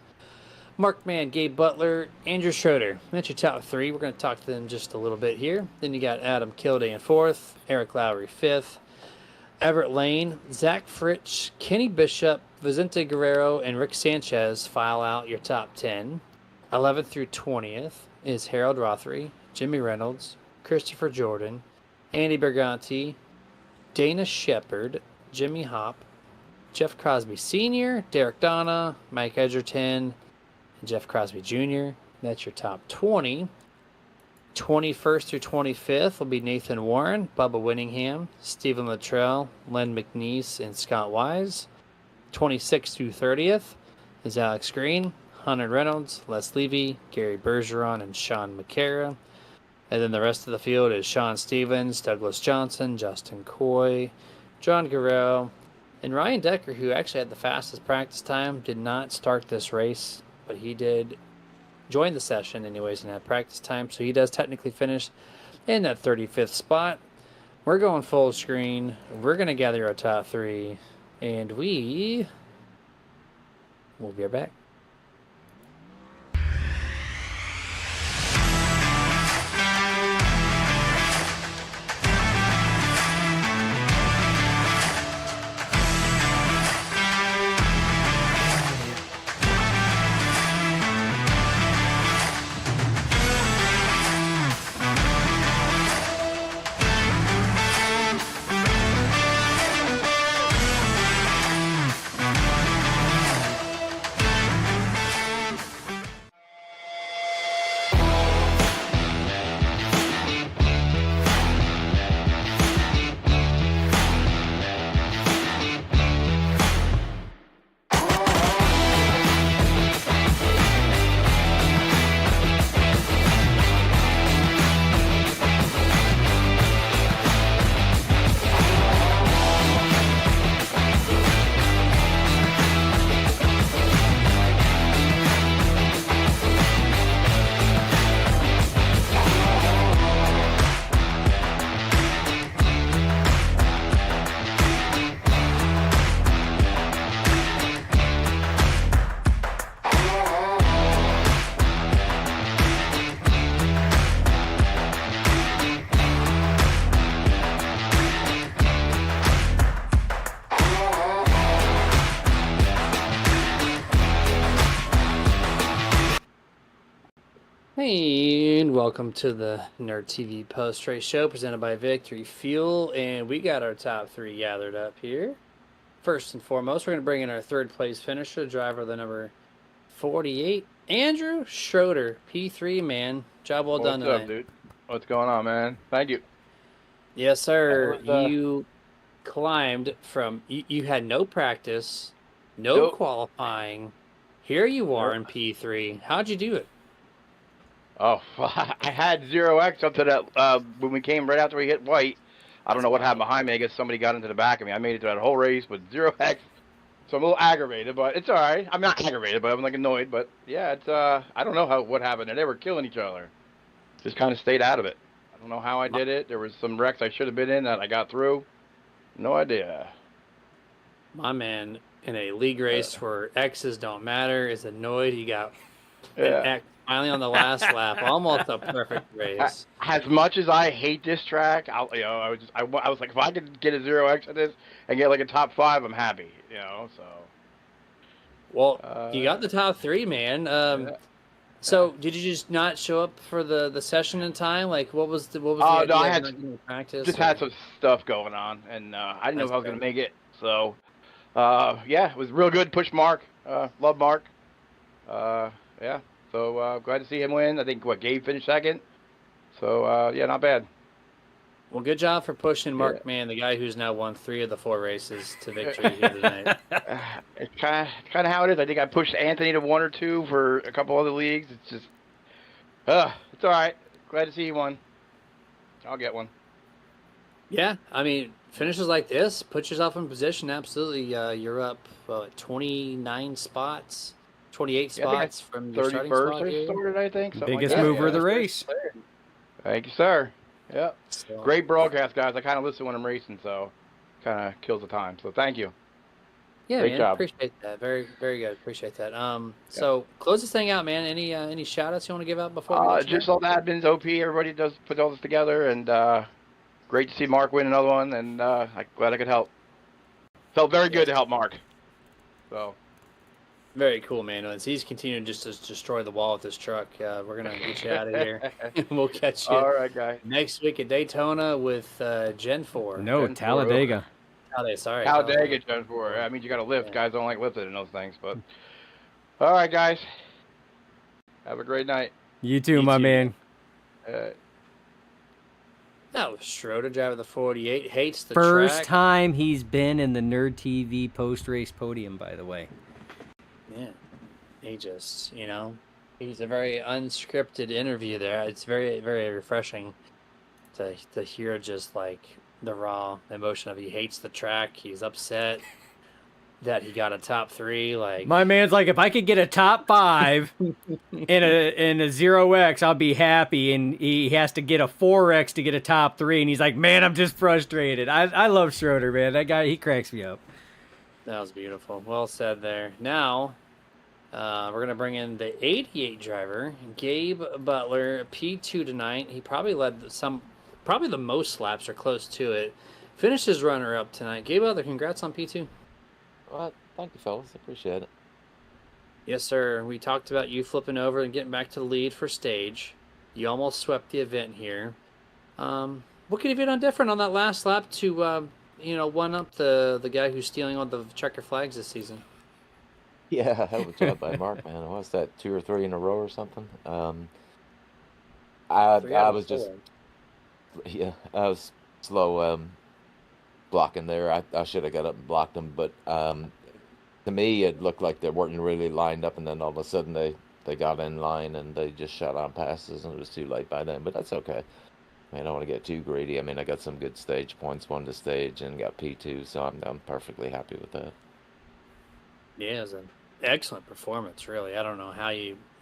Mark Mann, Gabe Butler, Andrew Schroeder. That's your top 3. We're going to talk to them just a little bit here. Then you got Adam Kilday in 4th, Eric Lowry 5th, Everett Lane, Zach Fritsch, Kenny Bishop, Vicente Guerrero, and Rick Sanchez file out your top 10. 11th through 20th is Harold Rothery, Jimmy Reynolds, Christopher Jordan, Andy Berganti, Dana Shepard, Jimmy Hopp, Jeff Crosby Sr., Derek Donna, Mike Edgerton, and Jeff Crosby Jr. That's your top 20. 21st through 25th will be Nathan Warren, Bubba Winningham, Stephen Luttrell, Len McNeese, and Scott Wise. 26th through 30th is Alex Green, Hunter Reynolds, Les Levy, Gary Bergeron, and Sean McCara. And then the rest of the field is Sean Stevens, Douglas Johnson, Justin Coy, John Guerrero, and Ryan Decker, who actually had the fastest practice time, did not start this race, but he did join the session anyways and had practice time, so he does technically finish in that 35th spot. We're going full screen. We're going to gather our top 3, and we'll be right back. Hey, and welcome to the Nerd TV post race show presented by Victory Fuel. And we got our top three gathered up here. First and foremost, we're going to bring in our third place finisher, driver the number 48, Andrew Schroeder, P3, man. Job well done What's up, tonight. dude? What's going on, man? Thank you. Yes, sir. That was, You climbed from, you had no practice, no Nope. qualifying. Here you are Nope. in P3. How'd you do it? Oh, I had 0x up to that when we came right after we hit white. I don't know what happened behind me. I guess somebody got into the back of me. I made it through that whole race with 0x. So I'm a little aggravated, but it's all right. I'm not aggravated, but I'm like annoyed. But yeah, it's I don't know what happened there. They were killing each other. Just kind of stayed out of it. I don't know how I did it. There was some wrecks I should have been in that I got through. No idea. My man, in a league race where X's don't matter, is annoyed he got an Yeah. X finally on the last lap. Almost a perfect race. As much as I hate this track, I was like, if I could get a 0x on this and get like a top 5, I'm happy, so. Well, you got the top three, man. Yeah. So did you just not show up for the session in time? Like, what was the Oh, idea? no, I of had not getting to practice. just had some stuff going on, and I didn't know That's if I was fair. going to make it. So, yeah, it was real good. Push Mark. Love Mark. Yeah, so glad to see him win. I think, Gabe finished second. So, yeah, not bad. Well, good job for pushing Mark, Yeah. man, the guy who's now won 3 of the 4 races to victory here tonight. It's kind of how it is. I think I pushed Anthony to 1 or 2 for a couple other leagues. It's just, it's all right. Glad to see you won. I'll get one. Yeah, I mean, finishes like this, put yourself in position. Absolutely, you're up 29 spots, 28 Yeah, I think spots from your starting spot 31st or here. started, I think. Something Biggest like that. mover of the Yeah. race. Thank you, sir. Yeah. So, Great broadcast, guys. I kind of listen when I'm racing, so kind of kills the time. So thank you. yeah, Great man, job. appreciate that. Very, very good. Appreciate that. So close this thing out, man. Any shout outs you want to give out before we let you Just all the admins, OP, everybody does put all this together, and great to see Mark win another one, and I'm glad I could help. Felt very good to help Mark. So. Very cool, man. As he's continuing just to destroy the wall with this truck, we're gonna get you out of here. We'll catch you All right, guys. next week at Daytona with Gen 4. No, Gen 4. Talladega. Sorry. Talladega, Gen 4. That means you got to lift. Yeah. Guys don't like lifting in those things, but. All right, guys. Have a great night. You too, You my too. man. That was Schroeder, driver of the 48. Hates the First track. time he's been in the Nerd TV post-race podium, by the way. Yeah. He just, he's a very unscripted interview there. It's very, very refreshing to hear just like the raw emotion of he hates the track. He's upset that he got a top 3. Like, My man's like, if I could get a top 5 in a 0x, I'll be happy. And he has to get a 4x to get a top 3. And he's like, man, I'm just frustrated. I love Schroeder, man. That guy, he cracks me up. that was beautiful. Well said there. Now, we're going to bring in the 88 driver, Gabe Butler, P2 tonight. He probably led probably the most laps or close to it. Finished his runner-up tonight. Gabe Butler, congrats on P2. Well, thank you, fellas. Appreciate it. Yes, sir. We talked about you flipping over and getting back to the lead for stage. You almost swept the event here. What could you have done different on that last lap to, one up the guy who's stealing all the checker flags this season? Yeah, hell of a job by Mark, man. What's that, 2 or 3 in a row or something? I was just, yeah, I was slow blocking there. I should have got up and blocked them, but to me it looked like they weren't really lined up, and then all of a sudden they got in line and they just shot on passes, and it was too late by then. But that's okay. I mean, I don't want to get too greedy. I mean, I got some good stage points, won the stage, and got P2, so I'm perfectly happy with that. Yeah, it was an excellent performance, really. I don't know how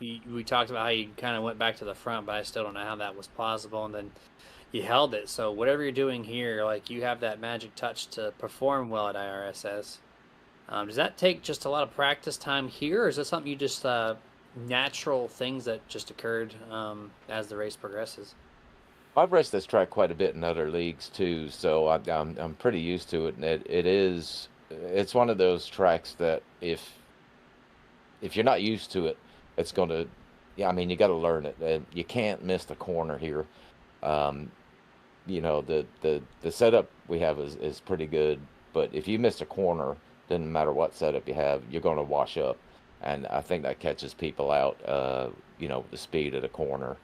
we talked about how you kind of went back to the front, but I still don't know how that was plausible. And then you held it. So whatever you're doing here, like, you have that magic touch to perform well at iRSS. Does that take just a lot of practice time here, or is that something you just natural things that just occurred as the race progresses? I've raced this track quite a bit in other leagues too, so I'm pretty used to it. And it's one of those tracks that if you're not used to it, it's going to Yeah, I mean, you got to learn it. You can't miss the corner here. Um, the setup we have is pretty good, but if you miss a corner, doesn't matter what setup you have, you're going to wash up, and I think that catches people out. The speed of the corner.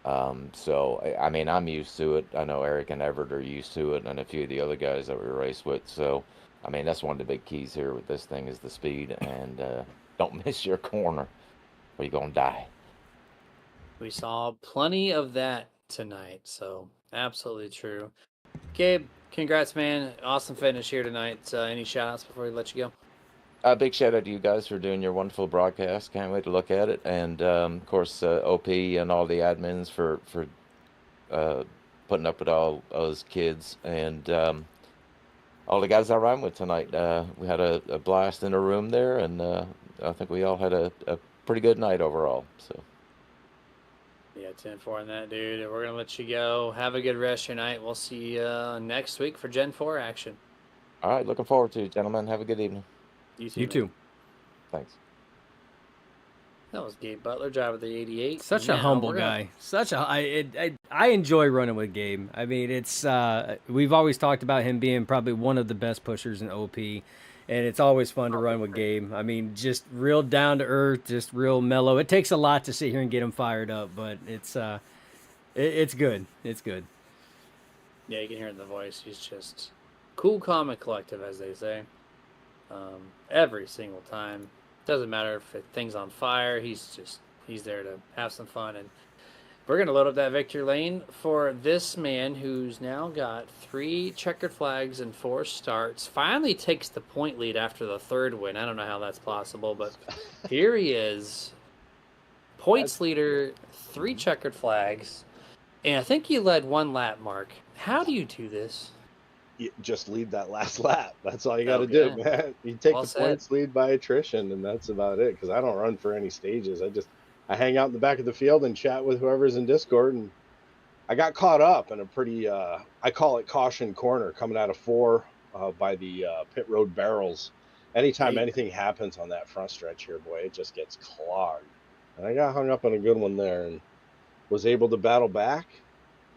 So I mean, I'm used to it. I know Eric and Everett are used to it, and a few of the other guys that we race with. So I mean, that's one of the big keys here with this thing is the speed, and don't miss your corner, or you're gonna die. We saw plenty of that tonight, so absolutely true. Gabe, congrats, man. Awesome finish here tonight. Any shout outs before we let you go? A big shout out to you guys for doing your wonderful broadcast. Can't wait to look at it, and of course OP and all the admins for uh, putting up with all those kids and all the guys I ran with tonight. We had a blast in the room there, and I think we all had a pretty good night overall. So. Yeah, 10-4 on that, dude. We're going to let you go. Have a good rest of your night. We'll see you next week for Gen 4 action. All right, looking forward to it, gentlemen. Have a good evening. You too. You man. too. Thanks. That was Gabe Butler, driver of the 88. Such a Now, humble we're gonna- guy. I enjoy running with Gabe. I mean, it's we've always talked about him being probably one of the best pushers in OP, and it's always fun to run with Gabe. I mean, just real down to earth, just real mellow. It takes a lot to sit here and get him fired up, but it's good. It's good. Yeah, you can hear it in the voice. He's just cool, calm, and collective, as they say. Every single time. Doesn't matter if thing's on fire. He's there to have some fun. And we're going to load up that victory lane for this man who's now got 3 checkered flags and 4 starts. Finally takes the point lead after the 3rd win. I don't know how that's possible, but here he is. Points leader, 3 checkered flags. And I think he led 1 lap, Mark. How do you do this? You just lead that last lap. That's all you got to Okay. do, man. You take Well the said. points lead by attrition, and that's about it. Because I don't run for any stages. I hang out in the back of the field and chat with whoever's in Discord. And I got caught up in a pretty, I call it caution corner, coming out of 4 by the pit road barrels. Anytime Hey. anything happens on that front stretch here, boy, it just gets clogged. And I got hung up on a good one there and was able to battle back.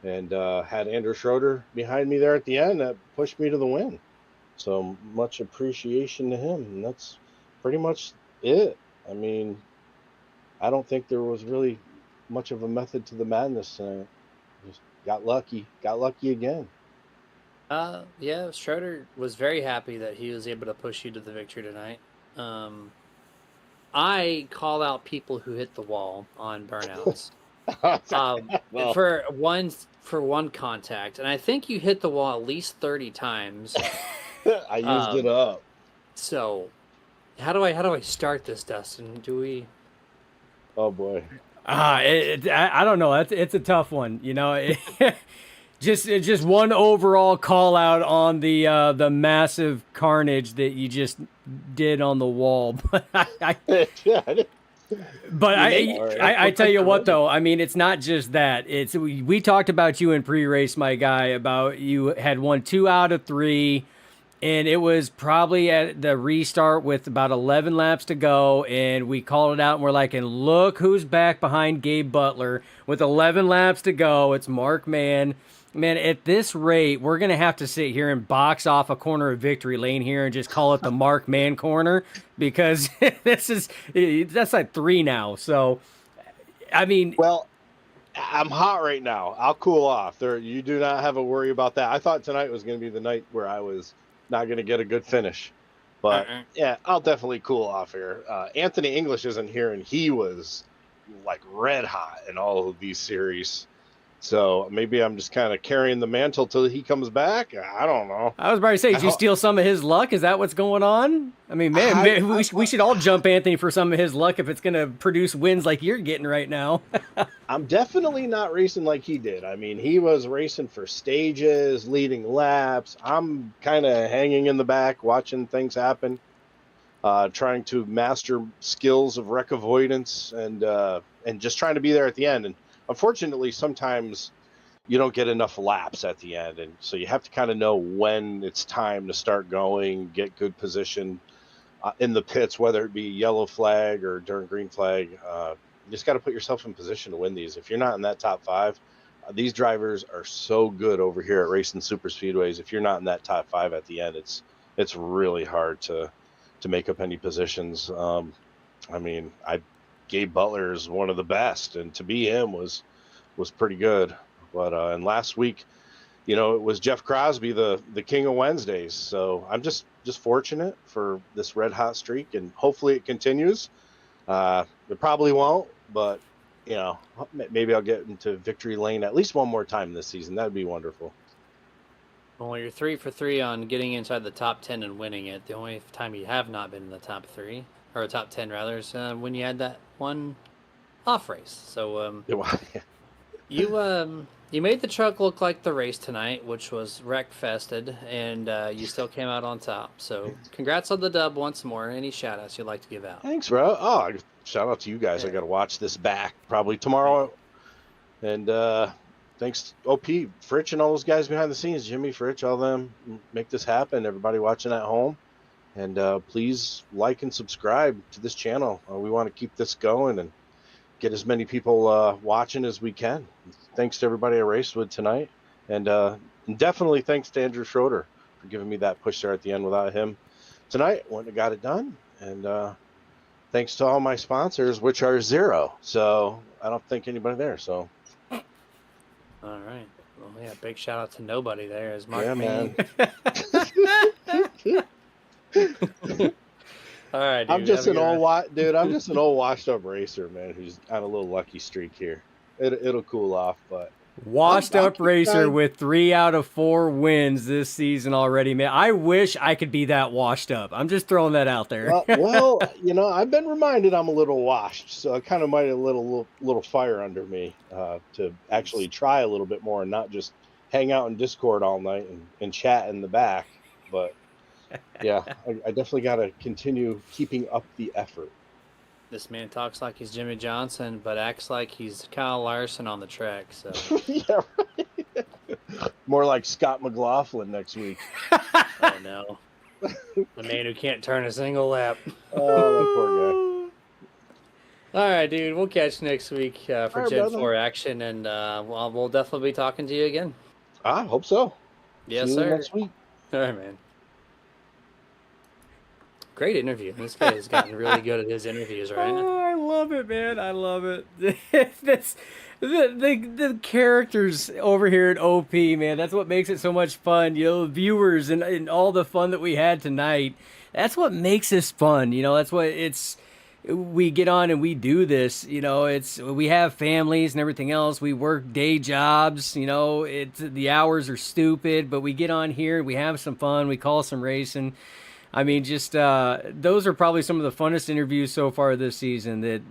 And had Andrew Schroeder behind me there at the end that pushed me to the win. So much appreciation to him. And that's pretty much it. I mean, I don't think there was really much of a method to the madness. Just got lucky again. Yeah, Schroeder was very happy that he was able to push you to the victory tonight. I call out people who hit the wall on burnouts. Well, for one contact, and I think you hit the wall at least 30 times. I used it up. So, how do I start this, Dustin? Do we? Oh boy. I don't know. It's a tough one. You know, just one overall call out on the massive carnage that you just did on the wall. But I tell you what, though, I mean, it's not just that. We talked about you in pre-race, my guy, about you had won 2 out of 3, and it was probably at the restart with about 11 laps to go, and we called it out, and we're like, and look who's back behind Gabe Butler with 11 laps to go. It's Mark Mann. Man, at this rate, we're going to have to sit here and box off a corner of victory lane here and just call it the Mark Mann corner because that's like 3 now. So, I mean, Well, I'm hot right now. I'll cool off. You do not have a worry about that. I thought tonight was going to be the night where I was not going to get a good finish. But, yeah, I'll definitely cool off here. Anthony English isn't here, and he was, like, red hot in all of these series. So maybe I'm just kind of carrying the mantle till he comes back. I don't know. I was about to say, did you steal some of his luck? Is that what's going on? I mean, man, we should all jump Anthony for some of his luck if it's going to produce wins like you're getting right now. I'm definitely not racing like he did. I mean, he was racing for stages, leading laps. I'm kind of hanging in the back, watching things happen, trying to master skills of wreck avoidance and just trying to be there at the end. And unfortunately, sometimes you don't get enough laps at the end, and so you have to kind of know when it's time to start going, get good position in the pits, whether it be yellow flag or during green flag. just got to put yourself in position to win these. If you're not in that top 5, these drivers are so good over here at racing super speedways. If you're not in that top 5 at the end, it's really hard to make up any positions. Gabe Butler is one of the best, and to be him was pretty good. But and last week, it was Jeff Crosby, the king of Wednesdays. So I'm just fortunate for this red hot streak, and hopefully it continues. It probably won't, but maybe I'll get into victory lane at least one more time this season. That'd be wonderful. Well, you're 3 for 3 on getting inside the top 10 and winning it. The only time you have not been in the top 3, or top 10 rather, is when you had that one off race. So you made the truck look like the race tonight, which was wreck fested, and you still came out on top. So congrats on the dub once more. Any shout outs you'd like to give out? Thanks, bro. Oh, shout out to you guys. Yeah. I got to watch this back probably tomorrow. And thanks, OP, Fritch, and all those guys behind the scenes, Jimmy, Fritch, all them make this happen. Everybody watching at home. And please like and subscribe to this channel. We want to keep this going and get as many people watching as we can. Thanks to everybody I raced with tonight. And definitely thanks to Andrew Schroeder for giving me that push there at the end. Without him tonight, wouldn't have got it done. And thanks to all my sponsors, which are 0. So I don't think anybody there. So. All right. Well, yeah, big shout out to nobody there, as Mark. Yeah, man. All right, dude. I'm just an old washed up racer, man, who's on a little lucky streak here. It'll cool off, but Washed up racer with 3 out of 4 wins this season already, man. I wish I could be that washed up. I'm just throwing that out there. well, I've been reminded I'm a little washed, so I kind of might have little fire under me to actually try a little bit more and not just hang out in Discord all night and chat in the back. But yeah, I definitely got to continue keeping up the effort. This man talks like he's Jimmy Johnson, but acts like he's Kyle Larson on the track. So yeah, right. More like Scott McLaughlin next week. Oh no, the man who can't turn a single lap. Oh, that poor guy. All right, dude. We'll catch you next week for All right, Gen brother. 4 action, and we'll definitely be talking to you again. I hope so. Yes, See you sir. next week. All right, man. Great interview. This guy has gotten really good at his interviews, right? Oh, I love it, man. I love it. The characters over here at OP, man. That's what makes it so much fun. Viewers and all the fun that we had tonight. That's what makes this fun. That's what it's. We get on and we do this. We have families and everything else. We work day jobs. The hours are stupid, but we get on here. We have some fun. We call some racing. I mean, just those are probably some of the funnest interviews so far this season that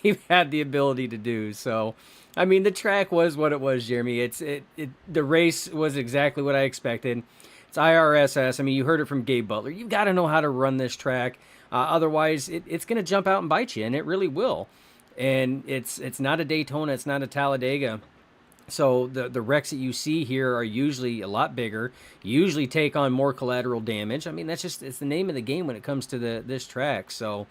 we've had the ability to do. So, I mean, the track was what it was, Jeremy. The race was exactly what I expected. It's iRSS. I mean, you heard it from Gabe Butler. You've got to know how to run this track. Otherwise, it's going to jump out and bite you, and it really will. And it's not a Daytona. It's not a Talladega. So the wrecks that you see here are usually a lot bigger, usually take on more collateral damage. I mean, it's the name of the game when it comes to this track. So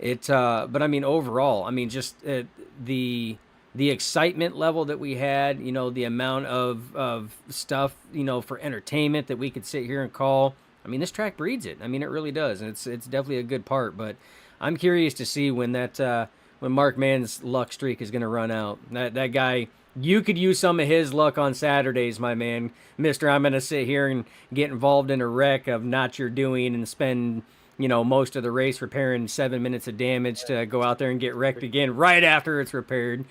but I mean, overall, I mean, just the excitement level that we had, the amount of stuff, for entertainment that we could sit here and call. I mean, this track breeds it. I mean, it really does. And it's definitely a good part, but I'm curious to see when when Mark Mann's luck streak is going to run out. That guy, you could use some of his luck on Saturdays, my man. Mister, I'm going to sit here and get involved in a wreck of not your doing and spend, most of the race repairing 7 minutes of damage to go out there and get wrecked again right after it's repaired.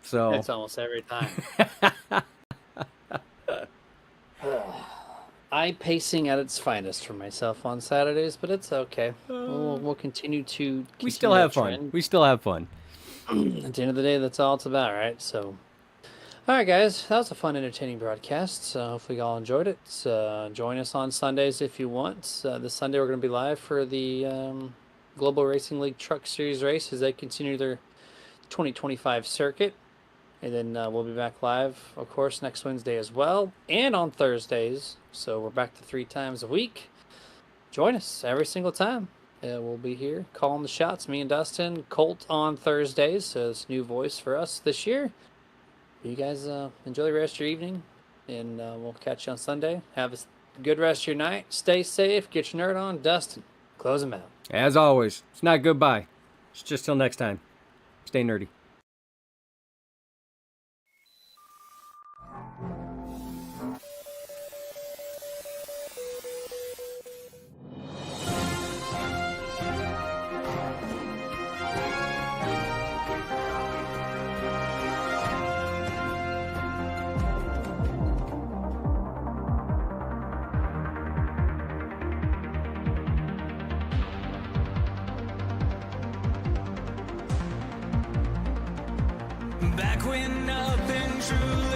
So It's almost every time. Eye pacing at its finest for myself on Saturdays, but it's okay. We'll continue to. we still have that fun. trend. We still have fun. At the end of the day, that's all it's about, right? So, all right, guys, that was a fun, entertaining broadcast. So hopefully you all enjoyed it. Join us on Sundays if you want. This Sunday we're going to be live for the Global Racing League Truck Series race as they continue their 2025 circuit. And then we'll be back live, of course, next Wednesday as well, and on Thursdays. So we're back to 3 times a week. Join us every single time. we'll be here calling the shots. Me and Dustin. Colt on Thursdays, so it's a new voice for us this year. You guys enjoy the rest of your evening, and we'll catch you on Sunday. Have a good rest of your night. Stay safe. Get your nerd on. Dustin, close them out. As always, it's not goodbye. It's just till next time. Stay nerdy. Back when nothing truly